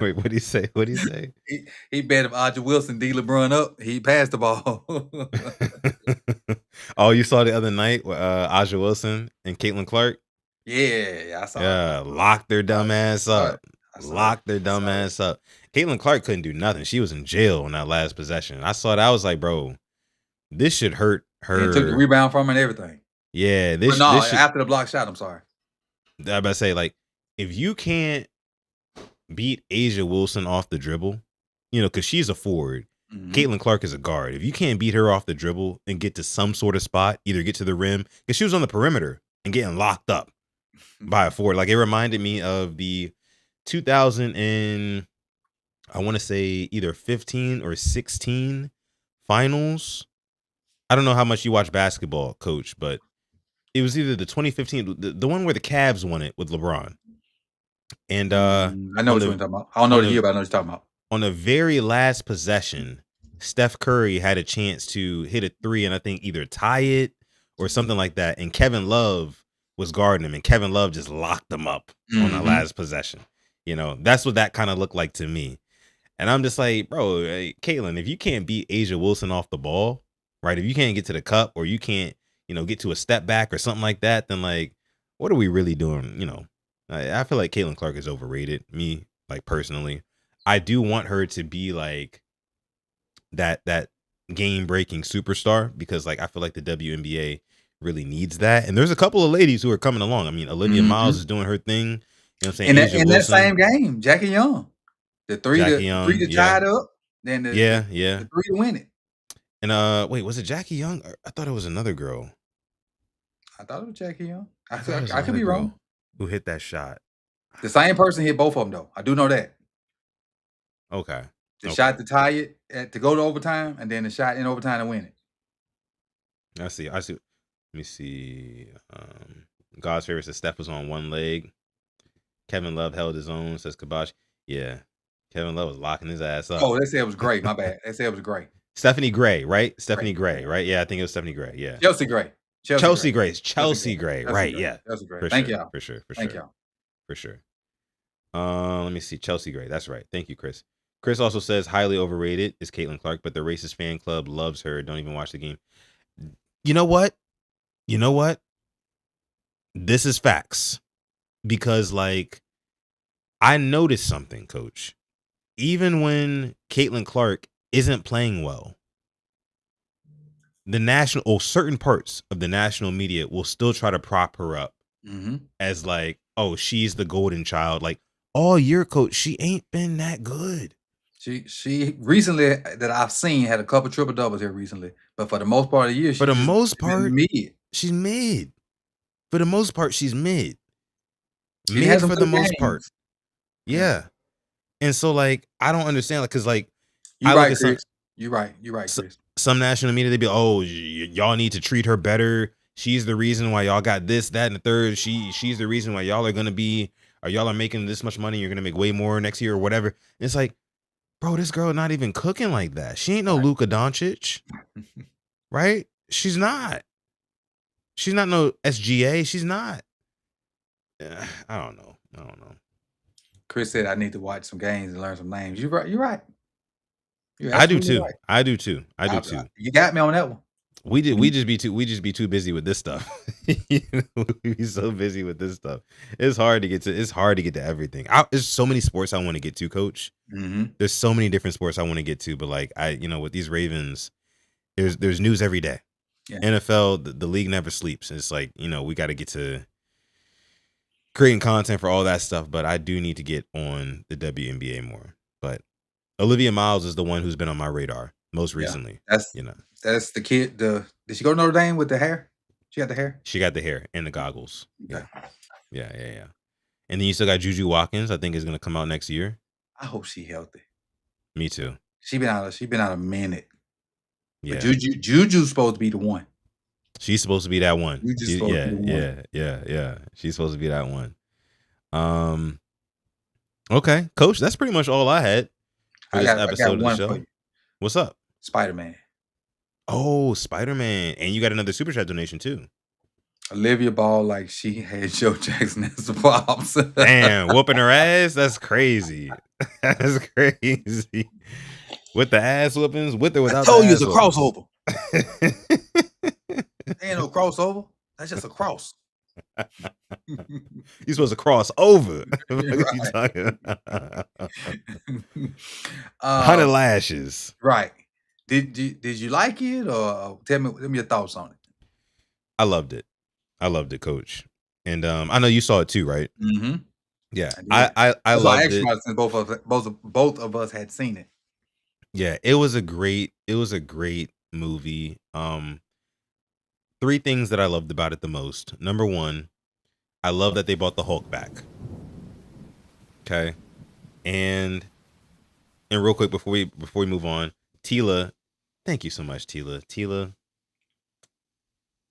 Wait, what did he say? He bet if Aja Wilson D LeBron up, he passed the ball. Oh, you saw the other night with Aja Wilson and Caitlin Clark? Yeah, I saw it. Yeah, locked their dumb ass up. Caitlin Clark couldn't do nothing. She was in jail on that last possession. I saw that. I was like, bro, this should hurt her. He took the rebound from her and everything. Yeah. After the block shot, I'm sorry. I about to say, like, if you can't beat Asia Wilson off the dribble, you know, because she's a forward. Mm-hmm. Caitlin Clark is a guard. If you can't beat her off the dribble and get to some sort of spot, either get to the rim, because she was on the perimeter and getting locked up by a forward. Like, it reminded me of the 2000 and I want to say either 15 or 16 finals. I don't know how much you watch basketball, Coach, but it was either the 2015, the one where the Cavs won it with LeBron. And I know what you're talking about. I don't know the year, but I know what you're talking about. On the very last possession, Steph Curry had a chance to hit a 3 and I think either tie it or something like that. And Kevin Love was guarding him, and Kevin Love just locked him up on the last possession. You know, that's what that kind of looked like to me. And I'm just like, bro, hey, Caitlin, if you can't beat Asia Wilson off the ball, right? If you can't get to the cup or you can't, you know, get to a step back or something like that, then like, what are we really doing? You know, I feel like Caitlin Clark is overrated. Me, like, personally, I do want her to be like that game breaking superstar, because like I feel like the WNBA really needs that. And there's a couple of ladies who are coming along. I mean, Olivia Miles is doing her thing. You know what I'm saying? In that same game, Jackie Young. The three to tie it up, then the 3 to win it. And wait, was it Jackie Young? I thought it was another girl. I thought it was Jackie Young. I could be wrong. Who hit that shot? The same person hit both of them, though. I do know that. Okay. The shot to tie it, to go to overtime, and then the shot in overtime to win it. I see. Let me see. God's favorite says Steph was on one leg. Kevin Love held his own, says Kabash. Yeah. Kevin Love was locking his ass up. Oh, they said it was great. My bad. They said it was great. Stephanie Gray, right? Stephanie Gray, right? Yeah, I think it was Stephanie Gray. Yeah. Chelsea Gray. Chelsea Gray. Right. Yeah. Chelsea Gray. For Thank sure, y'all. For sure. Thank y'all. For sure. Let me see. Chelsea Gray. That's right. Thank you, Chris. Chris also says highly overrated is Caitlin Clark, but the racist fan club loves her. Don't even watch the game. You know what? This is facts. Because, like, I noticed something, Coach. Even when Caitlin Clark isn't playing well, certain parts of the national media will still try to prop her up as like, oh, she's the golden child. Like, all year, Coach, she ain't been that good. She recently that I've seen had a couple triple doubles here recently, but for the most part of the year, she's mid. She's mid. For the most part, she's mid. Mid for the most part. Yeah. And so, like, I don't understand, like, because, like, you're right, Chris. You're right, Chris. Some national media, they be, oh, y'all need to treat her better. She's the reason why y'all got this, that, and the third. She's the reason why y'all are gonna be, or y'all are making this much money. You're gonna make way more next year or whatever. And it's like, bro, this girl not even cooking like that. She ain't no Luka Doncic, right? She's not. She's not no SGA. She's not. I don't know. Chris said I need to watch some games and learn some names. You're right. I do too. Right. I do too. You got me on that one. We just be too busy with this stuff. We be so busy with this stuff. It's hard to get to everything. There's so many sports I want to get to, Coach. There's so many different sports I want to get to, but like with these Ravens, there's news every day. Yeah. NFL, the league never sleeps. It's like, we got to get to creating content for all that stuff, but I do need to get on the WNBA more. But Olivia Miles is the one who's been on my radar most recently. That's the kid. Did she go to Notre Dame with the hair? She got the hair? She got the hair and the goggles. Okay. Yeah. And then you still got Juju Watkins, I think is going to come out next year. I hope she's healthy. Me too. She been out a minute. Yeah. But Juju's supposed to be the one. She's supposed to be that one. Yeah. She's supposed to be that one. Okay, Coach, that's pretty much all I had for this episode of the show. What's up? Spider-Man. Oh, Spider-Man. And you got another super chat donation too. Olivia Ball like she had Joe Jackson as the pops. Damn, whooping her ass? That's crazy. That's crazy. With the ass whoopings, with or without. I told you it's a crossover. Ain't no crossover. That's just a cross. You're supposed to cross over. What are you talking about? 100 lashes. Right. Did you like it, or tell me your thoughts on it? I loved it, Coach. And I know you saw it too, right? Mm-hmm. Yeah, I loved it. Since both of us had seen it. Yeah, it was a great movie. 3 things that I loved about it the most. Number 1, I love that they brought the Hulk back. Okay. And real quick before we move on, Tila, thank you so much, Tila. Tila,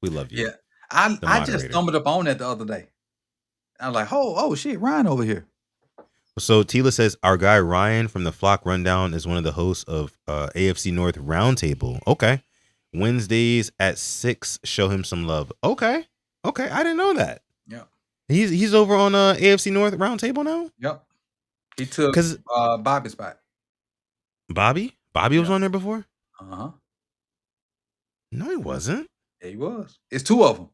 we love you. Yeah. I just stumbled up on that the other day. I was like, oh shit, Ryan over here. So Tila says our guy Ryan from the Flock Rundown is one of the hosts of AFC North Roundtable. Okay. Wednesdays at 6, show him some love. Okay. I didn't know that. Yeah. He's over on AFC North Roundtable now? Yep. He took Bobby's spot. Bobby was on there before? Uh-huh. No, he wasn't. Yeah, he was. It's 2 of them.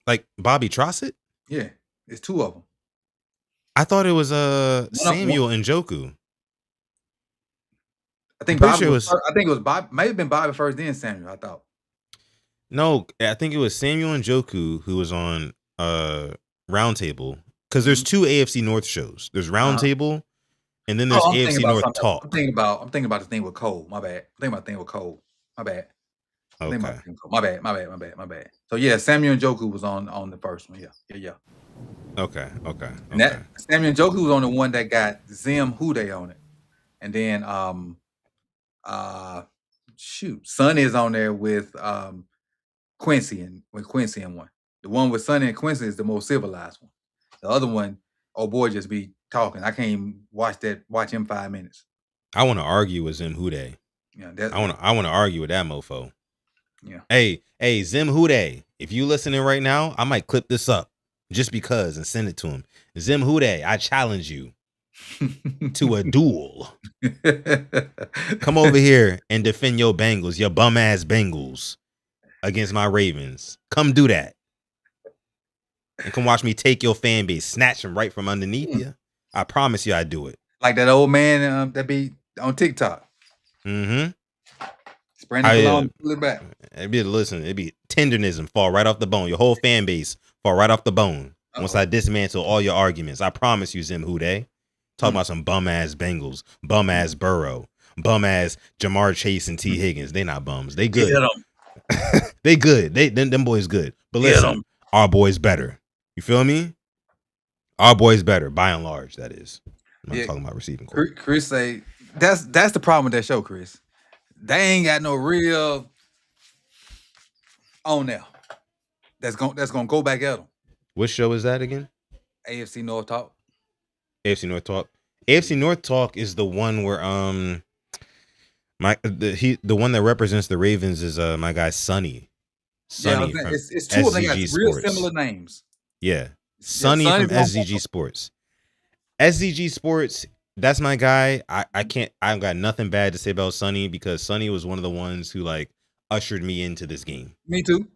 Like Bobby Trossett? Yeah, it's 2 of them. I thought it was Samuel Njoku. I think Bobby it was Bob. May have been Bobby first, then Samuel. I thought. No, I think it was Samuel Njoku who was on Roundtable, because there's 2 AFC North shows. There's Roundtable, and then there's AFC North Talk. I'm thinking about the thing with Cole. My bad. I'm thinking about the thing with Cole. My bad. Okay. My bad. So yeah, Samuel Njoku was on the first one. Yeah. Okay. And that Samuel Njoku was on the one that got Zim Hude on it, and then Son is on there with Quincy and one. The one with Sonny and Quincy is the most civilized one. The other one, oh boy, just be talking. I can't even watch him 5 minutes. I want to argue with Zim Hude. Yeah, I want to argue with that mofo. Yeah. Hey, Zim Hude, if you listening right now, I might clip this up just because and send it to him. Zim Hude, I challenge you to a duel. Come over here and defend your Bengals, your bum ass Bengals, against my Ravens. Come do that. And come watch me take your fan base, snatch them right from underneath you. I promise you I do it. Like that old man that be on TikTok. Mm-hmm. Spreading cologne, pull it back. It'd be tenderness and fall right off the bone. Your whole fan base fall right off the bone. Once I dismantle all your arguments. I promise you, Zim Hude. Talking about some bum ass Bengals, bum ass Burrow, bum ass Jamar Chase and T. Higgins. They not bums. They good. They good. Them boys good. But listen, our boys better. You feel me? Our boys better, by and large, that is. I'm not talking about receiving core. Chris say that's the problem with that show, Chris. They ain't got no real on there. That's gonna go back at them. What show is that again? AFC North Talk. AFC North Talk. AFC North Talk is the one where the one that represents the Ravens is my guy Sonny. Sonny from it's two of them got real similar names. Yeah. Sonny from SZG Sports. SZG Sports, that's my guy. I've got nothing bad to say about Sonny because Sonny was one of the ones who like ushered me into this game. Me too.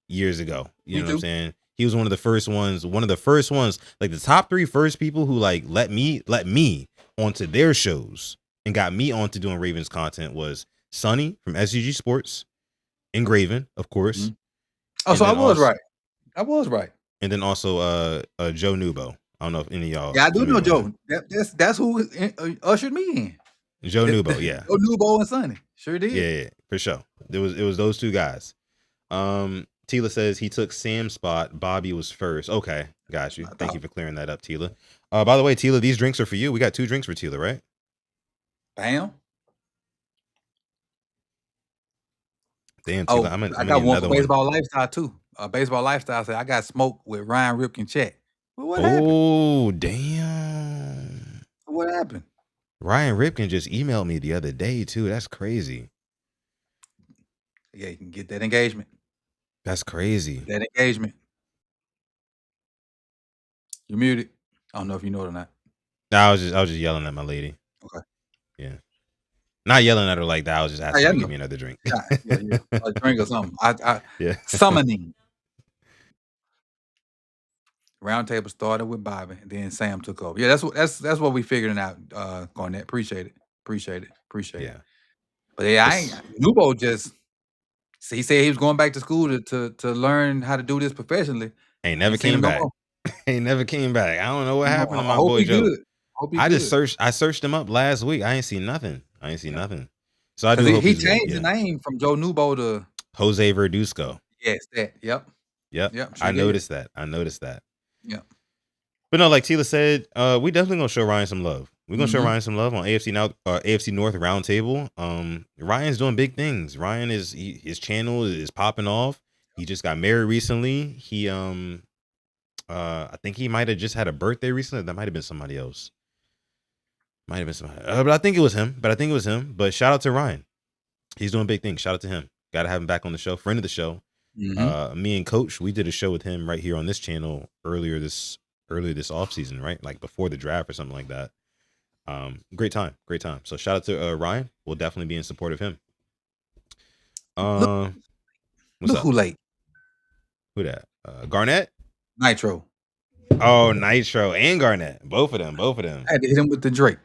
Years ago. You know what I'm saying? He was one of the first ones, like the top 3 first people who like let me onto their shows and got me onto doing Ravens content was Sonny from SCG Sports, Engraven, of course. Mm-hmm. Oh, so I was right. I was right. And then also Joe Nubo. I don't know if any of y'all. Yeah, I do know Joe. That's who ushered me in. Joe Nubo, yeah. Joe Nubo and Sonny. Sure did. Yeah, for sure. It was those 2 guys. Tila says he took Sam's spot. Bobby was first. Okay, got you. Thank you for clearing that up, Tila. By the way, Tila, these drinks are for you. We got 2 drinks for Tila, right? Bam. Damn, Tila, I got one for Baseball Lifestyle too. Baseball Lifestyle said I got smoked with Ryan Ripken check. Well, what happened? Oh, damn. What happened? Ryan Ripken just emailed me the other day too. That's crazy. Yeah, you can get that engagement. That's crazy. That engagement. You're muted. I don't know if you know it or not. No, I was just yelling at my lady. Okay. Yeah. Not yelling at her like that. I was just asking her to give me another drink. Yeah. A drink or something. Yeah. Summoning. Roundtable started with Bobby, and then Sam took over. Yeah, that's what we figuring out. Garnett, appreciate it. Yeah. But yeah, Nubo just. He said he was going back to school to learn how to do this professionally. Ain't never came back. Ain't never came back. I don't know what happened to my boy Joe. I searched him up last week. I ain't seen nothing. So I do. He changed the name from Joe Nubo to Jose Verduzco. Yes, that. Yep. Sure I noticed that. Yeah. But no, like Tila said, we definitely gonna show Ryan some love. We're gonna show Ryan some love on AFC North Roundtable. Ryan's doing big things. Ryan his channel is popping off. He just got married recently. He I think he might have just had a birthday recently. That might have been somebody else. But I think it was him. But shout out to Ryan. He's doing big things. Shout out to him. Gotta have him back on the show. Friend of the show. Me and Coach, we did a show with him right here on this channel earlier this offseason, right? Like before the draft or something like that. Great time. So shout out to Ryan. We'll definitely be in support of him. Look who late. Who that? Garnett? Nitro. Oh, Nitro and Garnett. Both of them. I had to hit him with the Drake.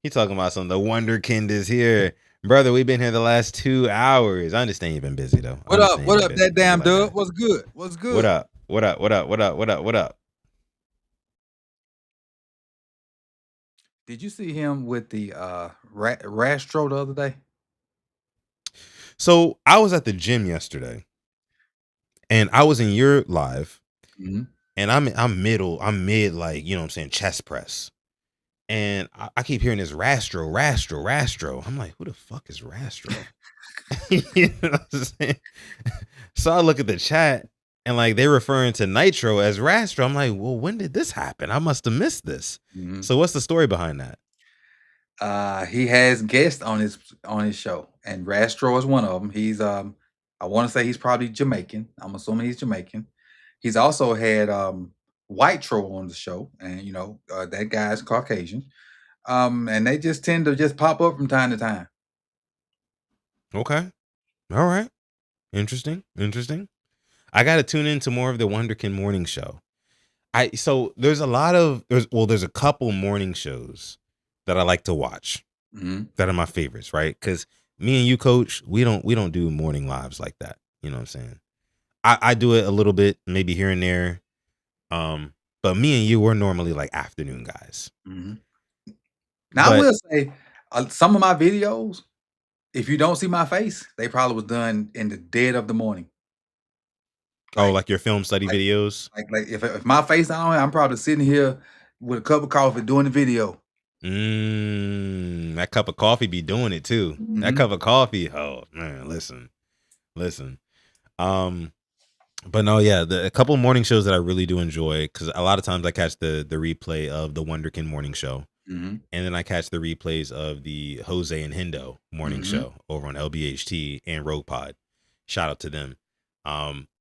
He talking about some the Wonderkind is here. Brother, we've been here the last 2 hours. I understand you've been busy though. What up, that damn dub? What's good? What up? Did you see him with the Rashod the other day? So I was at the gym yesterday, and I was in your live, and I'm mid, like, you know what I'm saying, chest press. And I keep hearing this Rastro. I'm like, who the fuck is Rastro? You know what I'm saying? So I look at the chat and like they're referring to Nitro as Rastro. I'm like, well, when did this happen? I must have missed this. Mhm. So what's the story behind that? He has guests on his show, and Rastro is one of them. He's I want to say he's probably Jamaican. I'm assuming he's Jamaican. He's also had White Troll on the show, and that guy's Caucasian. And they just tend to just pop up from time to time. Okay. All right. Interesting. I got to tune into more of the Wonderkin morning show. So there's a couple morning shows that I like to watch that are my favorites, right? Because me and you, Coach, we don't do morning lives like that. You know what I'm saying? I do it a little bit, maybe here and there. But me and you, we're normally like afternoon guys. Now, I will say some of my videos, if you don't see my face, they probably was done in the dead of the morning. Like your film study videos? Like if my face on, I'm probably sitting here with a cup of coffee doing the video. That cup of coffee be doing it too. That cup of coffee. Oh man, listen. But no, yeah, a couple of morning shows that I really do enjoy, because a lot of times I catch the replay of the Wonderkin morning show, and then I catch the replays of the Jose and Hendo morning show over on LBHT and Rogue Pod. Shout out to them.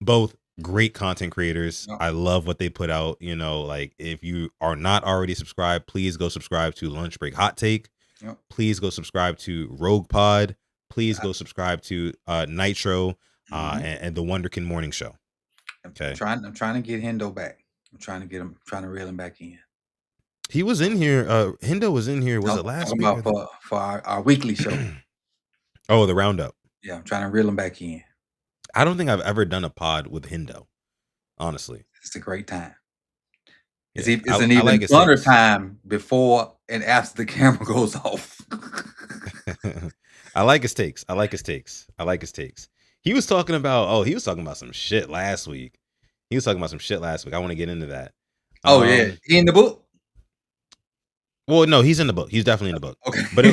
Both great content creators. Yep. I love what they put out. Like if you are not already subscribed, please go subscribe to Lunch Break Hot Take. Yep. Please go subscribe to Rogue Pod. Please go subscribe to Nitro and the Wonderkin morning show. Okay. I'm trying to get Hendo back. I'm trying to reel him back in. He was in here. Hendo was in here. Was it last week? For our weekly show. Oh, the roundup. Yeah, I'm trying to reel him back in. I don't think I've ever done a pod with Hendo, honestly. It's a great time. Yeah. It's an even funner time before and after the camera goes off. I like his takes. He was talking about some shit last week. I want to get into that. Oh yeah, he in the book? Well, no, he's in the book. He's definitely in the book. Okay, but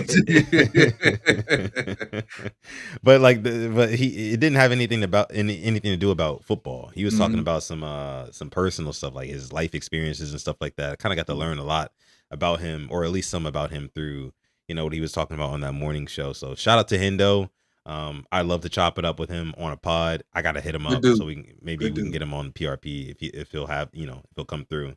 it didn't have anything to do about football. He was talking about some personal stuff, like his life experiences and stuff like that. I kind of got to learn a lot about him, or at least some about him through what he was talking about on that morning show. So shout out to Hendo. I'd love to chop it up with him on a pod. I gotta hit him up so we can get him on PRP if he'll have if he'll come through.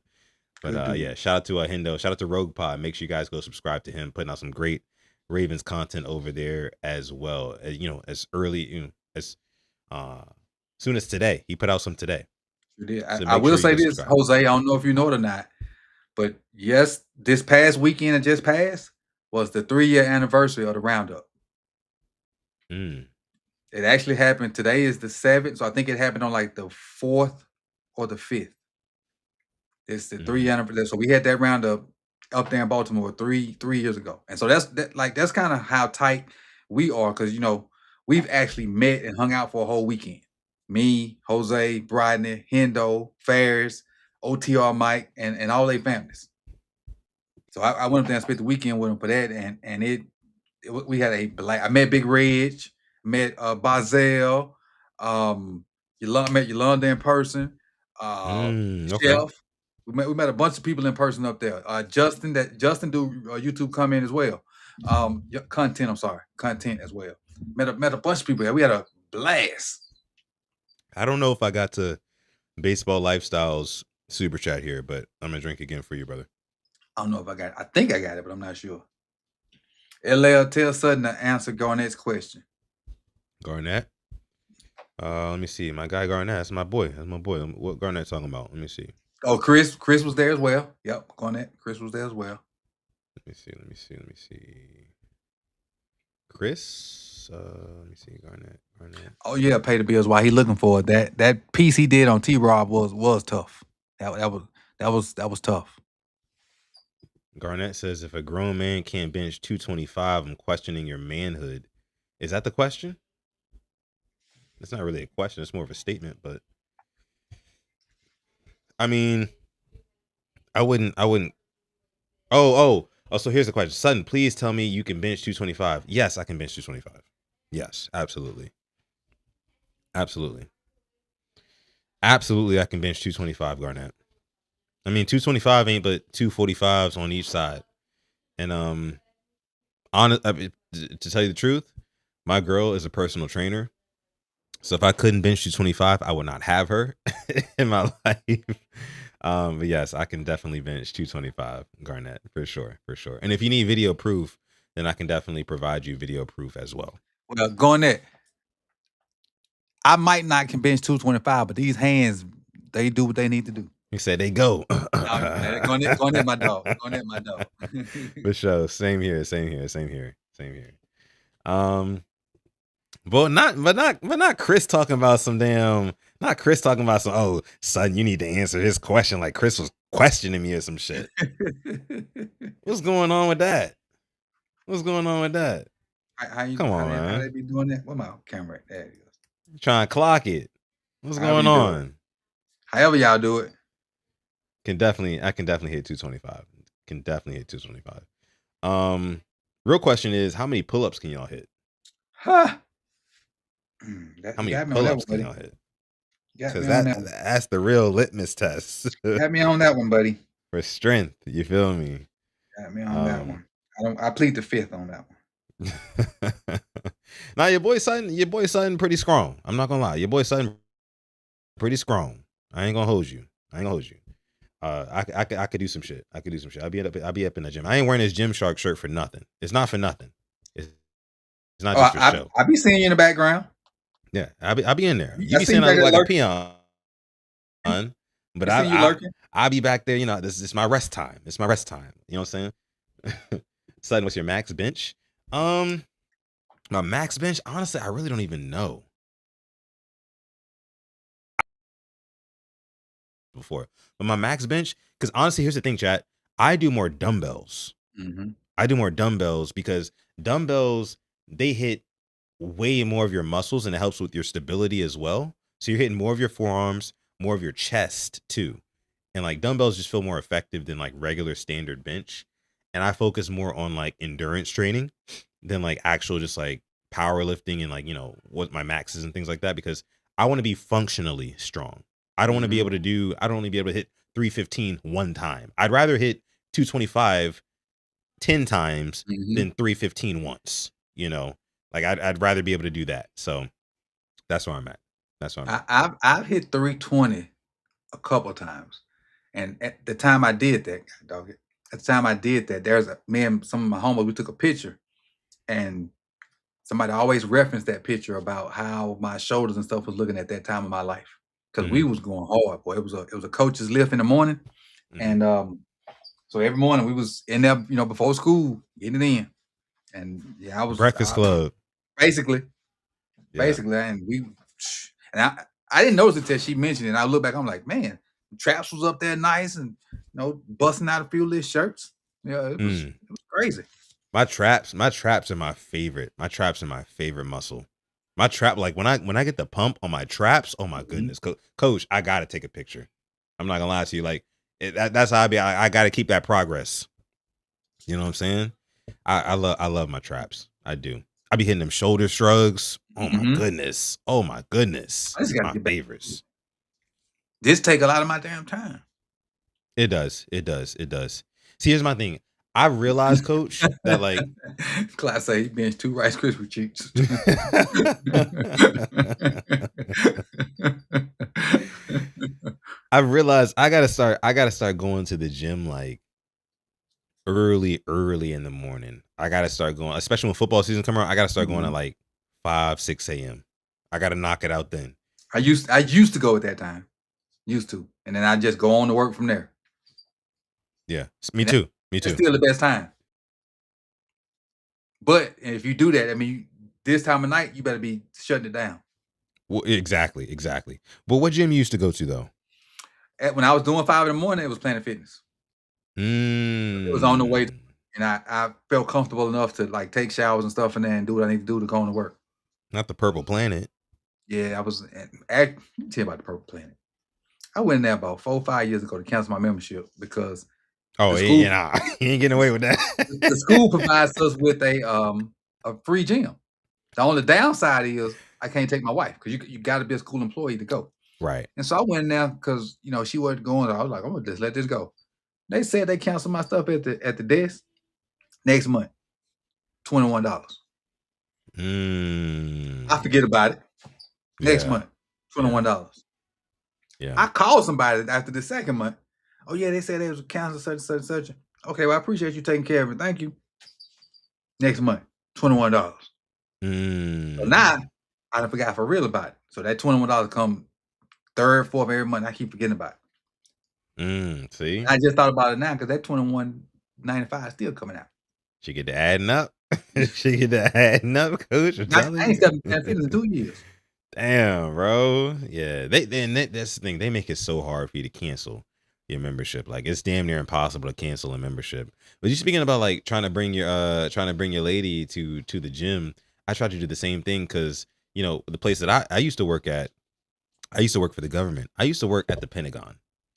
But yeah, shout out to Hendo. Shout out to Rogue Pod. Make sure you guys go subscribe to him, putting out some great Ravens content over there as well. As early as soon as today. He put out some today. So I will say this, Jose. I don't know if you know it or not, but yes, this past weekend that just passed was the 3-year anniversary of the roundup. It actually happened. Today is the 7th, so I think it happened on like the 4th or the 5th. It's the 3-year anniversary. So we had that roundup up there in Baltimore 3 years ago, and so that's kind of how tight we are, because we've actually met and hung out for a whole weekend. Me, Jose, Brodney, Hendo, Ferris, OTR Mike, and all their families. So I went up there and spent the weekend with them for that, and we had a blast. I met Big Reg, met Bazel, met Yolanda in person, Chef. We met a bunch of people in person up there. Justin do YouTube comment as well. Content as well. Met a bunch of people there. We had a blast. I don't know if I got to Baseball Lifestyles super chat here, but I'm gonna drink again for you, brother. I don't know if I got it. I think I got it, but I'm not sure. LL, tell Sutton to answer Garnett's question. Garnett? Let me see. My guy Garnett. That's my boy. What Garnett talking about? Let me see. Oh, Chris was there as well. Yep, Garnett. Chris was there as well. Let me see. Chris? Let me see. Garnett. Oh yeah, pay the bills while he looking for it. That piece he did on T-Rob was tough. That was tough. Garnett says, if a grown man can't bench 225, I'm questioning your manhood. Is that the question? It's not really a question. It's more of a statement, but I mean, I wouldn't. Oh, Oh, so here's the question. Sutton, please tell me you can bench 225. Yes, I can bench 225. Yes, absolutely. Absolutely. Absolutely, I can bench 225, Garnett. I mean, 225 ain't but 245s on each side. And to tell you the truth, my girl is a personal trainer. So if I couldn't bench 225, I would not have her in my life. But yes, I can definitely bench 225, Garnett, for sure. And if you need video proof, then I can definitely provide you video proof as well. Well, Garnett, I might not can bench 225, but these hands, they do what they need to do. You said they go. Garnett, my dog. Garnett, my dog. For sure. Same here. But not Chris talking about some oh, son, you need to answer his question like Chris was questioning me or some shit. What's going on with that? Come on, man. How they be doing that? Where my camera at? There it is. Trying to clock it. What's going on? However y'all do it. I can definitely hit 225. Can definitely hit 225. Real question is, how many pull-ups can y'all hit? Huh. How many pull-ups can y'all hit? Because that's the real litmus test. Got me on that one, buddy. For strength, you feel me? Got me on that one. I plead the fifth on that one. Now your boy Sutton pretty strong. I'm not gonna lie. Your boy Sutton pretty strong. I ain't gonna hold you. I could do some shit. I'll be up in the gym. I ain't wearing this Gymshark shirt for nothing. It's not for nothing. It's not just for show. I be seeing you in the background. Yeah, I be in there. You be saying I look like a peon. But I be back there, this is my rest time. It's my rest time. You know what I'm saying? Sutton, what's your max bench? My max bench, honestly, I really don't even know. Before. But my max bench, because honestly, here's the thing, chat. I do more dumbbells. Mm-hmm. I do more dumbbells because dumbbells, they hit way more of your muscles and it helps with your stability as well. So you're hitting more of your forearms, more of your chest too. And like dumbbells just feel more effective than like regular standard bench. And I focus more on like endurance training than like actual just like powerlifting and like, what my max is and things like that, because I want to be functionally strong. I don't want to be able to hit 315 one time. I'd rather hit 225 10 times than 315 once, Like I'd rather be able to do that. So that's where I'm at. I've hit 320 a couple times. And at the time I did that, there's me and some of my homies, we took a picture, and somebody always referenced that picture about how my shoulders and stuff was looking at that time of my life. Because we was going hard, boy. It was a coach's lift in the morning. And so every morning we was in there, before school, getting it in. And I was Breakfast Club. Basically. And I didn't notice it until she mentioned it. And I look back, I'm like, man, Traps was up there nice and busting out a few of his shirts. Yeah, it was crazy. My traps are my favorite. My traps are my favorite muscle. My trap, like when I get the pump on my traps, oh my goodness, Coach, I gotta take a picture. I'm not gonna lie to you, like that's how I be. I gotta keep that progress. You know what I'm saying? I love my traps. I do. I be hitting them shoulder shrugs. Oh my goodness. It's my favorites. This take a lot of my damn time. It does. See, here's my thing. I realized, Coach, that like Class A, he benched 2 Rice Krispie treats. I realized I gotta start going to the gym like early in the morning. I gotta start going, especially when football season come around. I gotta start going at like 5-6 a.m. I gotta knock it out then. I used to go at that time. And then I just go on to work from there. Yeah, me too. It's still the best time. But if you do that, I mean, this time of night, you better be shutting it down. Well, exactly. But what gym you used to go to though? When I was doing 5 in the morning, it was Planet Fitness. It was on the way, and I felt comfortable enough to like take showers and stuff, and then do what I need to do to go on to work. Not the Purple Planet. Yeah, I was. Let me tell you about the Purple Planet. I went in there about 4 or 5 years ago to cancel my membership because Oh, The school, he ain't getting away with that. the school provides us with a free gym. The only downside is I can't take my wife because you got to be a school employee to go. Right. And so I went in there because she wasn't going. I was like, I'm gonna just let this go. They said they canceled my stuff at the desk. Next month, $21. I forget about it. Next month, $21. Yeah. I called somebody after the second month. Oh yeah, they said they was canceled such. Okay, well I appreciate you taking care of it. Thank you. Next month, $21. So now I forgot for real about it. So that $21 come third, fourth every month. I keep forgetting about it. See, I just thought about it now because that $21.95 is still coming out. She get to adding up. She get to adding up, coach. I ain't stepping in 2 years. Damn, bro. Yeah, that's the thing. They make it so hard for you to cancel your membership. Like it's damn near impossible to cancel a membership. But you speaking about like trying to bring your lady to the gym. I tried to do the same thing because the place that I used to work at. I used to work for the government. I used to work at the Pentagon.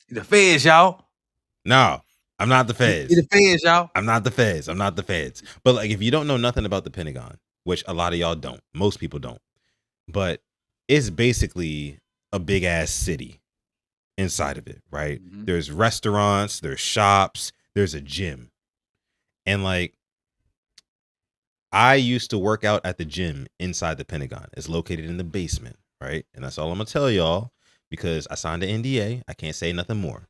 The feds, y'all. No, I'm not the feds. The feds, y'all. I'm not the feds. I'm not the feds. But like, if you don't know nothing about the Pentagon, which a lot of y'all don't, most people don't, but it's basically a big ass city inside of it, right? Mm-hmm. There's restaurants, there's shops, there's a gym. And like, I used to work out at the gym inside the Pentagon. It's located in the basement, right? And that's all I'm going to tell y'all because I signed an NDA. I can't say nothing more.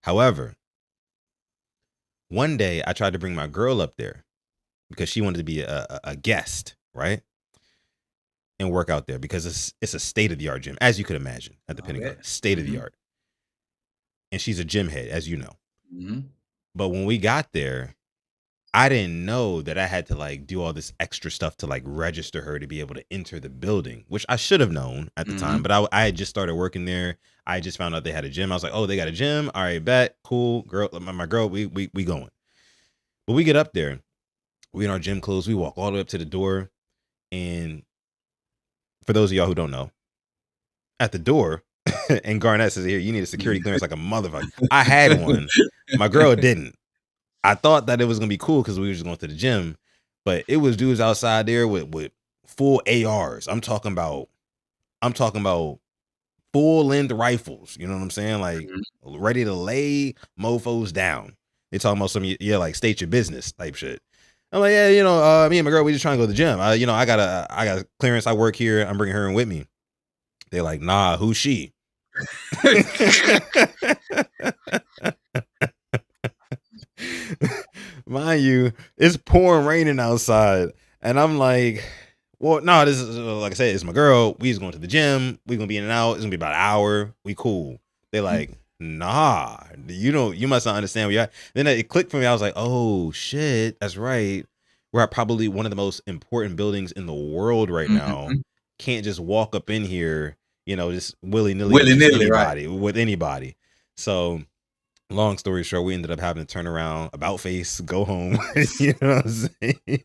However, one day I tried to bring my girl up there because she wanted to be a guest, right? And work out there because it's a state-of-the-art gym, as you could imagine, at the Pentagon. State-of-the-art. And she's a gym head, as you know. Mm-hmm. But when we got there, I didn't know that I had to like do all this extra stuff to like register her to be able to enter the building, which I should have known at the time. But I had just started working there. I just found out they had a gym. I was like, oh, they got a gym. All right, bet. Cool. Girl, my girl, we going. But we get up there. We in our gym clothes. We walk all the way up to the door. And for those of y'all who don't know, at the door, and Garnett says here, you need a security clearance like a motherfucker. I had one. My girl didn't. I thought that it was gonna be cool because we were just going to the gym, but it was dudes outside there with full ARs. I'm talking about full length rifles. You know what I'm saying? Like ready to lay mofos down. They talking about some like state your business type shit. I'm like, yeah, me and my girl, we just trying to go to the gym. I got a clearance. I work here. I'm bringing her in with me. They're like, nah, who's she? Mind you, it's pouring raining outside, and I'm like, well, no, this is like I said, it's my girl. We just going to the gym. We gonna be in and out. It's gonna be about an hour. We cool. They're like, nah, you must not understand where you're at. Then it clicked for me. I was like, oh shit, that's right. We're at probably one of the most important buildings in the world right now. Can't just walk up in here, just willy-nilly right? With anybody. So long story short, we ended up having to turn around, about face, go home. You know what I'm saying?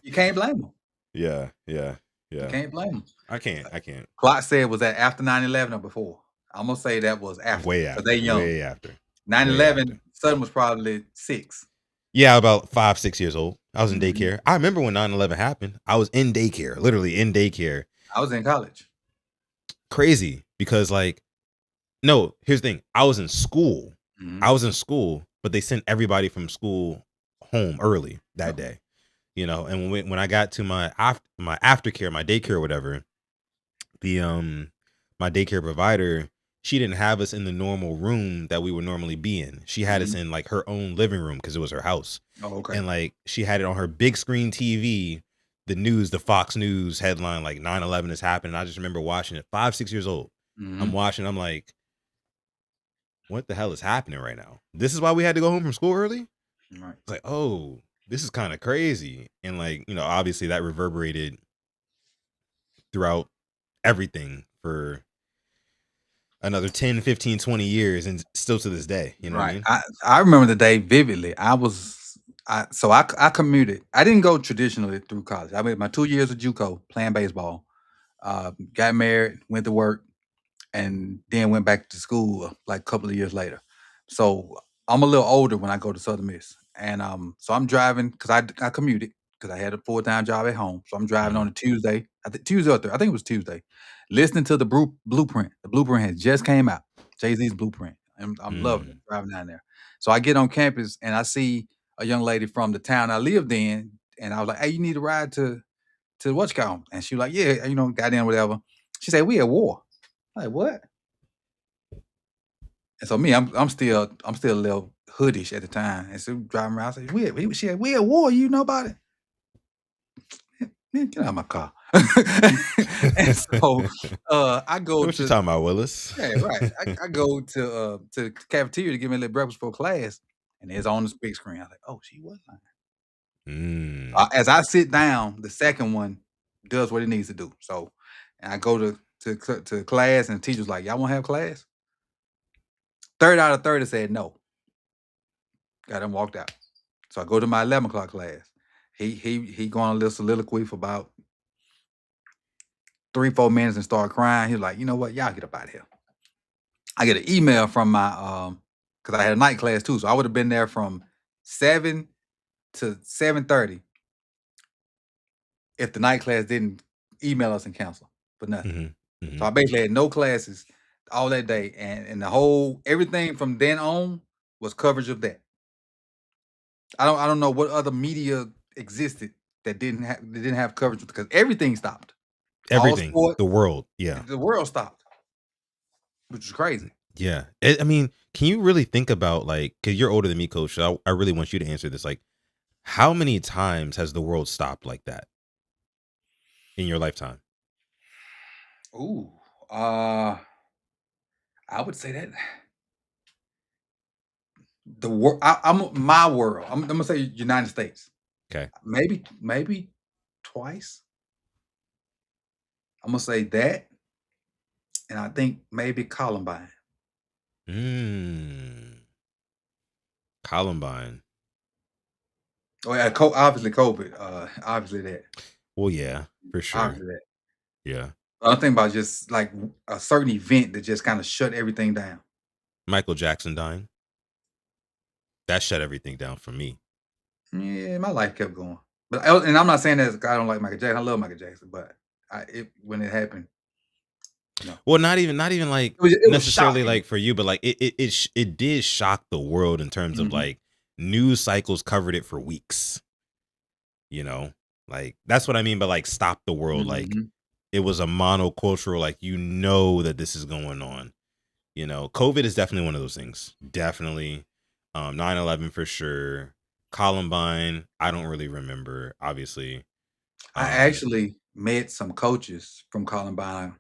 You can't blame them. Yeah. You can't blame them. I can't. Clock said, was that after 9/11 or before? I'm gonna say that was after. Way after. They young. Way after. 9/11, son was probably 6. Yeah, about 5, 6 years old. I was in daycare. I remember when 9/11 happened. I was in daycare, literally in daycare. I was in college. Crazy because no, here's the thing. I was in school. I was in school, but they sent everybody from school home early that day. And when I got to my aftercare, my daycare or whatever, the my daycare provider, she didn't have us in the normal room that we would normally be in. She had us in like her own living room because it was her house. Oh, okay. And like she had it on her big screen TV, the Fox News headline, like 9/11 has happened. And I just remember watching it, 5, 6 years old. I'm watching, I'm like, what the hell is happening right now? This is why we had to go home from school early? Right. It's like, oh, this is kind of crazy. And like, obviously that reverberated throughout everything for another 10, 15, 20 years and still to this day. You know what I mean? I remember the day vividly. I commuted. I didn't go traditionally through college. I made my 2 years of JUCO playing baseball, got married, went to work, and then went back to school like a couple of years later. So I'm a little older when I go to Southern Miss, and so I'm driving because I commuted because I had a full-time job at home. So I'm driving on a Tuesday, I think Tuesday or Thursday, I think it was Tuesday, listening to the Blueprint. The Blueprint has just came out, Jay-Z's Blueprint. I'm loving it driving down there. So I get on campus and I see a young lady from the town I lived in, and I was like, "Hey, you need a ride to what's it called?" And she was like, "Yeah, goddamn whatever." She said, "We at war." I'm like, what? And so me, I'm still a little hoodish at the time. And so driving around, I said, we at war, you know about it? Man, get out of my car. And so I go What you talking about, Willis? Yeah, right. I go to the cafeteria to give me a little breakfast for class, and it's on the big screen. I was like, oh, she was lying. As I sit down, the second one does what it needs to do. So and I go to class, and the teacher's like, y'all want to have class? 30 out of 30 said no. Got him walked out. So I go to my 11 o'clock class. He going on a little soliloquy for about 3-4 minutes and start crying. He was like, you know what? Y'all get up out of here. I get an email from my because I had a night class too. So I would have been there from 7 to 7:30 if the night class didn't email us and cancel for nothing. So I basically had no classes all that day, and the whole everything from then on was coverage of that. I don't know what other media existed that didn't have coverage because everything stopped. Everything, sport, the world, yeah, the world stopped, which is crazy. Yeah, I mean, can you really think about like, because you're older than me, Coach? So I really want you to answer this. Like, how many times has the world stopped like that in your lifetime? Ooh, I would say that the world. I'm my world. I'm gonna say United States. Okay, maybe twice. I'm gonna say that, and I think maybe Columbine. Columbine. Oh yeah, obviously COVID. Obviously that. Well, yeah, for sure. Obviously that. Yeah. I'm thinking about just like a certain event that just kind of shut everything down. Michael Jackson dying. That shut everything down for me. Yeah, my life kept going. But and I'm not saying that I don't like Michael Jackson. I love Michael Jackson, but when it happened. No. Well, not even like it necessarily was like for you, but like it did shock the world in terms of like news cycles covered it for weeks. You know, like that's what I mean by like stop the world. Like it was a monocultural, like that this is going on. You know, COVID is definitely one of those things. Definitely. 9/11 for sure. Columbine, I don't really remember, obviously. I actually met some coaches from Columbine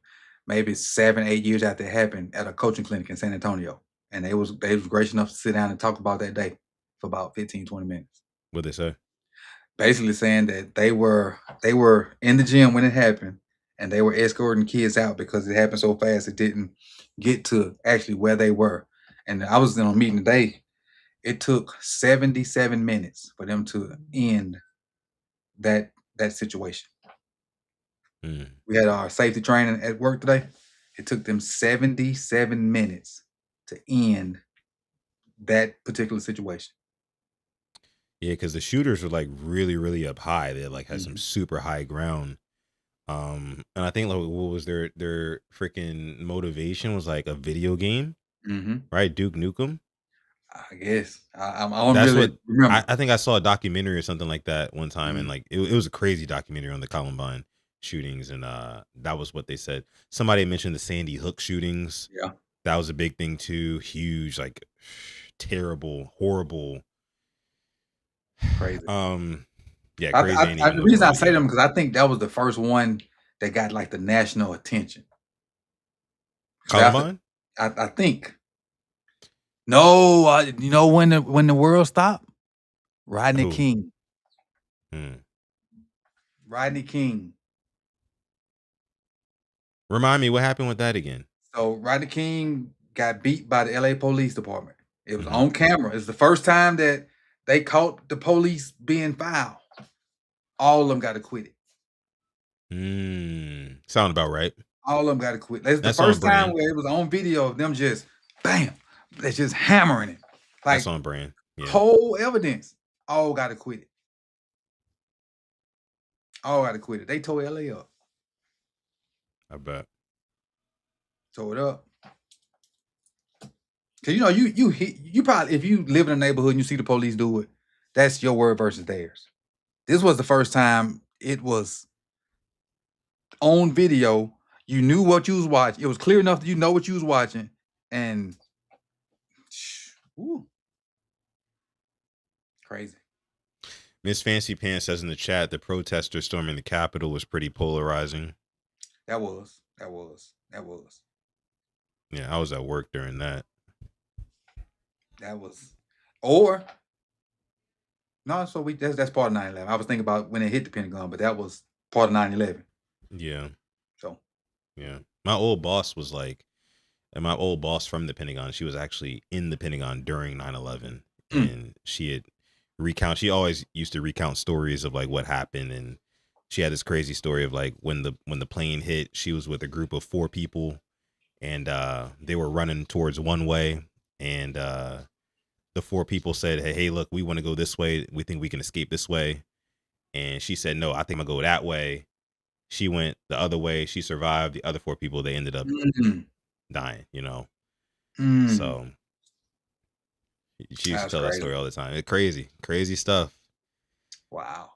maybe 7-8 years after it happened at a coaching clinic in San Antonio. And they was gracious enough to sit down and talk about that day for about 15-20 minutes. What'd they say? Basically saying that they were in the gym when it happened, and they were escorting kids out because it happened so fast it didn't get to actually where they were. And I was in a meeting today. It took 77 minutes for them to end that situation. We had our safety training at work today. It took them 77 minutes to end that particular situation. Yeah, because the shooters were like really, really up high. They like had some super high ground. And I think like what was their freaking motivation was like a video game, right? Duke Nukem. I guess I don't really remember. I think I saw a documentary or something like that one time, and like it was a crazy documentary on the Columbine shootings, and that was what they said. Somebody mentioned the Sandy Hook shootings. Yeah, that was a big thing too. Huge, like terrible, horrible, crazy. Yeah, crazy. The reason I say them because I think that was the first one that got like the national attention. Columbine? I think. No, you know when the world stopped? Rodney King. Rodney King. Remind me, what happened with that again? So Rodney King got beat by the LA Police Department. It was on camera. It's the first time that they caught the police being foul. All of them got acquitted. Sound about right. All of them got acquitted. That's the first time where it was on video of them just bam, That's just hammering it. Like, that's on brand. Yeah. Whole evidence. All got to quit it. All got to quit it. They tore LA up. I bet. Tore it up. Cause you probably, if you live in a neighborhood and you see the police do it, that's your word versus theirs. This was the first time it was on video. You knew what you was watching. It was clear enough that you know what you was watching. And crazy. Miss Fancy Pants says in the chat, the protesters storming the Capitol was pretty polarizing. That was. Yeah, I was at work during that. That was. Or no, so that's part of 9/11. I was thinking about when it hit the Pentagon, but that was part of 9/11. Yeah. So. Yeah. My old boss was like, and my old boss from the Pentagon, she was actually in the Pentagon during 9/11. And she always used to recount stories of like what happened. And she had this crazy story of like when the plane hit, she was with a group of 4 people and they were running towards one way. And the 4 people said, hey, look, we want to go this way. We think we can escape this way. And she said, no, I think I'm gonna go that way. She went the other way. She survived. The other 4 people, they ended up dying, So she used to tell that story all the time. It's crazy stuff. Wow.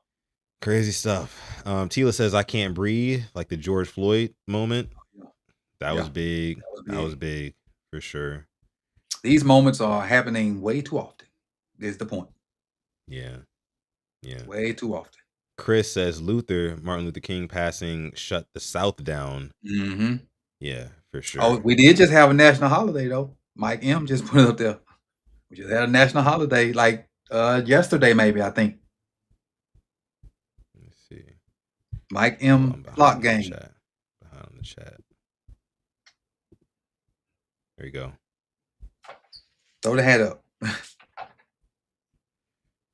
Crazy stuff. Tila says, I can't breathe, like the George Floyd moment. That was big. That was big for sure. These moments are happening way too often. Is the point. Yeah. Way too often. Chris says Martin Luther King passing shut the South down. Mm-hmm. Yeah, for sure. Oh, we did just have a national holiday though. Mike M just put it up there. We just had a national holiday like yesterday, maybe, I think. Let's see. Mike M block game. Behind the chat. There you go. Throw the hat up.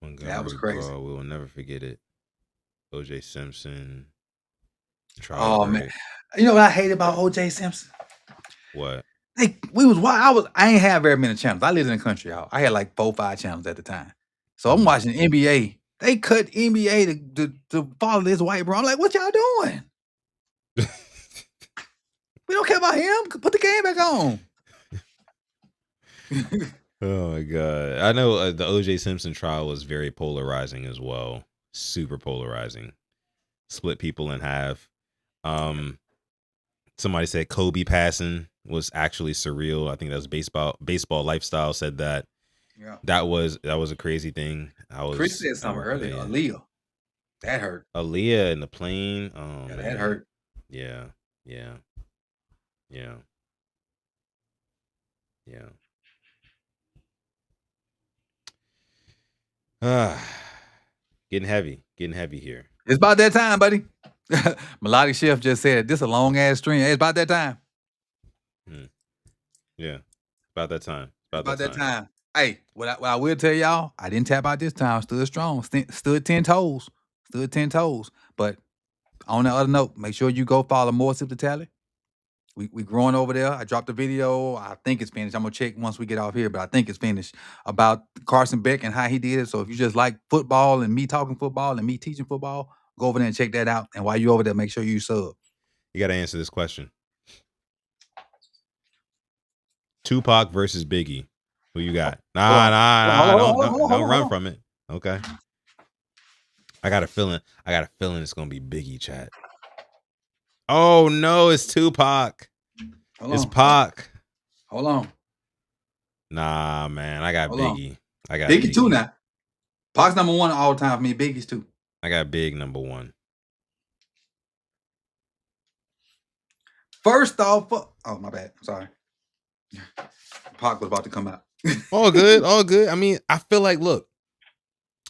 That was crazy. We will never forget it. O.J. Simpson. Oh man, you know what I hate about O.J. Simpson? What? I ain't have very many channels. I lived in the country, y'all. I had like 4 or 5 channels at the time. So I'm watching NBA. They cut NBA to follow this white bro. I'm like, what y'all doing? We don't care about him. Put the game back on. Oh my God. I know the O.J. Simpson trial was very polarizing as well. Super polarizing. Split people in half. Somebody said Kobe passing was actually surreal. I think that was baseball lifestyle said that. Yeah. That was a crazy thing. Chris said something earlier. Aaliyah. That hurt. Aaliyah in the plane. Oh yeah, man. That hurt. Yeah. Getting heavy here. It's about that time, buddy. Melodic Chef just said this a long ass stream. It's about that time. Yeah, about that time. About that time. Hey, what I will tell y'all, I didn't tap out this time. Stood strong. Stood 10 toes. Stood 10 toes. But on the other note, make sure you go follow More Sip to Tally. We growing over there. I dropped a video. I think it's finished. I'm gonna check once we get off here, but I think it's finished about Carson Beck and how he did it. So if you just like football and me talking football and me teaching football, go over there and check that out. And while you're over there, make sure you sub. You got to answer this question. Tupac versus Biggie. Who you got? Don't run from it. Okay. I got a feeling it's gonna be Biggie, chat. Oh no, it's Tupac. It's Pac. Hold on. Nah, man. I got Biggie. I got Biggie too now. Pac's number 1 all time for me. Biggie's 2. I got Big number 1. First off, oh my bad. Sorry. Pac was about to come out. All good. I mean, I feel like, look,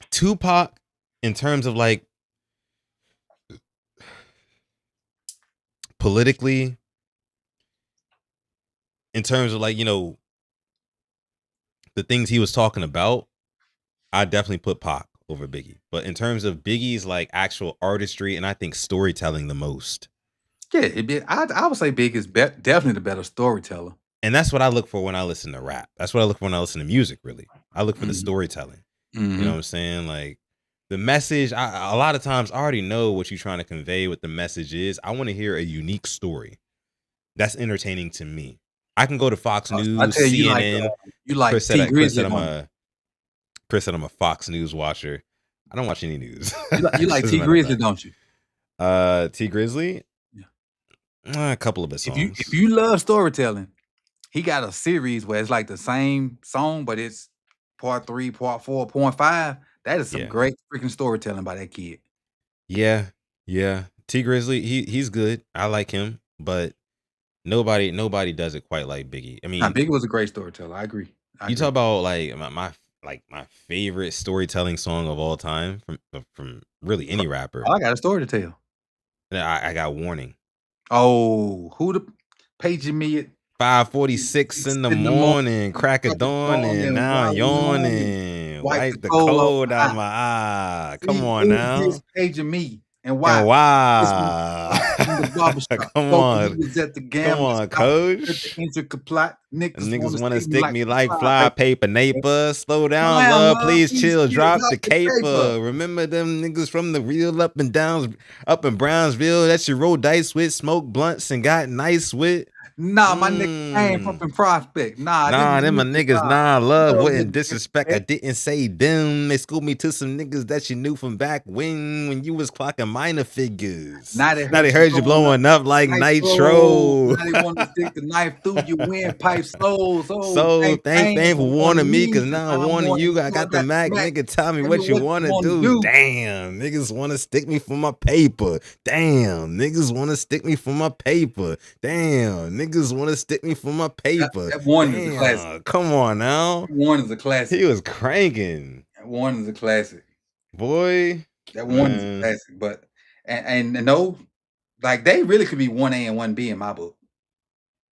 Tupac, in terms of like politically, in terms of like, the things he was talking about, I definitely put Pac over Biggie. But in terms of Biggie's like actual artistry and I think storytelling the most. Yeah, I would say Big is definitely the better storyteller. And that's what I look for when I listen to rap. That's what I look for when I listen to music, really. I look for the storytelling. You know what I'm saying? Like the message, a lot of times I already know what you're trying to convey, what the message is. I want to hear a unique story that's entertaining to me. I can go to Fox News, I tell you, CNN. you like Chris T Grizzly. Chris said I'm a Fox News watcher. I don't watch any news. You like T Grizzly, don't you? T Grizzly? Yeah. A couple of his songs. If you love storytelling, he got a series where it's like the same song, but it's part 3, part 4, part 5. That is some great freaking storytelling by that kid. Yeah. T Grizzly, he's good. I like him, but nobody does it quite like Biggie. I mean, Biggie was a great storyteller. I agree. You talk about like my favorite storytelling song of all time from really any rapper. I got a story to tell. I got Warning. Oh, who the paging me at 5:46 in the morning, crack of dawn, and now I'm yawning. Wipe the cold out my eye. Come on now. Paging me and why? Come on, coach. Niggas want to stick me like fly paper. Neighbor, slow down, love, please chill, drop the caper. Remember them niggas from the real up and downs, up in Brownsville that you roll dice with, smoke blunts and got nice with. Nah, my niggas came from Prospect. Nah, them my niggas. Nah, love wouldn't disrespect. I didn't say them. They schooled me to some niggas that you knew from back when you was clocking minor figures. Now they heard you blowing up like nitro. Now they want to stick the knife through your windpipe soul. So thank for warning me, cause now I'm warning you. I got the Mac. Nigga, tell me what you want to do. Damn, niggas want to stick me for my paper. Damn, niggas want to stick me for my paper. Damn, niggas want to stick me for my paper. That one is a classic. Come on now. One is a classic. He was cranking. That one is a classic. Boy. That one is a classic. But and no, like they really could be 1A and 1B in my book.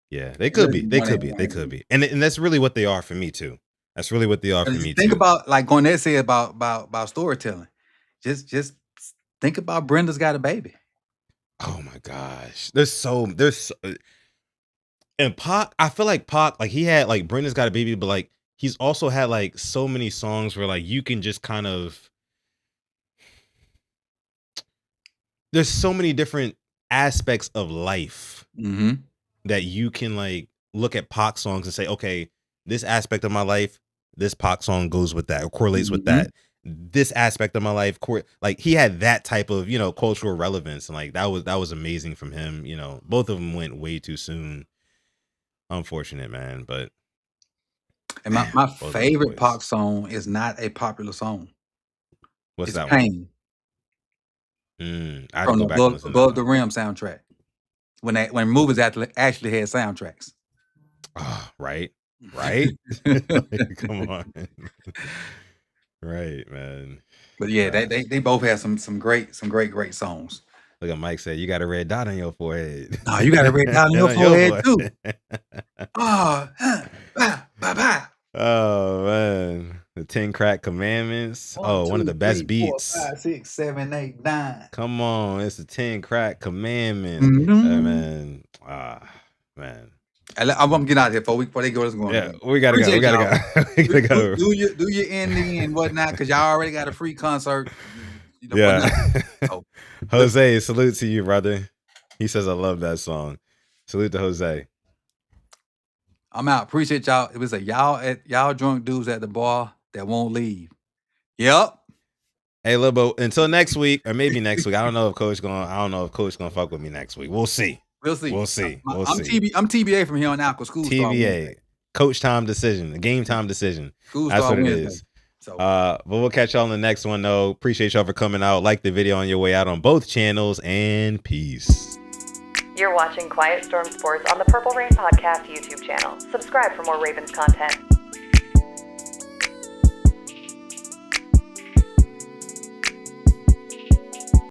Yeah, they could be. They could be. And that's really what they are for me too. That's really what they are for me too. Think about like Garnett said about storytelling. Just think about Brenda's Got a Baby. Oh my gosh. There's so and Pac, I feel like Pac, like he had like Brenda's Got a Baby, but like he's also had like so many songs where like you can just kind of, there's so many different aspects of life that you can like look at Pac songs and say, okay, this aspect of my life, this Pac song goes with that or correlates with that. This aspect of my life, like he had that type of, cultural relevance, and like that was amazing from him. Both of them went way too soon. Unfortunate, man, but and my favorite Pac song is not a popular song. What's that Pain. One? From the Above the Rim soundtrack. When movies actually had soundtracks. Right. Come on. Right, man. But yeah, they both have some great songs. Look at Mike said, you got a red dot on your forehead. Oh, you got a red dot on your forehead too. Oh man, the 10 Crack Commandments. One of the best beats. 4, 5, 6, 7, 8, 9. Come on, it's the 10 Crack Commandments. Man. Man. I'm gonna get out of here before they go. Let's go. Yeah, we gotta go. We gotta go. Do your ending and whatnot, because y'all already got a free concert. Jose, salute to you, brother. He says I love that song. Salute to Jose. I'm out. Appreciate y'all. It was y'all drunk dudes at the bar that won't leave. Yep. Hey, Libo, until next week, or maybe next week. I don't know if Coach gonna fuck with me next week. We'll see. We'll see. I'm TBA from here on out because school TBA. Coach time decision, game time decision. That's what it is. So, but we'll catch y'all on the next one, though. Appreciate y'all for coming out. Like the video on your way out on both channels, and peace. You're watching Quiet Storm Sports on the Purple Rain Podcast YouTube channel. Subscribe for more Ravens content.